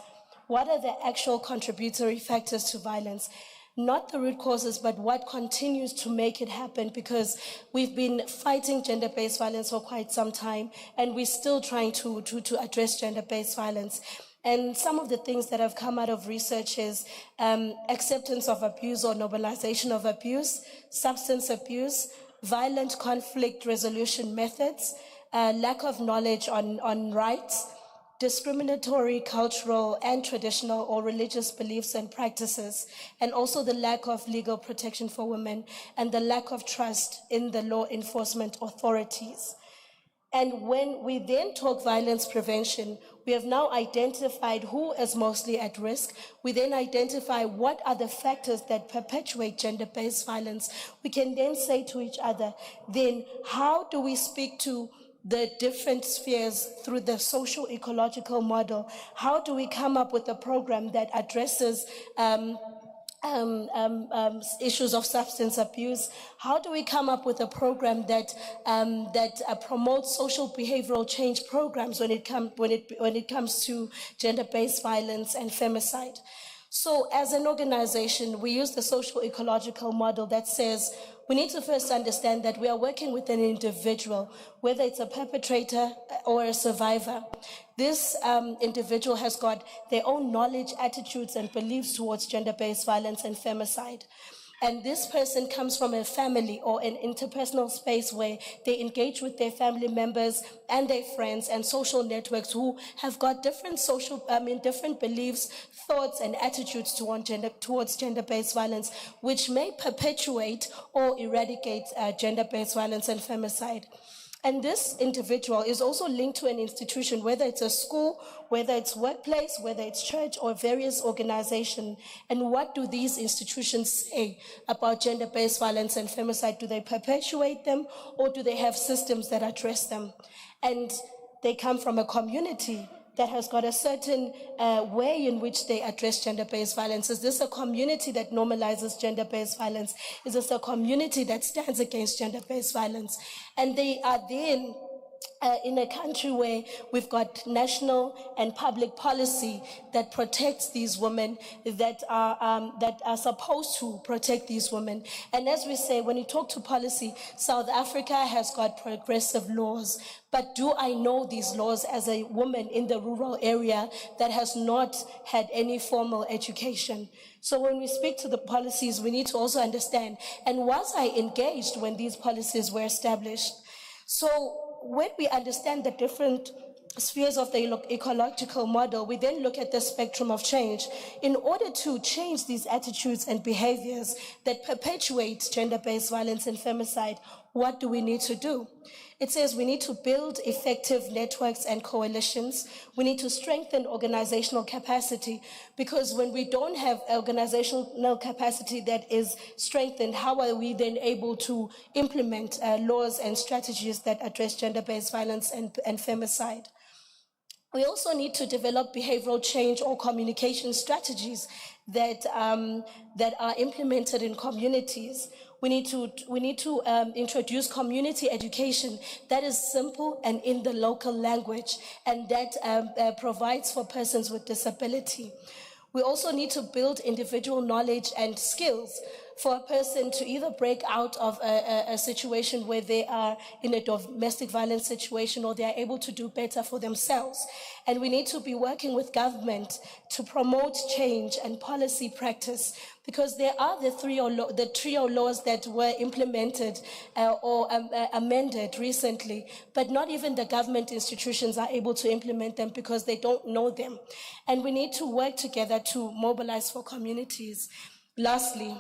What are the actual contributory factors to violence? Not the root causes, but what continues to make it happen, because we've been fighting gender-based violence for quite some time, and we're still trying to address gender-based violence. And some of the things that have come out of research is acceptance of abuse or normalization of abuse, substance abuse, violent conflict resolution methods, lack of knowledge on rights, discriminatory cultural and traditional or religious beliefs and practices, and also the lack of legal protection for women and the lack of trust in the law enforcement authorities. And when we then talk violence prevention, we have now identified who is mostly at risk. We then identify what are the factors that perpetuate gender-based violence. We can then say to each other, then how do we speak to the different spheres through the social ecological model? How do we come up with a program that addresses issues of substance abuse? How do we come up with a program that promotes social behavioral change programs when it comes to gender-based violence and femicide? So as an organization, we use the social ecological model that says we need to first understand that we are working with an individual, whether it's a perpetrator or a survivor. This individual has got their own knowledge, attitudes, and beliefs towards gender-based violence and femicide. And this person comes from a family or an interpersonal space where they engage with their family members and their friends and social networks who have got different different beliefs, thoughts, and attitudes towards gender-based violence, which may perpetuate or eradicate gender-based violence and femicide. And this individual is also linked to an institution, whether it's a school, whether it's workplace, whether it's church or various organizations. And what do these institutions say about gender-based violence and femicide? Do they perpetuate them, or do they have systems that address them? And they come from a community that has got a certain way in which they address gender-based violence. Is this a community that normalizes gender-based violence? Is this a community that stands against gender-based violence? And they are then in a country where we've got national and public policy that protects these women, that are supposed to protect these women. And as we say, when you talk to policy, South Africa has got progressive laws. But do I know these laws as a woman in the rural area that has not had any formal education? So when we speak to the policies, we need to also understand, and was I engaged when these policies were established? So when we understand the different spheres of the ecological model, we then look at the spectrum of change. In order to change these attitudes and behaviors that perpetuate gender-based violence and femicide, what do we need to do? It says we need to build effective networks and coalitions. We need to strengthen organizational capacity, because when we don't have organizational capacity that is strengthened, how are we then able to implement laws and strategies that address gender-based violence and femicide? We also need to develop behavioral change or communication strategies that are implemented in communities. We need to introduce community education that is simple and in the local language, and that provides for persons with disability. We also need to build individual knowledge and skills for a person to either break out of a situation where they are in a domestic violence situation, or they are able to do better for themselves. And we need to be working with government to promote change and policy practice, because there are the trio laws that were implemented or amended recently, but not even the government institutions are able to implement them because they don't know them. And we need to work together to mobilize for communities. Lastly,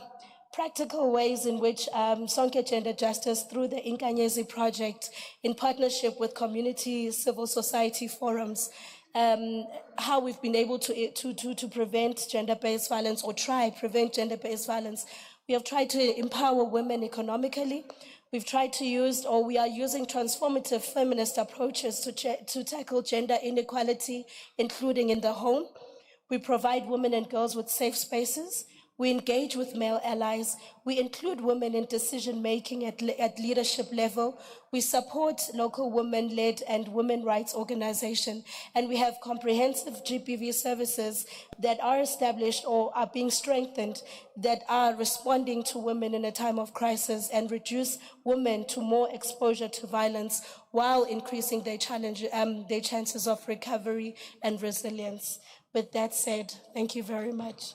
practical ways in which Sonke Gender Justice, through the Inkanyezi project, in partnership with community civil society forums, how we've been able to prevent gender-based violence, or prevent gender-based violence. We have tried to empower women economically. We've tried to use, or we are using, transformative feminist approaches to tackle gender inequality, including in the home. We provide women and girls with safe spaces. We engage with male allies. We include women in decision-making at leadership level. We support local women-led and women rights organizations. And we have comprehensive GPV services that are established or are being strengthened, that are responding to women in a time of crisis and reduce women to more exposure to violence while increasing their chances of recovery and resilience. With that said, thank you very much.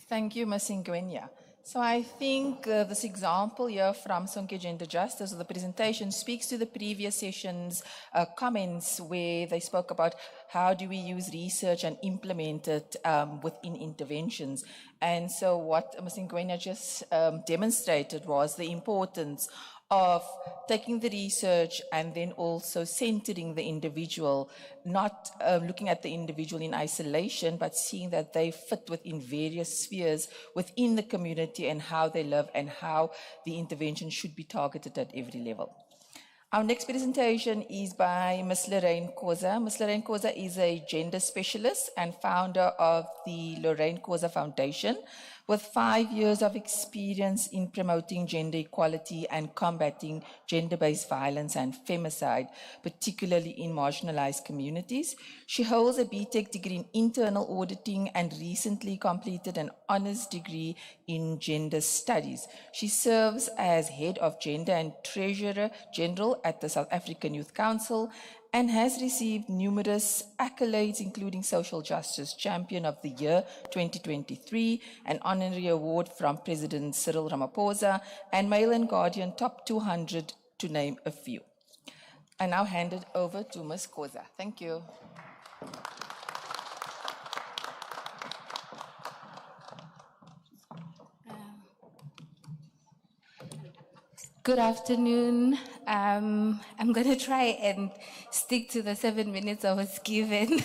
Thank you, Ms. Ngwenya. So I think this example here from Sonke Gender Justice, the presentation, speaks to the previous session's comments where they spoke about how do we use research and implement it within interventions. And so what Ms. Ngwenya just demonstrated was the importance of taking the research and then also centering the individual, not looking at the individual in isolation, but seeing that they fit within various spheres within the community and how they live and how the intervention should be targeted at every level. Our next presentation is by Ms. Lorraine Koza. Ms. Lorraine Koza is a gender specialist and founder of the Lorraine Koza Foundation, with 5 years of experience in promoting gender equality and combating gender-based violence and femicide, particularly in marginalized communities. She holds a BTech degree in internal auditing and recently completed an honors degree in gender studies. She serves as head of gender and treasurer general at the South African Youth Council and has received numerous accolades, including Social Justice Champion of the Year 2023, an honorary award from President Cyril Ramaphosa, and Mail and Guardian Top 200, to name a few. I now hand it over to Ms. Koza. Thank you. Good afternoon. I'm going to try and stick to the 7 minutes I was given.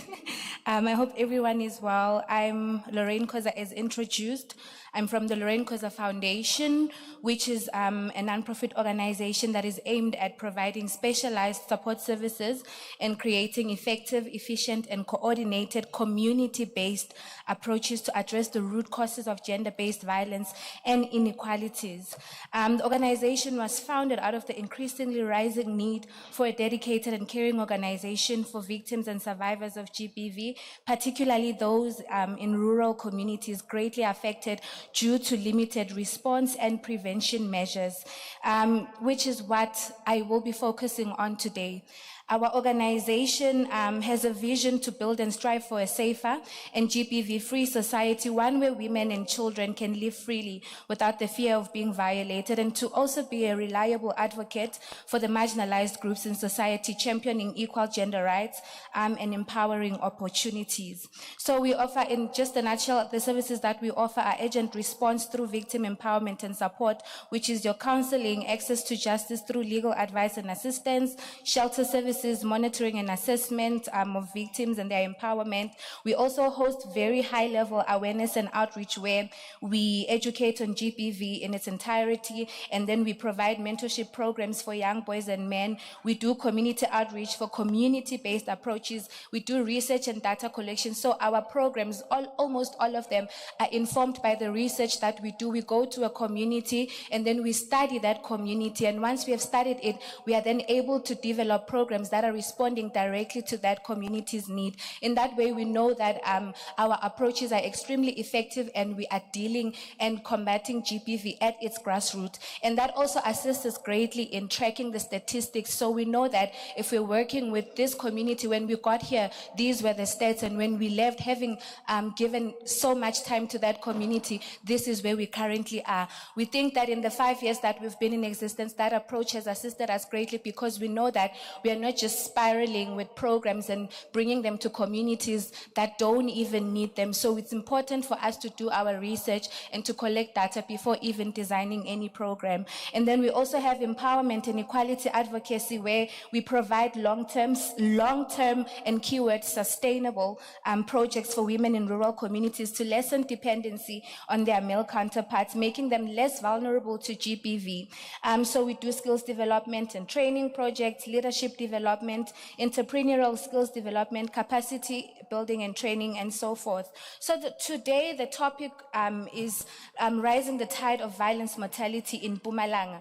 I hope everyone is well. I'm Lorraine Koza, as introduced. I'm from the Lorraine Koza Foundation, which is a nonprofit organization that is aimed at providing specialized support services and creating effective, efficient, and coordinated community-based approaches to address the root causes of gender-based violence and inequalities. The organization was founded out of the increasingly rising need for a dedicated and caring organization for victims and survivors of GBV, particularly those in rural communities greatly affected due to limited response and prevention measures, which is what I will be focusing on today. Our organization has a vision to build and strive for a safer and GBV-free society, one where women and children can live freely without the fear of being violated, and to also be a reliable advocate for the marginalized groups in society, championing equal gender rights and empowering opportunities. So we offer, in just a nutshell, the services that we offer are urgent response through victim empowerment and support, which is your counseling, access to justice through legal advice and assistance, shelter services, monitoring and assessment of victims and their empowerment. We also host very high-level awareness and outreach where we educate on GBV in its entirety, and then we provide mentorship programs for young boys and men. We do community outreach for community-based approaches. We do research and data collection. So our programs, almost all of them, are informed by the research that we do. We go to a community and then we study that community, and once we have studied it, we are then able to develop programs that are responding directly to that community's need. In that way, we know that our approaches are extremely effective and we are dealing and combating GBV at its grassroots. And that also assists us greatly in tracking the statistics. So we know that if we're working with this community, when we got here, these were the stats, and when we left, having given so much time to that community, this is where we currently are. We think that in the 5 years that we've been in existence, that approach has assisted us greatly, because we know that we are not just spiraling with programs and bringing them to communities that don't even need them. So it's important for us to do our research and to collect data before even designing any program. And then we also have empowerment and equality advocacy, where we provide long-term and keyword sustainable projects for women in rural communities to lessen dependency on their male counterparts, making them less vulnerable to GBV. So we do skills development and training projects, leadership development, entrepreneurial skills development, capacity building and training, and so forth. So today the topic is rising the tide of violence mortality in Mpumalanga.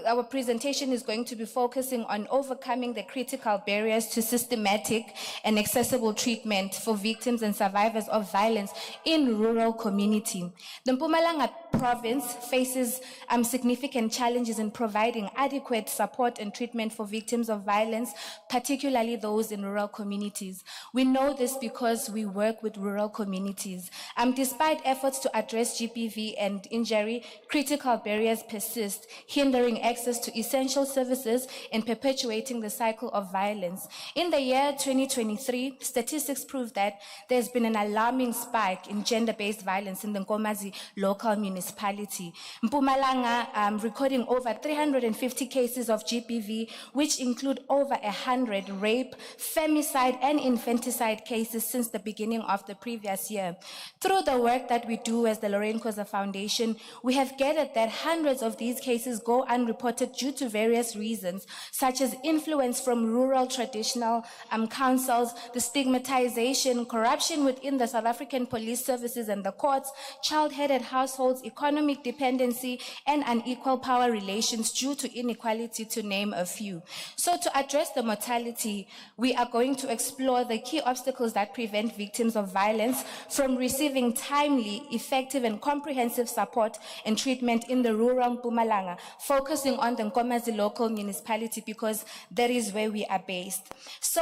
Our presentation is going to be focusing on overcoming the critical barriers to systematic and accessible treatment for victims and survivors of violence in rural community. The Mpumalanga province faces significant challenges in providing adequate support and treatment for victims of violence, particularly those in rural communities. We know this because we work with rural communities. Despite efforts to address GBV and injury, critical barriers persist, hindering access to essential services and perpetuating the cycle of violence. In the year 2023, statistics prove that there's been an alarming spike in gender-based violence in the Nkomazi local municipality. Mpumalanga recording over 350 cases of GBV, which include over 100 rape, femicide, and infanticide cases since the beginning of the previous year. Through the work that we do as the Lorraine Koza Foundation, we have gathered that hundreds of these cases go unreported due to various reasons, such as influence from rural traditional councils, the stigmatization, corruption within the South African police services and the courts, child-headed households, economic dependency, and unequal power relations due to inequality, to name a few. So to address the mortality, we are going to explore the key obstacles that prevent victims of violence from receiving timely, effective, and comprehensive support and treatment in the rural Mpumalanga, focusing on the Nkomazi local municipality because that is where we are based. So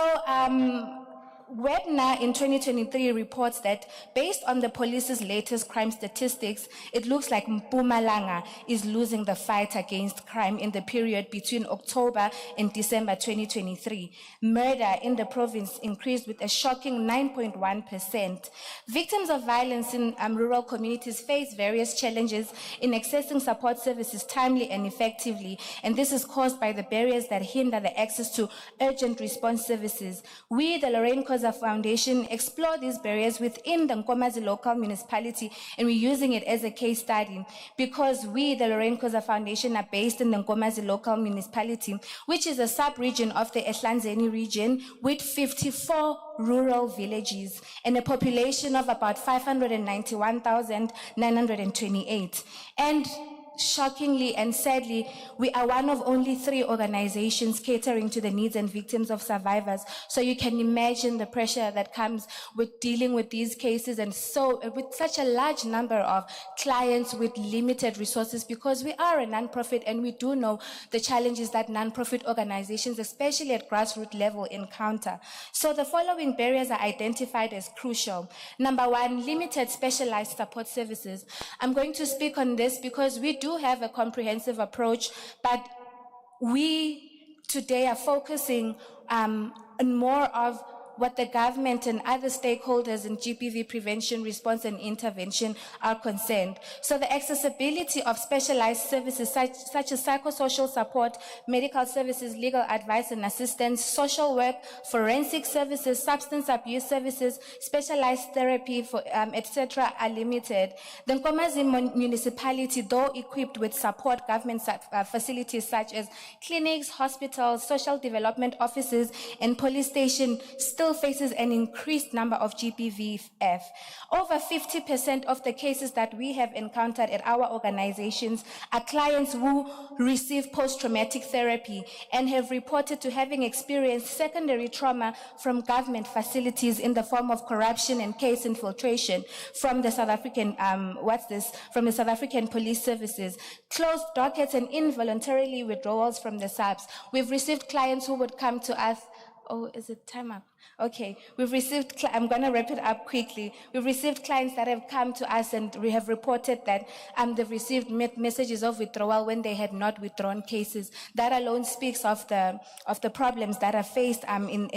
WEDNA in 2023 reports that based on the police's latest crime statistics, it looks like Mpumalanga is losing the fight against crime in the period between October and December 2023. Murder in the province increased with a shocking 9.1%. Victims of violence in rural communities face various challenges in accessing support services timely and effectively, and this is caused by the barriers that hinder the access to urgent response services. We, the Lorraine Koza Khoza Foundation explore these barriers within the Nkomazi local municipality, and we're using it as a case study because we, the Lorraine Khoza Foundation, are based in the Nkomazi local municipality, which is a sub-region of the Ehlanzeni region with 54 rural villages and a population of about 591,928. And shockingly and sadly, we are one of only 3 organizations catering to the needs and victims of survivors. So you can imagine the pressure that comes with dealing with these cases, and so with such a large number of clients with limited resources, because we are a nonprofit and we do know the challenges that nonprofit organizations, especially at grassroots level, encounter. So the following barriers are identified as crucial. Number 1, limited specialized support services. I'm going to speak on this because we do have a comprehensive approach, but we today are focusing on more of what the government and other stakeholders in GBV prevention, response, and intervention are concerned. So the accessibility of specialized services such as psychosocial support, medical services, legal advice and assistance, social work, forensic services, substance abuse services, specialized therapy, etc. are limited. The Nkomazi municipality, though equipped with support government facilities such as clinics, hospitals, social development offices, and police station, still faces an increased number of GBVF. Over 50% of the cases that we have encountered at our organizations are clients who receive post-traumatic therapy and have reported to having experienced secondary trauma from government facilities in the form of corruption and case infiltration from the South African, from the South African police services, closed dockets and involuntarily withdrawals from the SAPs. We've received clients who would come to us. Oh, is it time up? Okay, we've received, I'm going to wrap it up quickly. We've received clients that have come to us and we have reported that they've received messages of withdrawal when they had not withdrawn cases. That alone speaks of the problems that are faced in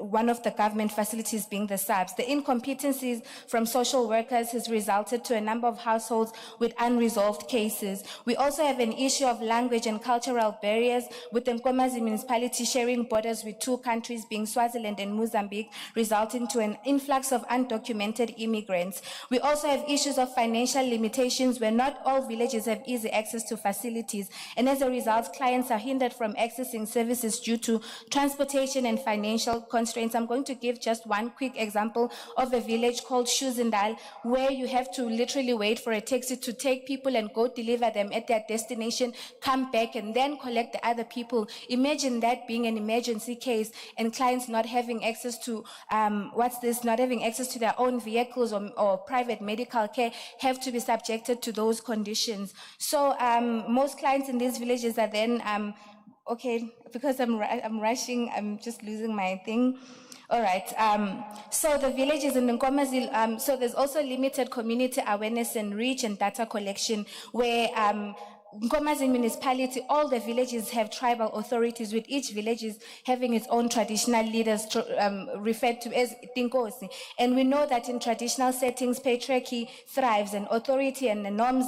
one of the government facilities, being the SAPs. The incompetencies from social workers has resulted to a number of households with unresolved cases. We also have an issue of language and cultural barriers, with the Nkomazi municipality sharing borders with 2 countries, being Swaziland and Mozambique, resulting to an influx of undocumented immigrants. We also have issues of financial limitations where not all villages have easy access to facilities, and as a result, clients are hindered from accessing services due to transportation and financial constraints. I'm going to give just one quick example of a village called Shuzindal, where you have to literally wait for a taxi to take people and go deliver them at their destination, come back, and then collect the other people. Imagine that being an emergency case, and clients not having access to not having access to their own vehicles or private medical care, have to be subjected to those conditions. So most clients in these villages are then okay, because I'm rushing, I'm just losing my thing. All right, so the villages in Nkomazi, so there's also limited community awareness and reach and data collection, where Nkomazi municipality, all the villages have tribal authorities, with each village having its own traditional leaders referred to as Tinkosi. And we know that in traditional settings, patriarchy thrives, and authority and the norms,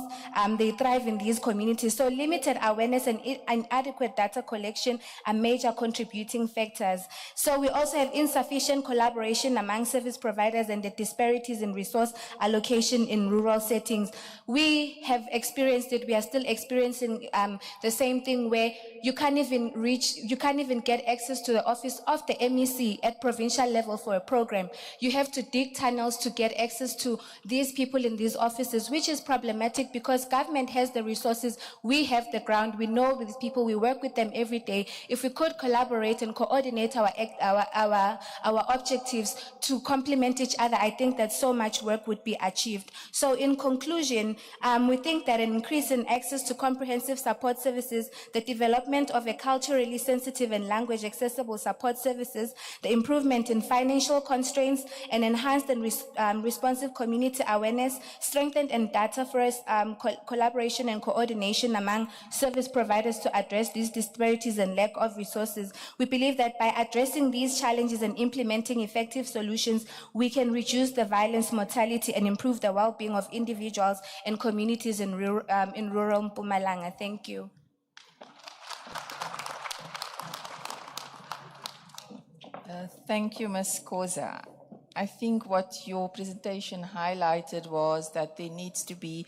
they thrive in these communities. So limited awareness and inadequate data collection are major contributing factors. So we also have insufficient collaboration among service providers and the disparities in resource allocation in rural settings. We have experienced it, we are still experiencing the same thing, where you can't even get access to the office of the MEC at provincial level for a program. You have to dig tunnels to get access to these people in these offices, which is problematic because government has the resources, we have the ground, we know these people, we work with them every day. If we could collaborate and coordinate our objectives to complement each other, I think that so much work would be achieved. So in conclusion, we think that an increase in access to comprehensive support services, the development of a culturally sensitive and language accessible support services, the improvement in financial constraints, and enhanced and responsive community awareness, strengthened and data-first collaboration and coordination among service providers to address these disparities and lack of resources. We believe that by addressing these challenges and implementing effective solutions, we can reduce the violence, mortality, and improve the well-being of individuals and communities in rural Mpumalanga. Thank you. Thank you, Ms. Koza. I think what your presentation highlighted was that there needs to be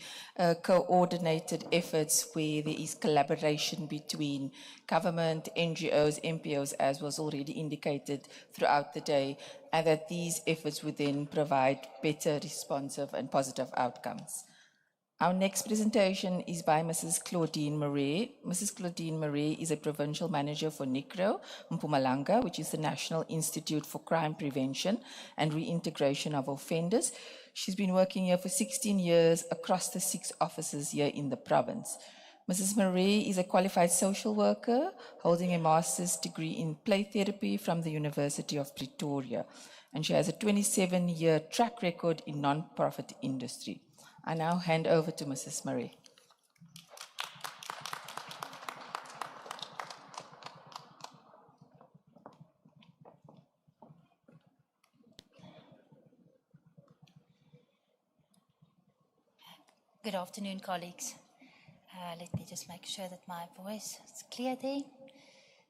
coordinated efforts where there is collaboration between government, NGOs, NPOs, as was already indicated throughout the day, and that these efforts would then provide better, responsive and positive outcomes. Our next presentation is by Mrs. Claudine Murray. Mrs. Claudine Murray is a provincial manager for NICRO, Mpumalanga, which is the National Institute for Crime Prevention and Reintegration of Offenders. She's been working here for 16 years across the 6 offices here in the province. Mrs. Murray is a qualified social worker, holding a master's degree in play therapy from the University of Pretoria, and she has a 27-year track record in non-profit industry. I now hand over to Mrs. Murray. Good afternoon, colleagues. Let me just make sure that my voice is clear there.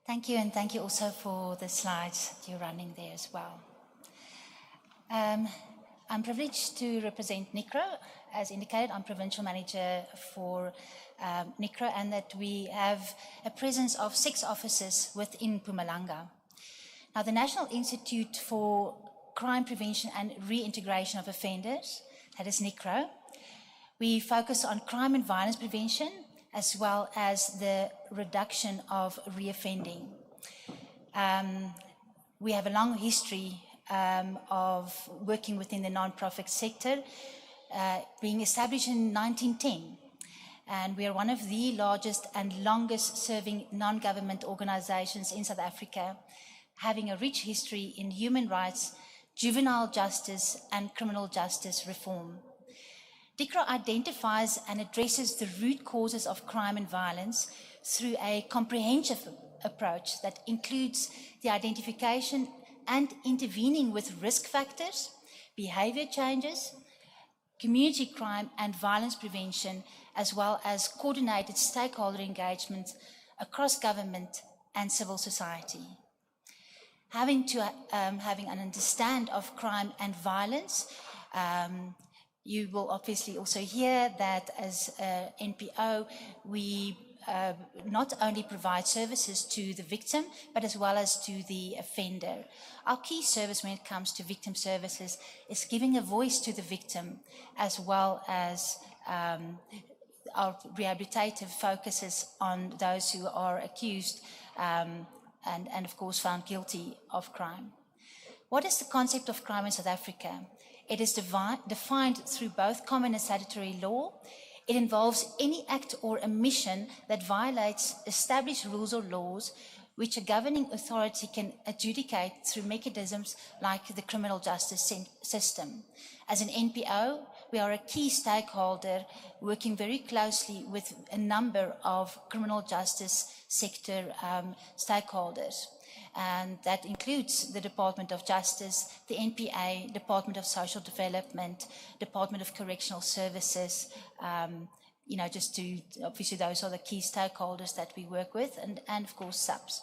Thank you, and thank you also for the slides that you're running there as well. I'm privileged to represent NICRO. As indicated, I'm provincial manager for NICRO, and that we have a presence of 6 offices within Mpumalanga. Now, the National Institute for Crime Prevention and Reintegration of Offenders, that is NICRO, we focus on crime and violence prevention as well as the reduction of reoffending. We have a long history of working within the non-profit sector, being established in 1910. And we are one of the largest and longest serving non-government organizations in South Africa, having a rich history in human rights, juvenile justice, and criminal justice reform. DICRO identifies and addresses the root causes of crime and violence through a comprehensive approach that includes the identification and intervening with risk factors, behavior changes, community crime and violence prevention, as well as coordinated stakeholder engagement across government and civil society. Having an understanding of crime and violence, you will obviously also hear that as NPO, we not only provide services to the victim, but as well as to the offender. Our key service when it comes to victim services is giving a voice to the victim, as well as our rehabilitative focuses on those who are accused and of course found guilty of crime. What is the concept of crime in South Africa? It is defined through both common and statutory law. It involves any act or omission that violates established rules or laws which a governing authority can adjudicate through mechanisms like the criminal justice system. As an NPO, we are a key stakeholder working very closely with a number of criminal justice sector stakeholders. And that includes the Department of Justice, the NPA, Department of Social Development, Department of Correctional Services, just to, obviously those are the key stakeholders that we work with, and of course subs.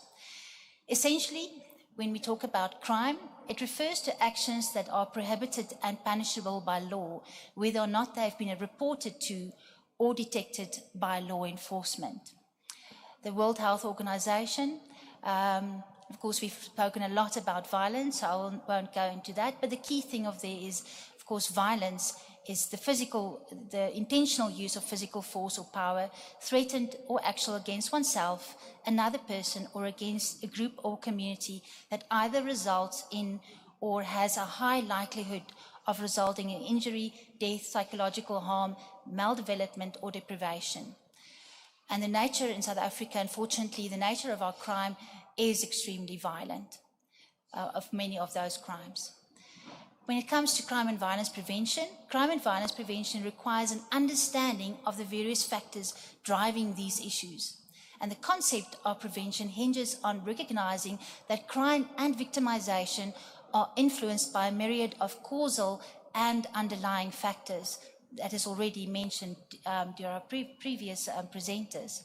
Essentially, when we talk about crime, it refers to actions that are prohibited and punishable by law, whether or not they've been reported to or detected by law enforcement. The World Health Organization, of course, we've spoken a lot about violence, so I won't go into that, but the key thing of there is, of course, violence is the intentional use of physical force or power, threatened or actual against oneself, another person, or against a group or community that either results in or has a high likelihood of resulting in injury, death, psychological harm, maldevelopment, or deprivation. And the nature in South Africa, unfortunately, the nature of our crime is extremely violent, of many of those crimes. When it comes to crime and violence prevention requires an understanding of the various factors driving these issues. And the concept of prevention hinges on recognizing that crime and victimization are influenced by a myriad of causal and underlying factors that is already mentioned during our previous presenters.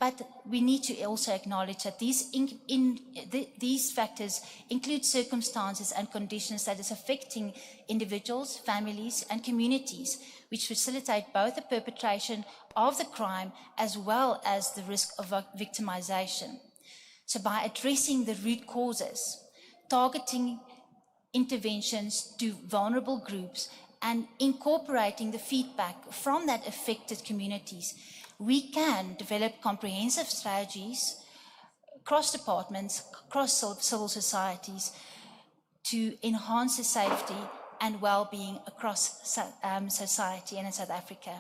But we need to also acknowledge that these factors include circumstances and conditions that is affecting individuals, families, and communities, which facilitate both the perpetration of the crime as well as the risk of victimization. So by addressing the root causes, targeting interventions to vulnerable groups, and incorporating the feedback from that affected communities, we can develop comprehensive strategies across departments, across civil societies, to enhance the safety and well-being across society and in South Africa.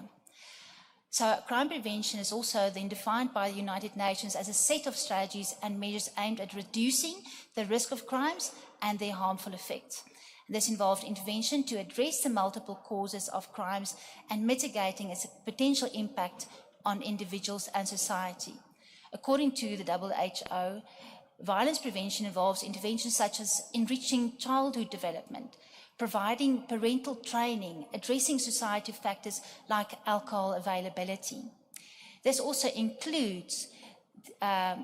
So crime prevention is also then defined by the United Nations as a set of strategies and measures aimed at reducing the risk of crimes and their harmful effects. This involved intervention to address the multiple causes of crimes and mitigating its potential impact on individuals and society. According to the WHO, violence prevention involves interventions such as enriching childhood development, providing parental training, addressing societal factors like alcohol availability. This also includes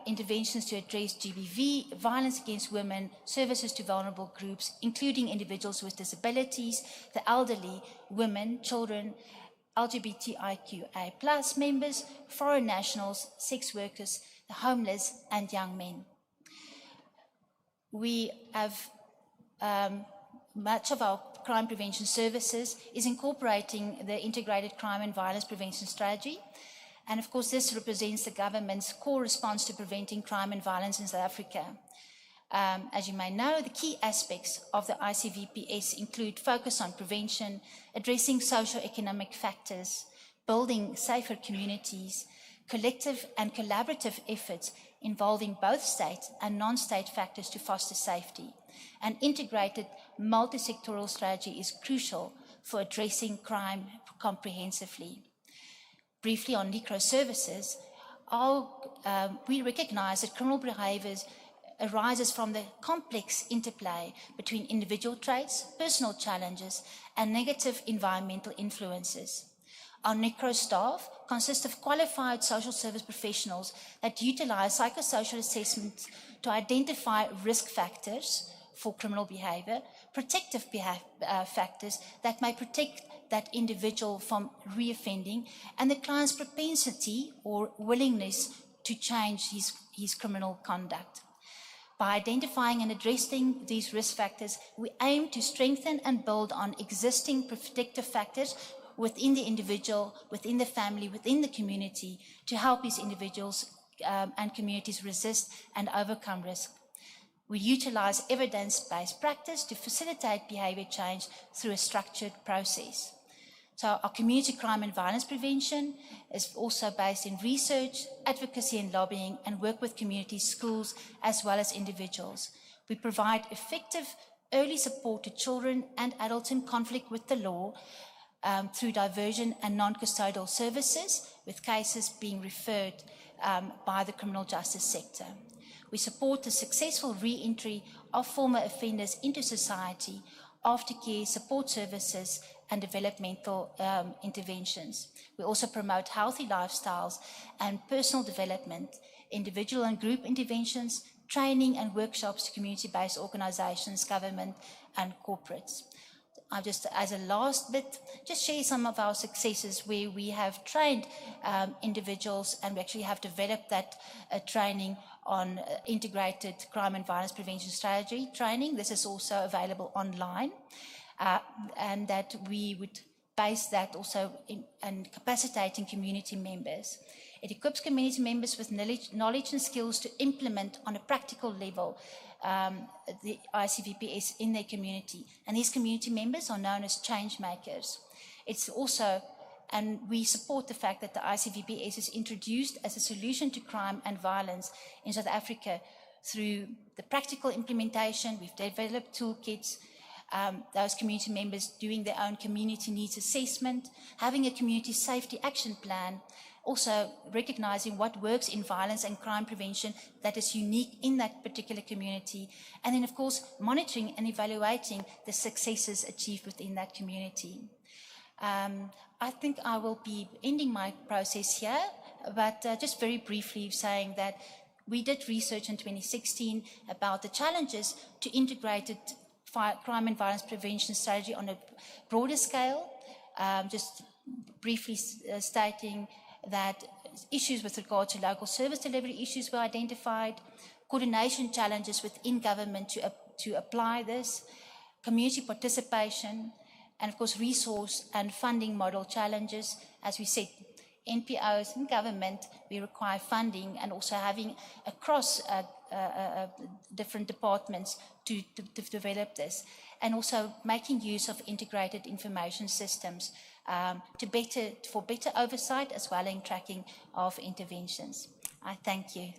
interventions to address GBV, violence against women, services to vulnerable groups, including individuals with disabilities, the elderly, women, children, LGBTIQA+ members, foreign nationals, sex workers, the homeless, and young men. We have much of our crime prevention services is incorporating the integrated crime and violence prevention strategy. And of course, this represents the government's core response to preventing crime and violence in South Africa. As you may know, the key aspects of the ICVPS include focus on prevention, addressing socio-economic factors, building safer communities, collective and collaborative efforts involving both state and non-state factors to foster safety. An integrated multi-sectoral strategy is crucial for addressing crime comprehensively. Briefly on necro services, we recognize that criminal behaviors arises from the complex interplay between individual traits, personal challenges, and negative environmental influences. Our necro staff consists of qualified social service professionals that utilize psychosocial assessments to identify risk factors for criminal behavior, protective factors that may protect that individual from reoffending, and the client's propensity or willingness to change his criminal conduct. By identifying and addressing these risk factors, we aim to strengthen and build on existing protective factors within the individual, within the family, within the community, to help these individuals and communities resist and overcome risk. We utilize evidence-based practice to facilitate behavior change through a structured process. So our community crime and violence prevention is also based in research, advocacy and lobbying, and work with communities, schools, as well as individuals. We provide effective early support to children and adults in conflict with the law through diversion and non-custodial services, with cases being referred by the criminal justice sector. We support the successful re-entry of former offenders into society, aftercare support services, and developmental interventions. We also promote healthy lifestyles and personal development, individual and group interventions, training and workshops to community-based organizations, government, and corporates. I'll just, as a last bit, just share some of our successes where we have trained individuals, and we actually have developed that training on integrated crime and violence prevention strategy training. This is also available online, and that we would base that also in capacitating community members. It equips community members with knowledge and skills to implement on a practical level the ICVPS in their community. And these community members are known as change makers. It's also, and we support the fact that the ICVPS is introduced as a solution to crime and violence in South Africa through the practical implementation. We've developed toolkits, those community members doing their own community needs assessment, having a community safety action plan, also recognizing what works in violence and crime prevention that is unique in that particular community, and then of course monitoring and evaluating the successes achieved within that community. I think I will be ending my process here but just very briefly saying that we did research in 2016 about the challenges to integrated crime and violence prevention strategy on a broader scale, just briefly stating that issues with regard to local service delivery issues were identified, coordination challenges within government to apply this, community participation, and of course resource and funding model challenges. As we said, NPOs and government, we require funding and also having across different departments to develop this, and also making use of integrated information systems for better oversight as well as tracking of interventions. I thank you.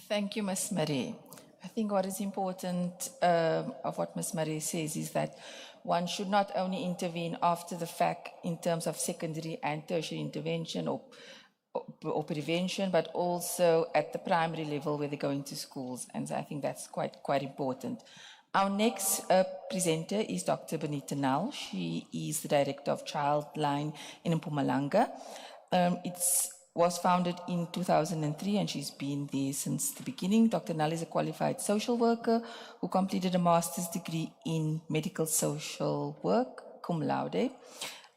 Thank you, Ms. Marie. I think what is important of what Ms. Marie says is that one should not only intervene after the fact in terms of secondary and tertiary intervention or prevention, but also at the primary level where they go into schools. And so I think that's quite important. Our next presenter is Dr. Bonita Nal. She is the Director of Childline in Mpumalanga. It was founded in 2003 and she's been there since the beginning. Dr. Nal is a qualified social worker who completed a master's degree in medical social work, cum laude,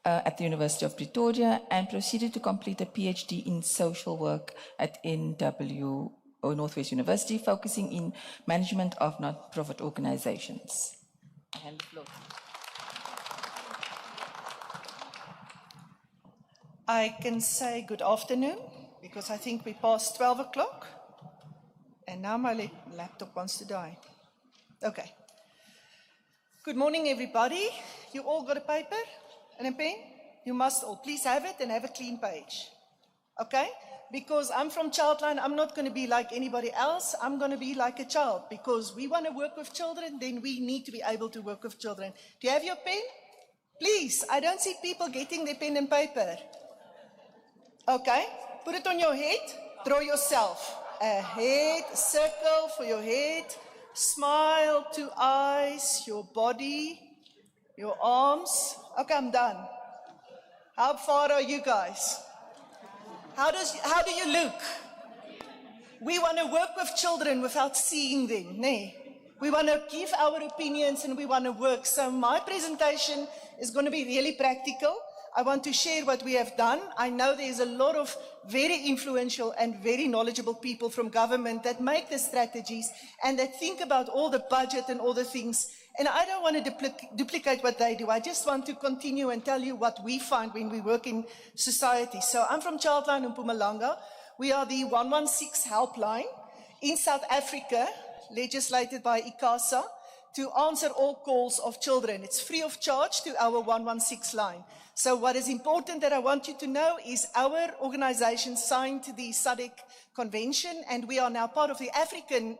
at the University of Pretoria, and proceeded to complete a PhD in social work at NW, or Northwest University, focusing in management of non-profit organizations. I hand the floor. I can say good afternoon because I think we passed 12 o'clock and now my laptop wants to die. Okay. Good morning, everybody. You all got a paper and a pen? You must all please have it and have a clean page. Okay? Because I'm from Childline, I'm not going to be like anybody else. I'm going to be like a child because we want to work with children, then we need to be able to work with children. Do you have your pen? Please, I don't see people getting their pen and paper. Okay, put it on your head, draw yourself a head, circle for your head, smile, 2 eyes, your body, your arms. Okay, I'm done. How far are you guys? How do you look? We want to work with children without seeing them, nee? We want to give our opinions and we want to work. So my presentation is going to be really practical. I want to share what we have done. I know there's a lot of very influential and very knowledgeable people from government that make the strategies and that think about all the budget and all the things. And I don't want to duplicate what they do. I just want to continue and tell you what we find when we work in society. So I'm from Childline in Mpumalanga. We are the 116 helpline in South Africa, legislated by ICASA, to answer all calls of children. It's free of charge to our 116 line. So what is important that I want you to know is our organization signed the SADC Convention, and we are now part of the African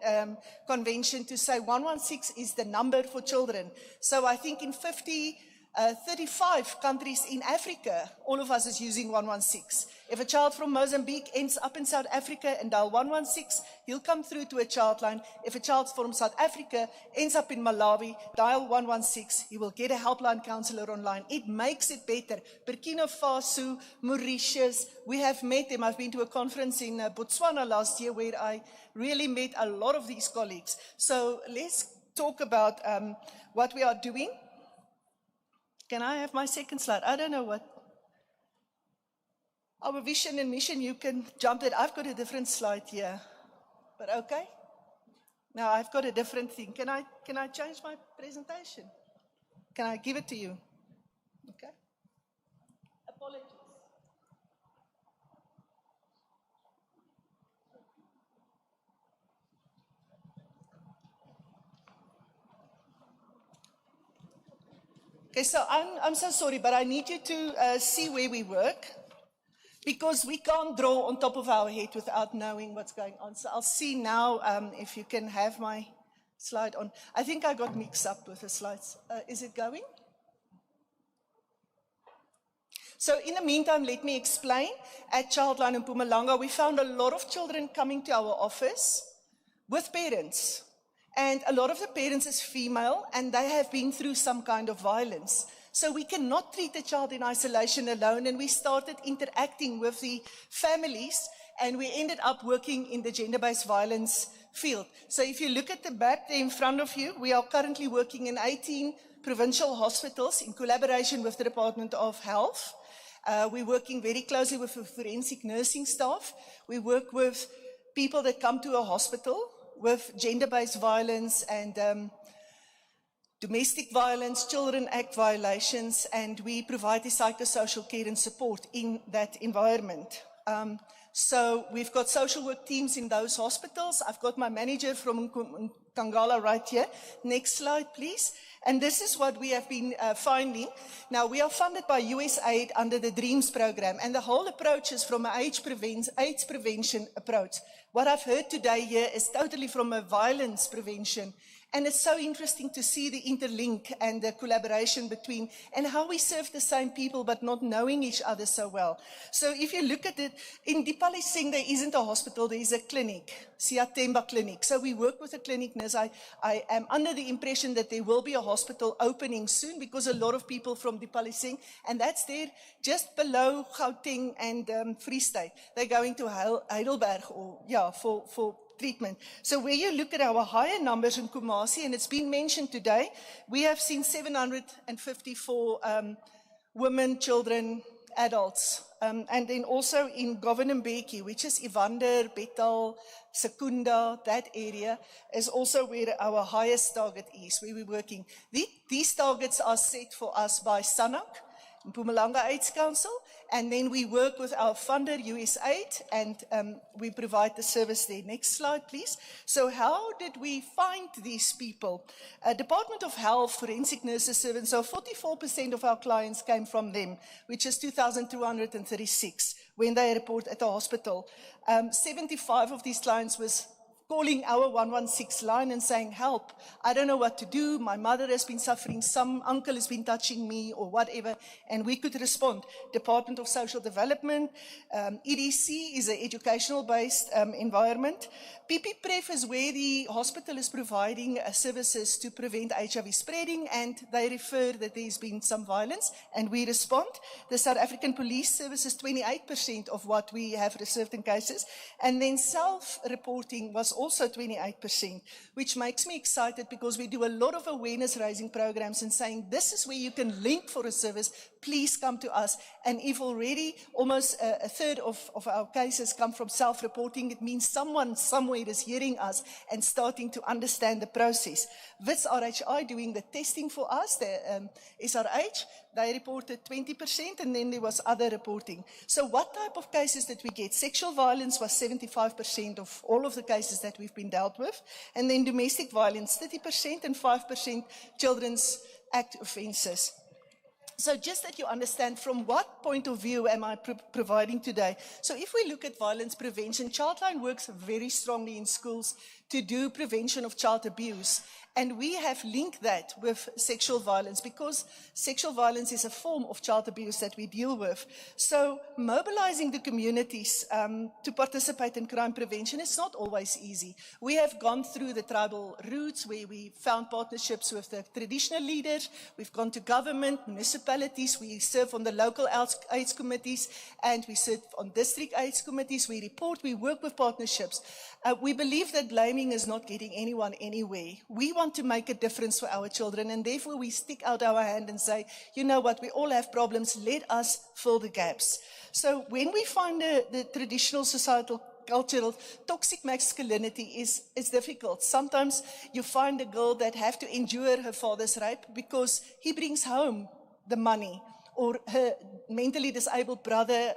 Convention to say 116 is the number for children. So I think in 35 countries in Africa, all of us is using 116. If a child from Mozambique ends up in South Africa and dial 116, he'll come through to a Childline. If a child from South Africa ends up in Malawi, dial 116, he will get a helpline counselor online. It makes it better. Burkina Faso, Mauritius, we have met them. I've been to a conference in Botswana last year where I really met a lot of these colleagues. So let's talk about what we are doing. Can I have my second slide? I don't know what. Our vision and mission, you can jump it. I've got a different slide here, but okay. Now I've got a different thing. Can I change my presentation? Can I give it to you? Okay. Apologies. Okay, so I'm so sorry, but I need you to see where we work, because we can't draw on top of our head without knowing what's going on. So I'll see now if you can have my slide on. I think I got mixed up with the slides. Is it going? So in the meantime, let me explain. At Childline in Mpumalanga, we found a lot of children coming to our office with parents. And a lot of the parents is female, and they have been through some kind of violence. So we cannot treat the child in isolation alone, and we started interacting with the families, and we ended up working in the gender-based violence field. So if you look at the map there in front of you, we are currently working in 18 provincial hospitals in collaboration with the Department of Health. We're working very closely with the forensic nursing staff. We work with people that come to a hospital with gender-based violence and domestic violence, Children Act violations, and we provide the psychosocial care and support in that environment. So we've got social work teams in those hospitals. I've got my manager from Kangala right here. Next slide, please. And this is what we have been finding. Now, we are funded by USAID under the DREAMS program, and the whole approach is from an AIDS prevention approach. What I've heard today here is totally from a violence prevention. And it's so interesting to see the interlink and the collaboration between, and how we serve the same people but not knowing each other so well. So if you look at it, in Dipalising there isn't a hospital, there is a clinic, Siatemba Clinic. So we work with a clinic nurse. I am under the impression that there will be a hospital opening soon because a lot of people from Dipalising, and that's there just below Gauteng and Free State. They're going to Heidelberg for treatment. So where you look at our higher numbers in Kumasi, and it's been mentioned today, we have seen 754 women, children, adults. And then also in Governor Mbeki, which is Evander, Betal, Secunda, that area is also where our highest target is, where we're working. These targets are set for us by SANAC, Mpumalanga AIDS Council, and then we work with our funder, USAID, and we provide the service there. Next slide, please. So how did we find these people? Department of Health, Forensic Nurses Service, so 44% of our clients came from them, which is 2,236 when they report at the hospital. 75 of these clients was calling our 116 line and saying, help, I don't know what to do, my mother has been suffering, some uncle has been touching me or whatever, and we could respond. Department of Social Development, EDC is an educational-based environment. PPPref is where the hospital is providing services to prevent HIV spreading, and they refer that there's been some violence, and we respond. The South African Police Service is 28% of what we have reserved in cases, and then self-reporting was also 28%, which makes me excited because we do a lot of awareness raising programs and saying this is where you can link for a service, please come to us. And if already almost a third of our cases come from self-reporting, it means someone somewhere is hearing us and starting to understand the process. WITS RHI doing the testing for us, the SRH, they reported 20%, and then there was other reporting. So what type of cases did we get? Sexual violence was 75% of all of the cases that we've been dealt with, and then domestic violence 30% and 5% Children's Act offences. So just that you understand from what point of view am I providing today. So if we look at violence prevention, Childline works very strongly in schools to do prevention of child abuse. And we have linked that with sexual violence because sexual violence is a form of child abuse that we deal with. So mobilizing the communities to participate in crime prevention is not always easy. We have gone through the tribal routes where we found partnerships with the traditional leaders. We've gone to government, municipalities. We serve on the local AIDS committees, and we serve on district AIDS committees. We report, we work with partnerships. We believe that blaming is not getting anyone anywhere. We want to make a difference for our children, and therefore we stick out our hand and say, you know what, we all have problems, let us fill the gaps. So when we find the traditional societal cultural toxic masculinity is difficult. Sometimes you find a girl that have to endure her father's rape because he brings home the money, or her mentally disabled brother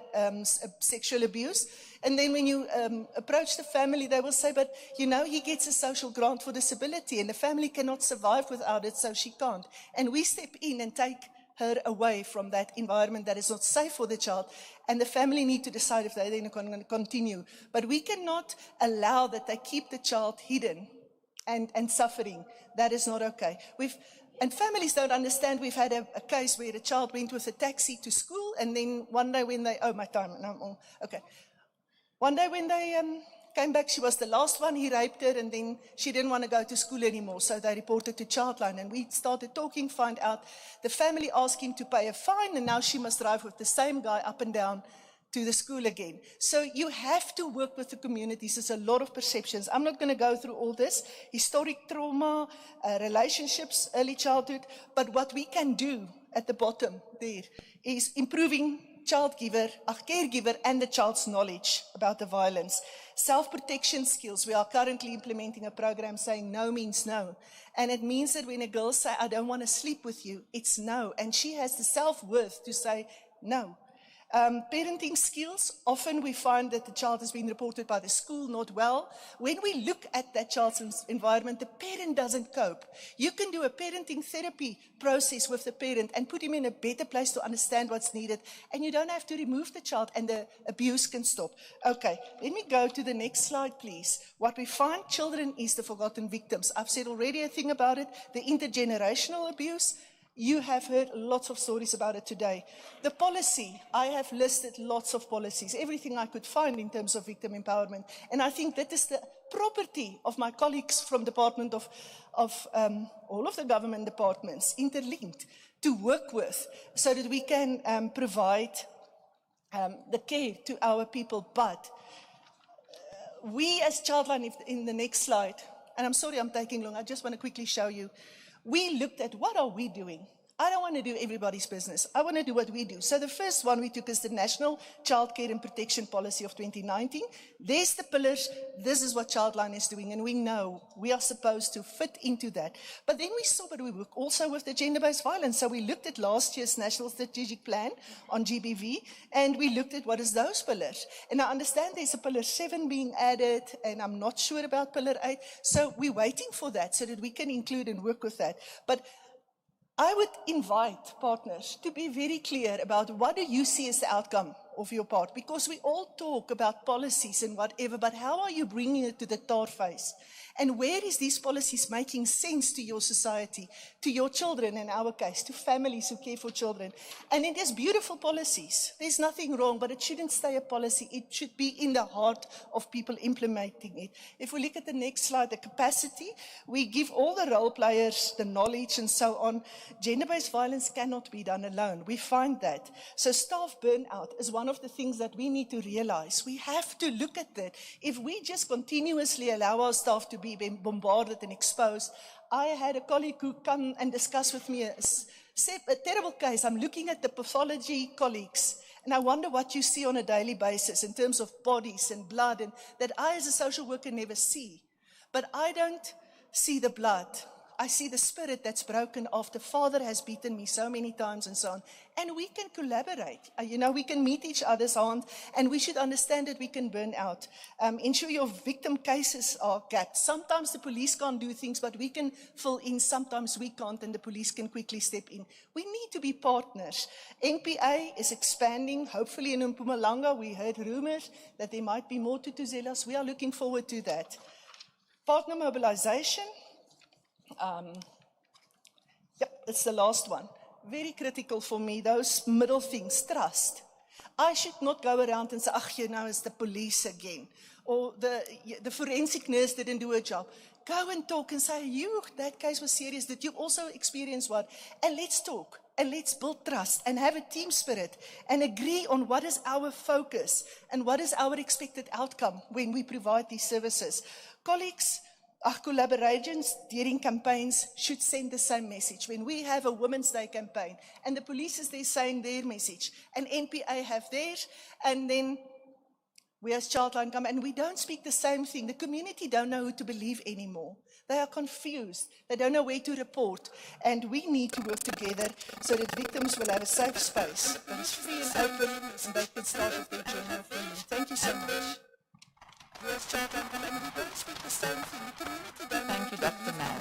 sexual abuse. And then when you approach the family, they will say, but you know, he gets a social grant for disability and the family cannot survive without it, so she can't. And we step in and take her away from that environment that is not safe for the child. And the family need to decide if they're then going to continue. But we cannot allow that they keep the child hidden and suffering. That is not okay. And families don't understand. We've had a case where a child went with a taxi to school, and then one day when they, oh, my time, no, okay. One day when they came back, she was the last one, he raped her, and then she didn't want to go to school anymore, so they reported to Childline, and we started talking, find out the family asked him to pay a fine, and now she must drive with the same guy up and down to the school again. So you have to work with the communities. There's a lot of perceptions. I'm not going to go through all this. Historic trauma, relationships, early childhood, but what we can do at the bottom there is improving caregiver and the child's knowledge about the violence. Self-protection skills. We are currently implementing a program saying no means no. And it means that when a girl says, I don't want to sleep with you, it's no. And she has the self-worth to say no. Parenting skills, often we find that the child has been reported by the school not well. When we look at that child's environment, the parent doesn't cope. You can do a parenting therapy process with the parent and put him in a better place to understand what's needed, and you don't have to remove the child and the abuse can stop. Okay, let me go to the next slide, please. What we find, children is the forgotten victims. I've said already a thing about it, the intergenerational abuse. You have heard lots of stories about it today. The policy, I have listed lots of policies, everything I could find in terms of victim empowerment. And I think that is the property of my colleagues from Department of all of the government departments, interlinked, to work with so that we can provide the care to our people. But we as Childline, in the next slide, and I'm sorry I'm taking long, I just want to quickly show you. We looked at what are we doing? I don't want to do everybody's business. I want to do what we do. So the first one we took is the National Child Care and Protection Policy of 2019. There's the pillars. This is what Childline is doing, and we know we are supposed to fit into that. But then we saw that we work also with the gender-based violence. So we looked at last year's National Strategic Plan on GBV, and we looked at what is those pillars. And I understand there's a pillar 7 being added, and I'm not sure about pillar 8. So we're waiting for that so that we can include and work with that. But I would invite partners to be very clear about what do you see as the outcome of your part, because we all talk about policies and whatever, but how are you bringing it to the tar face? And where is these policies making sense to your society, to your children in our case, to families who care for children? And it is beautiful policies. There's nothing wrong, but it shouldn't stay a policy. It should be in the heart of people implementing it. If we look at the next slide, the capacity, we give all the role players the knowledge and so on. Gender-based violence cannot be done alone. We find that. So staff burnout is one of the things that we need to realize. We have to look at that. If we just continuously allow our staff to be bombarded and exposed. I had a colleague who come and discuss with me a terrible case. I'm looking at the pathology colleagues, and I wonder what you see on a daily basis in terms of bodies and blood, and that I as a social worker never see. But I don't see the blood. I see the spirit that's broken after father has beaten me so many times and so on. And we can collaborate. We can meet each other's hand, and we should understand that we can burn out. Ensure your victim cases are capped. Sometimes the police can't do things, but we can fill in. Sometimes we can't, and the police can quickly step in. We need to be partners. NPA is expanding. Hopefully in Mpumalanga, we heard rumors that there might be more tutuzelas. We are looking forward to that. Partner mobilization. It's the last one. Very critical for me, those middle things, trust. I should not go around and say, it's the police again. Or the forensic nurse didn't do her job. Go and talk and say, that case was serious. Did you also experience what? And let's talk. And let's build trust and have a team spirit and agree on what is our focus and what is our expected outcome when we provide these services. Colleagues, our collaborations during campaigns should send the same message. When we have a Women's Day campaign and the police is there saying their message and NPA have theirs, and then we as Childline come and we don't speak the same thing. The community don't know who to believe anymore. They are confused. They don't know where to report. And we need to work together so that victims will have a safe space that is free and open and they can start with their journey of healing. Thank you so much. Thank you, Dr. Nell.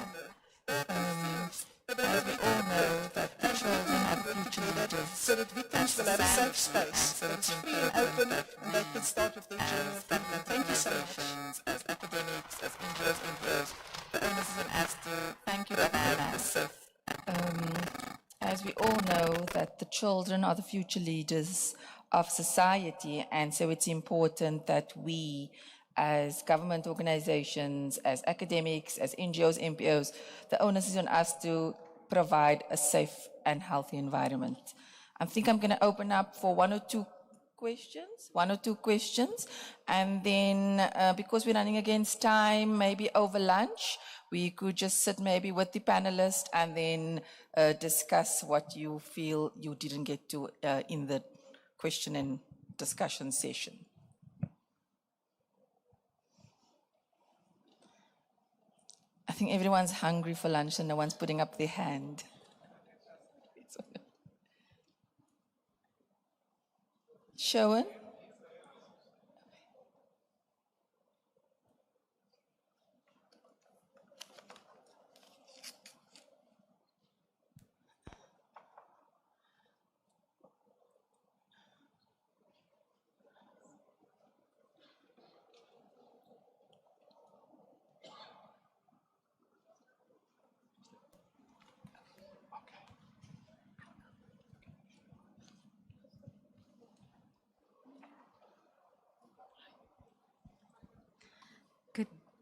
As we all know that the children are the future leaders, so that victims will have a safe space that is free and open and they can start with their journey of healing. Thank you so much. As epidemics, as injuries, the illnesses and asthma. Thank you, Dr. As we all know that the children are the future leaders of society, and so it's important that we as government organizations, as academics, as NGOs, NPOs, the onus is on us to provide a safe and healthy environment. I think I'm going to open up for one or two questions, and then because we're running against time, maybe over lunch, we could just sit maybe with the panelists and then discuss what you feel you didn't get to in the question and discussion session. I think everyone's hungry for lunch and no one's putting up their hand. Showen?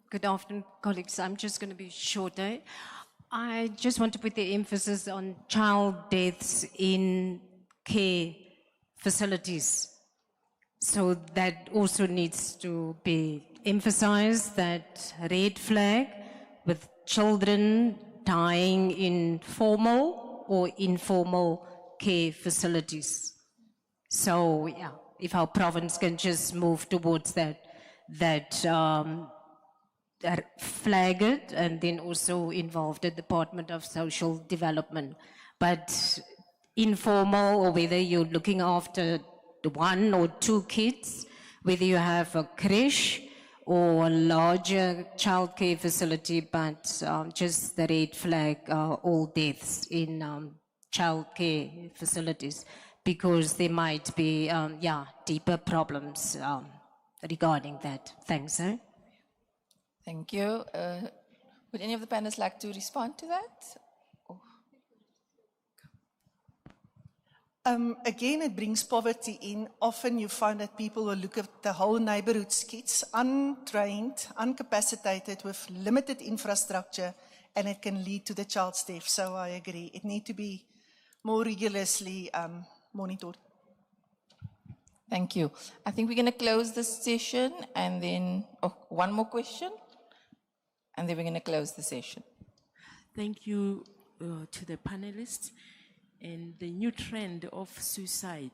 Good afternoon, colleagues. I'm just going to be shorter. I just want to put the emphasis on child deaths in care facilities. So that also needs to be emphasized, that red flag with children dying in formal or informal care facilities. So yeah, if our province can just move towards that flag it, and then also involve the Department of Social Development. But informal, or whether you're looking after one or two kids, whether you have a creche or a larger childcare facility, but just the red flag, all deaths in childcare facilities, because there might be deeper problems regarding that. Thanks, sir. Thank you. Would any of the panelists like to respond to that? Again, it brings poverty in. Often you find that people will look at the whole neighborhood's kids, untrained, incapacitated, with limited infrastructure, and it can lead to the child's death. So I agree. It needs to be more rigorously monitored. Thank you. I think we're going to close this session and then, one more question, and then we're going to close the session. Thank you to the panelists. And the new trend of suicide,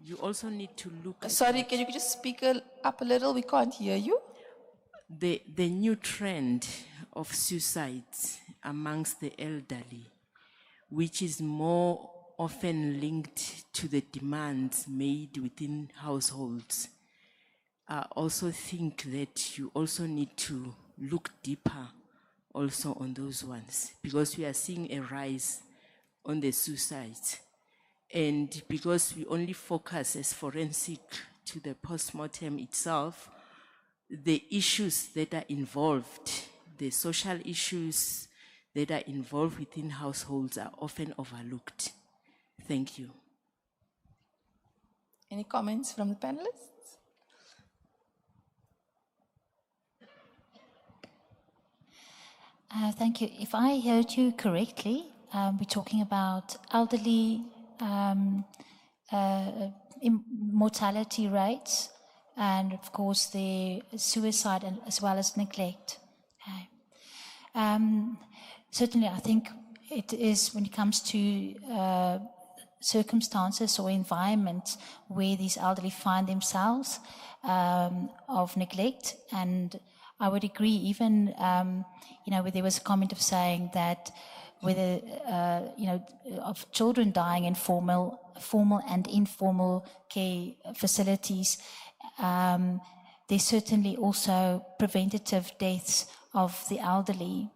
you also need to look at... Sorry, can you just speak up a little? We can't hear you. The new trend of suicide amongst the elderly, which is more often linked to the demands made within households. I also think that you also need to look deeper also on those ones, because we are seeing a rise on the suicides. And because we only focus as forensic to the post-mortem itself, the issues that are involved, the social issues that are involved within households are often overlooked. Thank you. Any comments from the panelists? Thank you. If I heard you correctly, we're talking about elderly mortality rates, and of course the suicide and as well as neglect. Okay. Certainly, I think it is, when it comes to circumstances or environments where these elderly find themselves, of neglect. And I would agree, even where there was a comment of saying that whether of children dying in formal and informal care facilities, there's certainly also preventative deaths of the elderly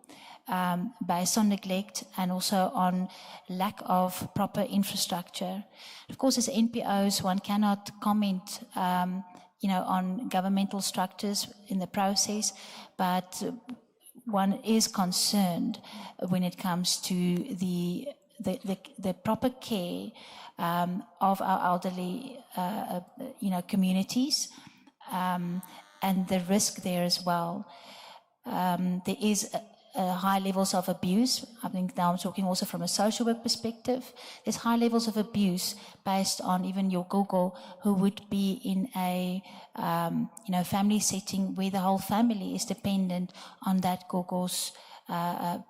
based on neglect and also on lack of proper infrastructure. Of course, as NPOs, one cannot comment on governmental structures in the process, but one is concerned when it comes to the proper care of our elderly, communities, and the risk there as well. There is high levels of abuse. I think now I'm talking also from a social work perspective. There's high levels of abuse based on even your gogo who would be in a family setting where the whole family is dependent on that gogo's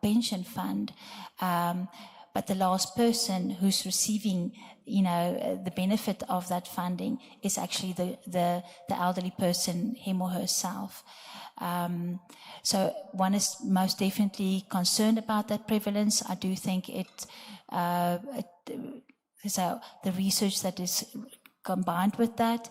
pension fund. But the last person who's receiving, the benefit of that funding is actually the elderly person, him or herself. So one is most definitely concerned about that prevalence. I do think so the research that is combined with that,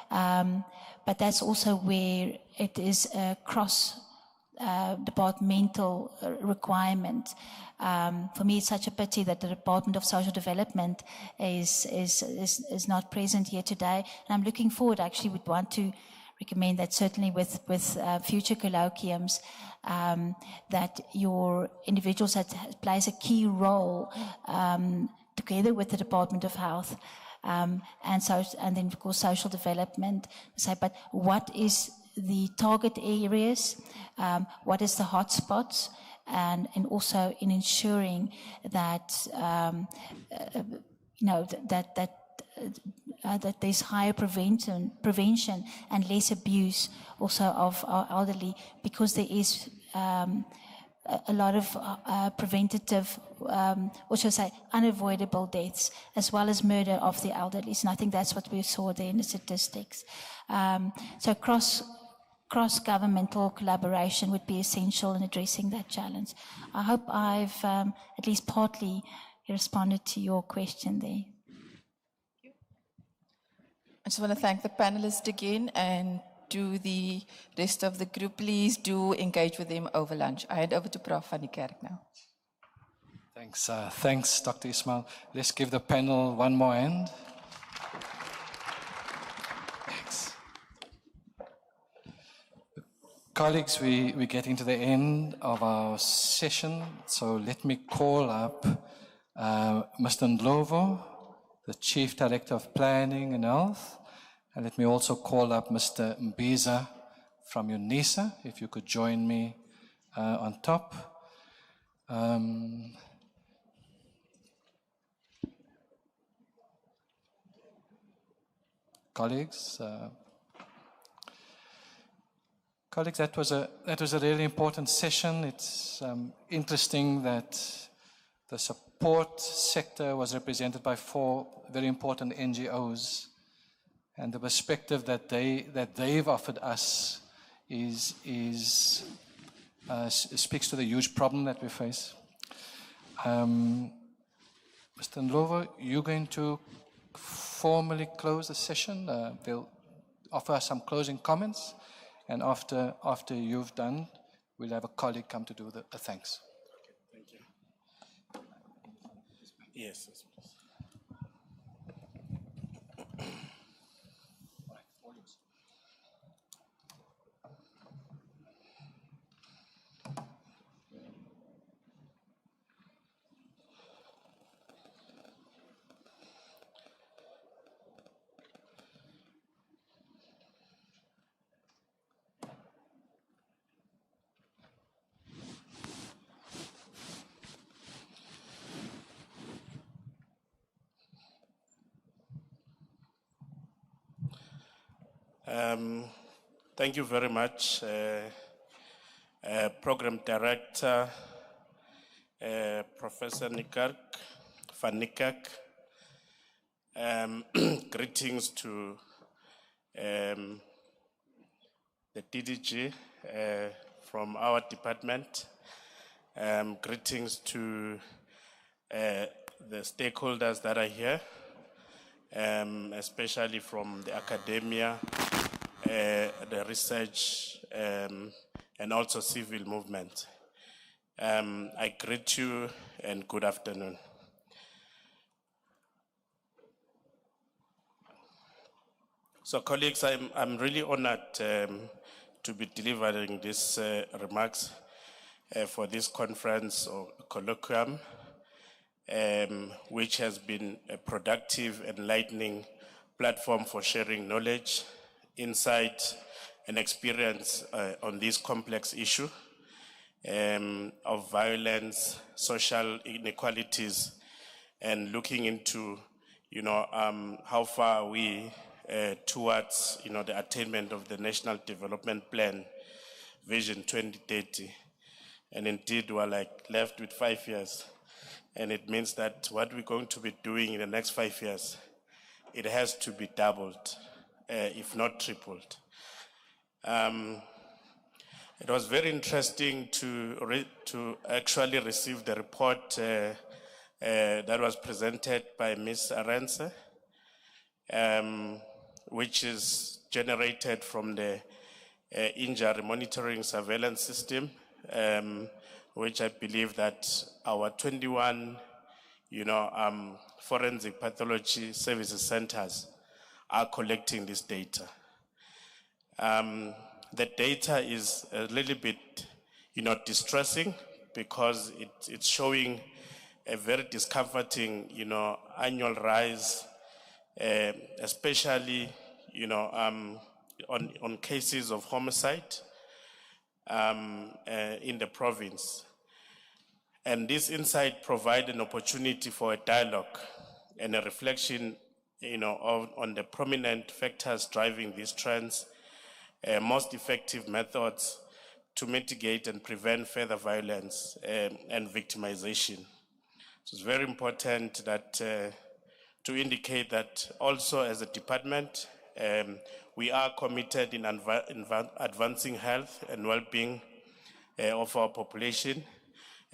but that's also where it is a cross-departmental requirement. For me, it's such a pity that the Department of Social Development is not present here today, and I'm looking forward. Actually, would want to recommend that certainly with future colloquiums, that your individuals that plays a key role together with the Department of Health and then of course social development. Say, but what is the target areas? What is the hotspots? And also in ensuring that that there's higher prevention and less abuse also of our elderly, because there is a lot of preventative, or should I say, unavoidable deaths, as well as murder of the elderly. And I think that's what we saw there in the statistics. So cross-governmental collaboration would be essential in addressing that challenge. I hope I've at least partly responded to your question there. I just want to thank the panelists again, and to the rest of the group, please do engage with them over lunch. I hand over to Prof. van die Kerk now. Thanks, thanks, Dr. Ismail. Let's give the panel one more hand. Thanks. Colleagues, we're getting to the end of our session, so let me call up Mr. Ndlovu, the Chief Director of Planning and Health. And let me also call up Mr. Mbiza from Unisa, if you could join me on top. Colleagues, that was a really important session. It's interesting that the support sector was represented by 4 very important NGOs, and the perspective that they've offered us speaks to the huge problem that we face. Mr. Ndlovu, you're going to formally close the session. They'll offer us some closing comments, and after you've done, we'll have a colleague come to do the thanks. Thank you. Yes, please. Thank you very much, Program Director, Professor van die Kerk. Greetings to the DDG from our department. Greetings to the stakeholders that are here, especially from the academia, the research, and also civil movement. I greet you and good afternoon. So colleagues, I'm really honored to be delivering these remarks for this conference or colloquium, which has been a productive, enlightening platform for sharing knowledge, insight, and experience on this complex issue of violence, social inequalities, and looking into, how far are we towards, the attainment of the National Development Plan, Vision 2030. And indeed, we're left with 5 years. And it means that what we're going to be doing in the next 5 years, it has to be doubled, if not tripled. It was very interesting to actually receive the report that was presented by Ms. Arendse, which is generated from the Injury Monitoring Surveillance System, which I believe that our 21, forensic pathology services centers are collecting this data. The data is a little bit, distressing because it's showing a very discomforting, annual rise, especially, on cases of homicide in the province. And this insight provides an opportunity for a dialogue and a reflection, on the prominent factors driving these trends, most effective methods to mitigate and prevent further violence and victimization. So it's very important that to indicate that also as a department, we are committed in advancing health and well-being of our population,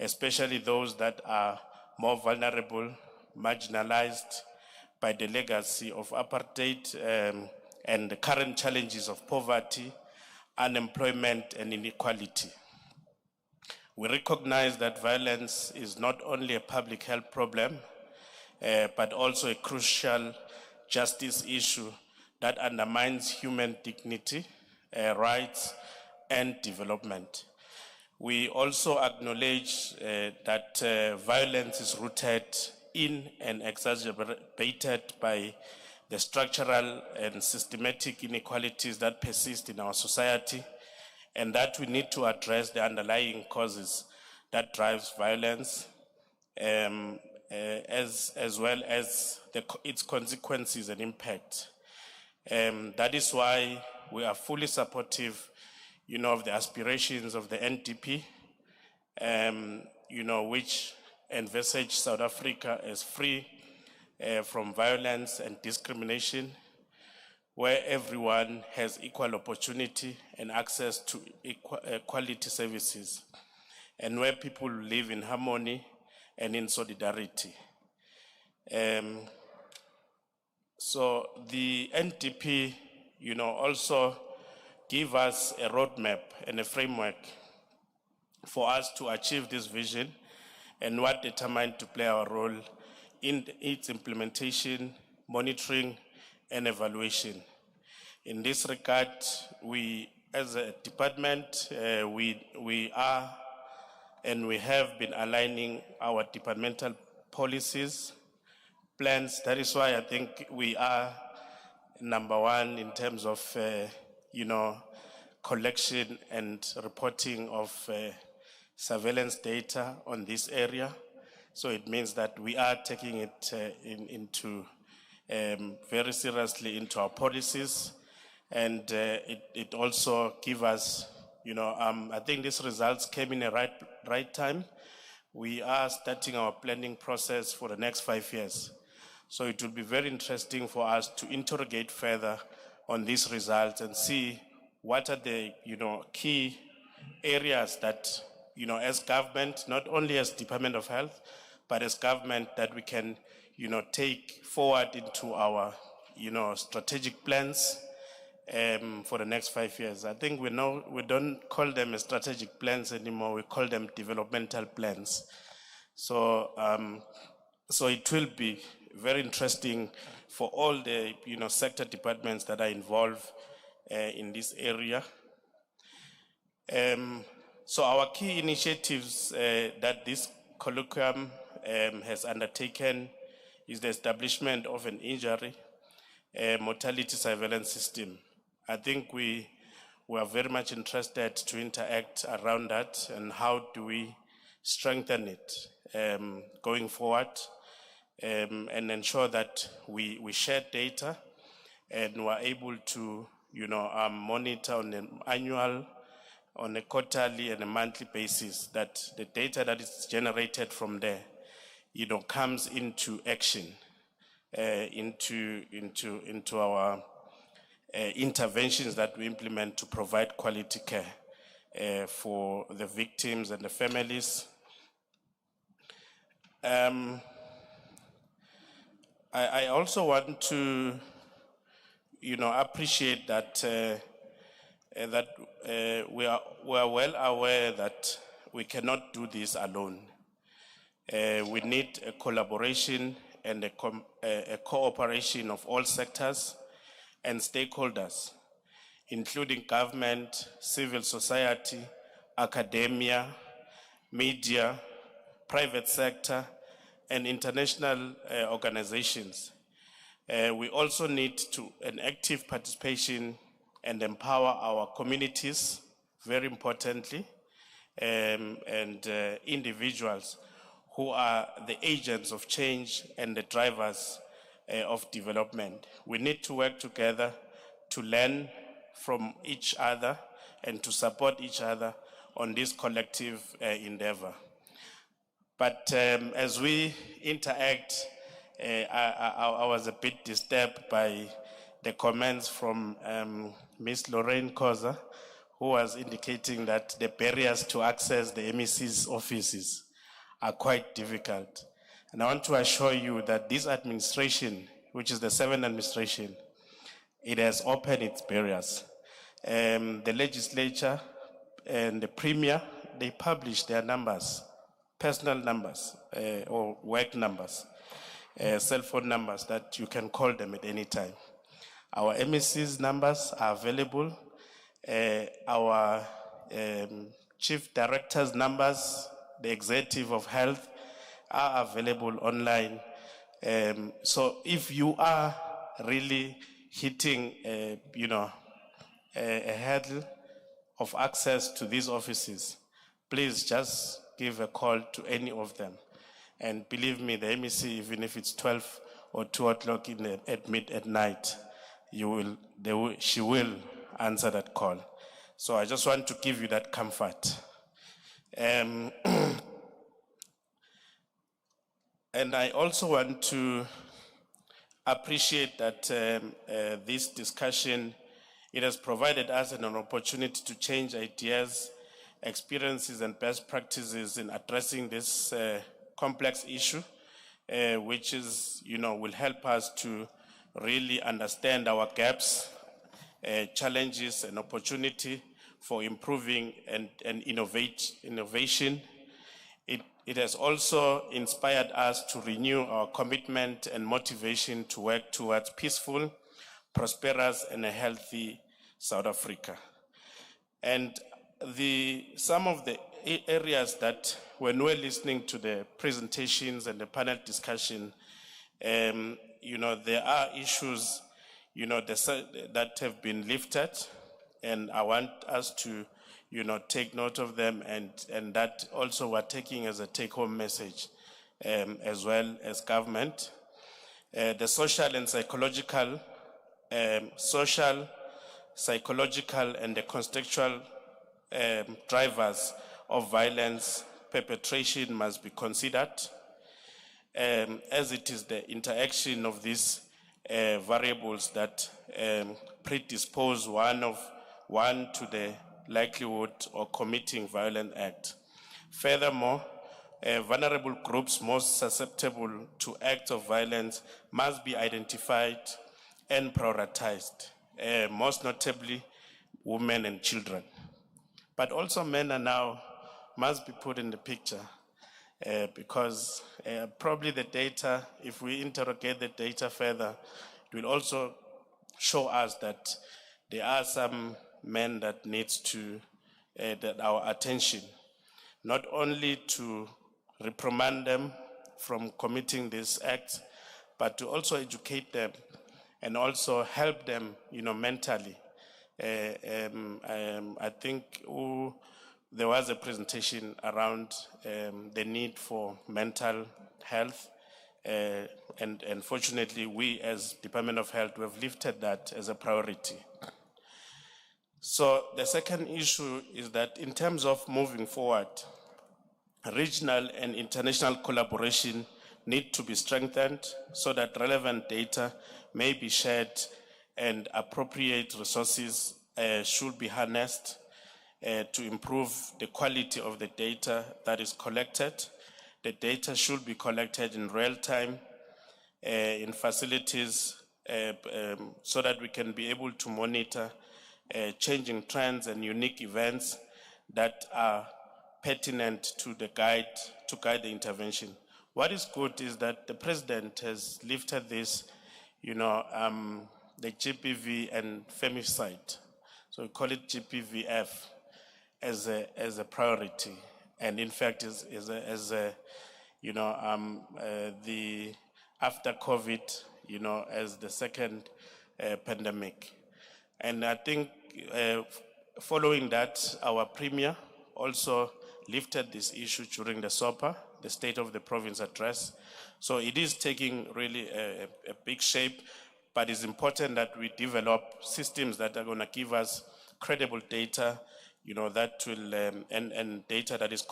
especially those that are more vulnerable, marginalized by the legacy of apartheid and the current challenges of poverty, unemployment, and inequality. We recognize that violence is not only a public health problem, but also a crucial justice issue that undermines human dignity, rights, and development. We also acknowledge that violence is rooted in and exacerbated by the structural and systematic inequalities that persist in our society, and that we need to address the underlying causes that drives violence, as well as its consequences and impact. That is why we are fully supportive, of the aspirations of the NDP, which envisage South Africa as free from violence and discrimination, where everyone has equal opportunity and access to quality services, and where people live in harmony and in solidarity. So the NDP, also give us a roadmap and a framework for us to achieve this vision, and what determined to play our role in its implementation, monitoring, and evaluation. In this regard, we as a department, we are and we have been aligning our departmental policies, plans. That is why I think we are number one in terms of, collection and reporting of surveillance data on this area. So it means that we are taking it very seriously into our policies, and it also gives us, I think these results came in a right time. We are starting our planning process for the next 5 years. So it will be very interesting for us to interrogate further on these results and see what are the, key areas that, as government, not only as Department of Health, but as government, that we can, take forward into our, strategic plans for the next 5 years. I think we don't call them strategic plans anymore. We call them developmental plans. So, so it will be very interesting for all the, sector departments that are involved in this area. So our key initiatives that this colloquium has undertaken is the establishment of an injury mortality surveillance system. I think we we are very much interested to interact around that and how do we strengthen it going forward and ensure that we share data and we're able to, monitor on an annual, on a quarterly and a monthly basis, that the data that is generated from there, comes into action, into our interventions that we implement to provide quality care for the victims and the families. I also want to, appreciate that we are well aware that we cannot do this alone. We need a collaboration and a cooperation of all sectors and stakeholders, including government, civil society, academia, media, private sector, and international organizations. We also need an active participation and empower our communities, very importantly, and individuals who are the agents of change and the drivers of development. We need to work together to learn from each other and to support each other on this collective endeavor. But as we interact, I was a bit disturbed by the comments from Ms. Lorraine Koza, who was indicating that the barriers to access the MEC's offices are quite difficult. And I want to assure you that this administration, which is the 7th administration, it has opened its barriers. The legislature and the premier, they publish their numbers, personal numbers or work numbers, cell phone numbers that you can call them at any time. Our MEC's numbers are available. Our chief director's numbers, the executive of health, are available online. So if you are really hitting, a hurdle of access to these offices, please just give a call to any of them. And believe me, the MEC, even if it's 12 or 2 o'clock at night, she will answer that call. So I just want to give you that comfort. And I also want to appreciate that this discussion, it has provided us an opportunity to change ideas, experiences, and best practices in addressing this complex issue, which is, will help us to really understand our gaps, challenges, and opportunity for improving and innovation. It has also inspired us to renew our commitment and motivation to work towards peaceful, prosperous, and a healthy South Africa. And some of the areas that, when we're listening to the presentations and the panel discussion, there are issues, that have been lifted, and I want us to, take note of them, and that also we're taking as a take-home message, as well as government. The social, psychological, and the contextual drivers of violence perpetration must be considered, as it is the interaction of these variables that predispose one to the likelihood of committing violent act. Furthermore, vulnerable groups most susceptible to acts of violence must be identified and prioritized, most notably women and children. But also men are now must be put in the picture, because probably the data, if we interrogate the data further, it will also show us that there are some men that needs to, that our attention, not only to reprimand them from committing this act, but to also educate them and also help them, mentally, I think there was a presentation around the need for mental health, and fortunately we as Department of Health, we have lifted that as a priority. So the second issue is that in terms of moving forward, regional and international collaboration need to be strengthened so that relevant data may be shared and appropriate resources should be harnessed to improve the quality of the data that is collected. The data should be collected in real time in facilities so that we can be able to monitor changing trends and unique events that are pertinent to guide the intervention. What is good is that the President has lifted this, the GPV and femicide, so we call it GPVF, as a priority, and in fact the after COVID, as the second pandemic. And I think following that, our Premier also lifted this issue during the SOPA, the State of the Province Address. So it is taking really a big shape, but it's important that we develop systems that are going to give us credible data, that will, and data that is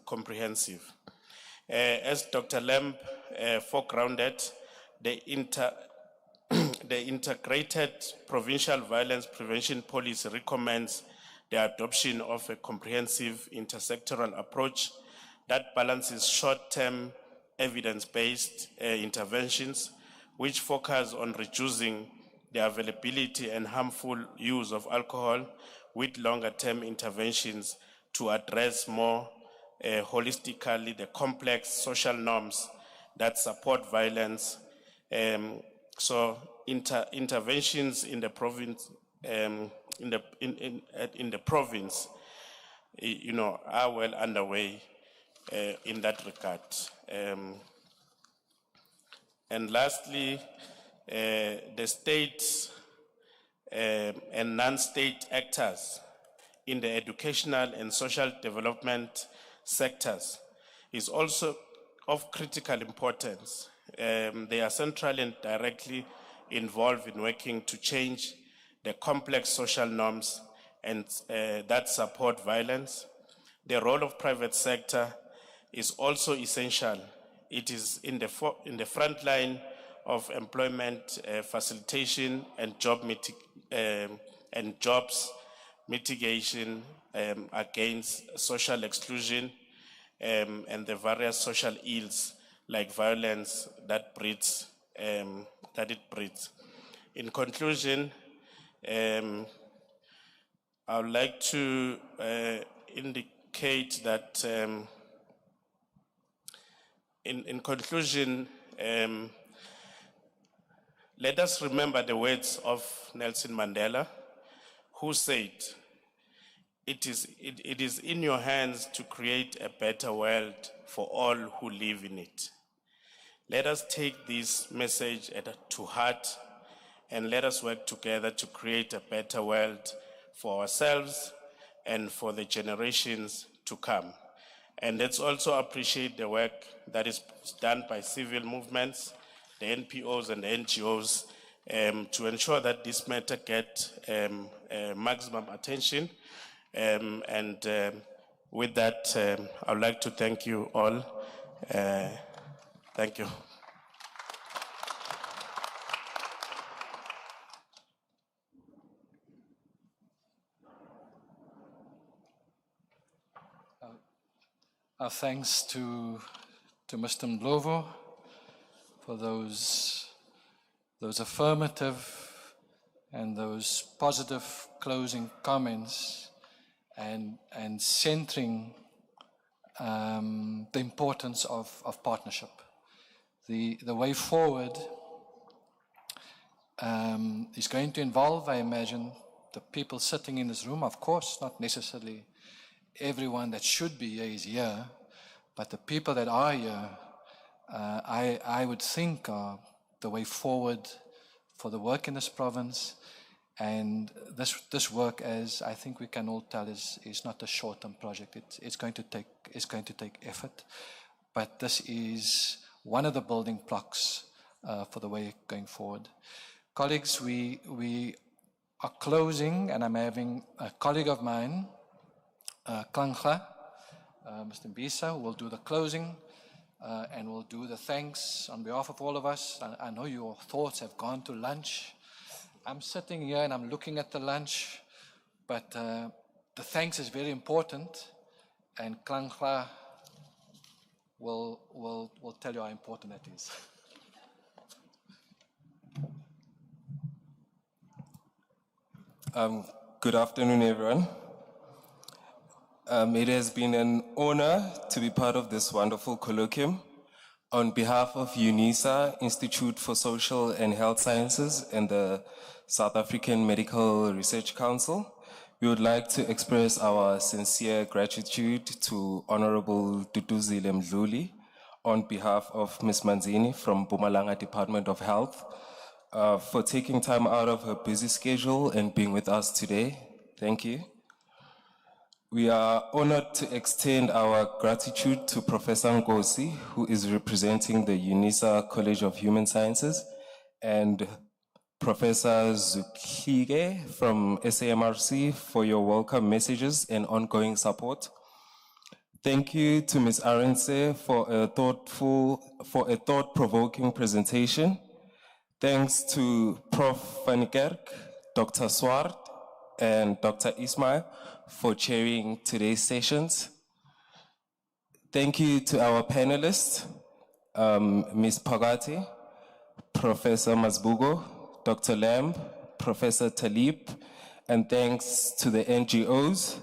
comprehensive. As Dr. Lamb foregrounded, the integrated provincial violence prevention policy recommends the adoption of a comprehensive intersectoral approach that balances short-term evidence-based interventions, which focus on reducing the availability and harmful use of alcohol, with longer-term interventions to address more holistically the complex social norms that support violence. So interventions in the province, in the province, are well underway in that regard. And lastly, the states and non-state actors in the educational and social development sectors is also of critical importance. They are centrally and directly involved in working to change the complex social norms and that support violence. The role of private sector is also essential. It is in the front line of employment facilitation and jobs mitigation against social exclusion and the various social ills like violence that it breeds. In conclusion, I would like to indicate that in conclusion, let us remember the words of Nelson Mandela, who said, it is in your hands to create a better world for all who live in it. Let us take this message to heart and let us work together to create a better world for ourselves and for the generations to come. And let's also appreciate the work that is done by civil movements, the NPOs and the NGOs, to ensure that this matter get maximum attention. With that, I would like to thank you all. Thank you. Our thanks to Mr. Ndlovu for those affirmative and those positive closing comments and centering the importance of partnership. The way forward is going to involve, I imagine, the people sitting in this room, of course, not necessarily everyone that should be here is here, but the people that are here, I would think are the way forward for the work in this province And this work, as I think we can all tell, is not a short-term project. It's going to take effort, but this is one of the building blocks for the way going forward. Colleagues, we are closing, and I'm having a colleague of mine, Klankla, Mr. Mbisa, who will do the closing and will do the thanks on behalf of all of us. I know your thoughts have gone to lunch. I'm sitting here and I'm looking at the lunch, but the thanks is very important, and Klankla will tell you how important that is. Good afternoon, everyone. It has been an honor to be part of this wonderful colloquium. On behalf of Unisa, Institute for Social and Health Sciences, and the South African Medical Research Council, we would like to express our sincere gratitude to Honorable Duduzile Mdluli on behalf of Ms. Manzini from Mpumalanga Department of Health for taking time out of her busy schedule and being with us today. Thank you. We are honored to extend our gratitude to Professor Ngosi, who is representing the Unisa College of Human Sciences, and Professor Zuklige from SAMRC for your welcome messages and ongoing support. Thank you to Ms. Arendse for a thought-provoking presentation. Thanks to Prof. Van Kerk, Dr. Swart, and Dr. Ismail for chairing today's sessions. Thank you to our panelists, Ms. Pagati, Professor Masbugo, Dr. Lamb, Professor Talib, and thanks to the NGOs,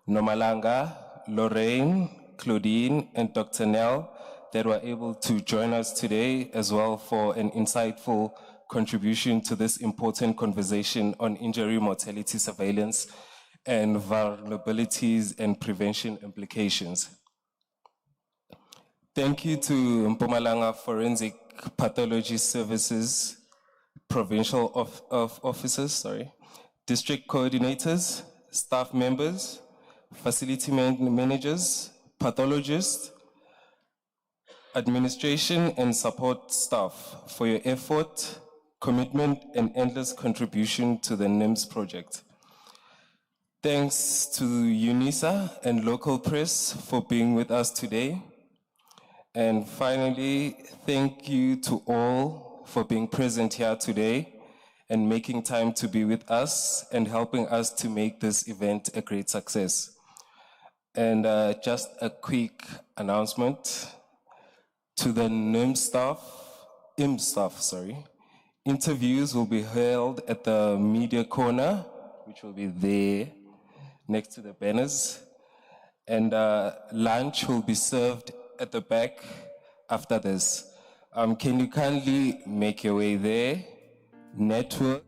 Mpumalanga, Lorraine, Claudine, and Dr. Nell that were able to join us today as well for an insightful contribution to this important conversation on injury mortality surveillance and vulnerabilities and prevention implications. Thank you to Mpumalanga Forensic Pathology Services provincial officers, district coordinators, staff members, facility managers, pathologists, administration and support staff for your effort, commitment, and endless contribution to the NIMS project. Thanks to Unisa and local press for being with us today. And finally, thank you to all for being present here today and making time to be with us and helping us to make this event a great success. And just a quick announcement to the IM staff, interviews will be held at the media corner, which will be there next to the banners, and lunch will be served at the back after this. Can you kindly make your way there, network,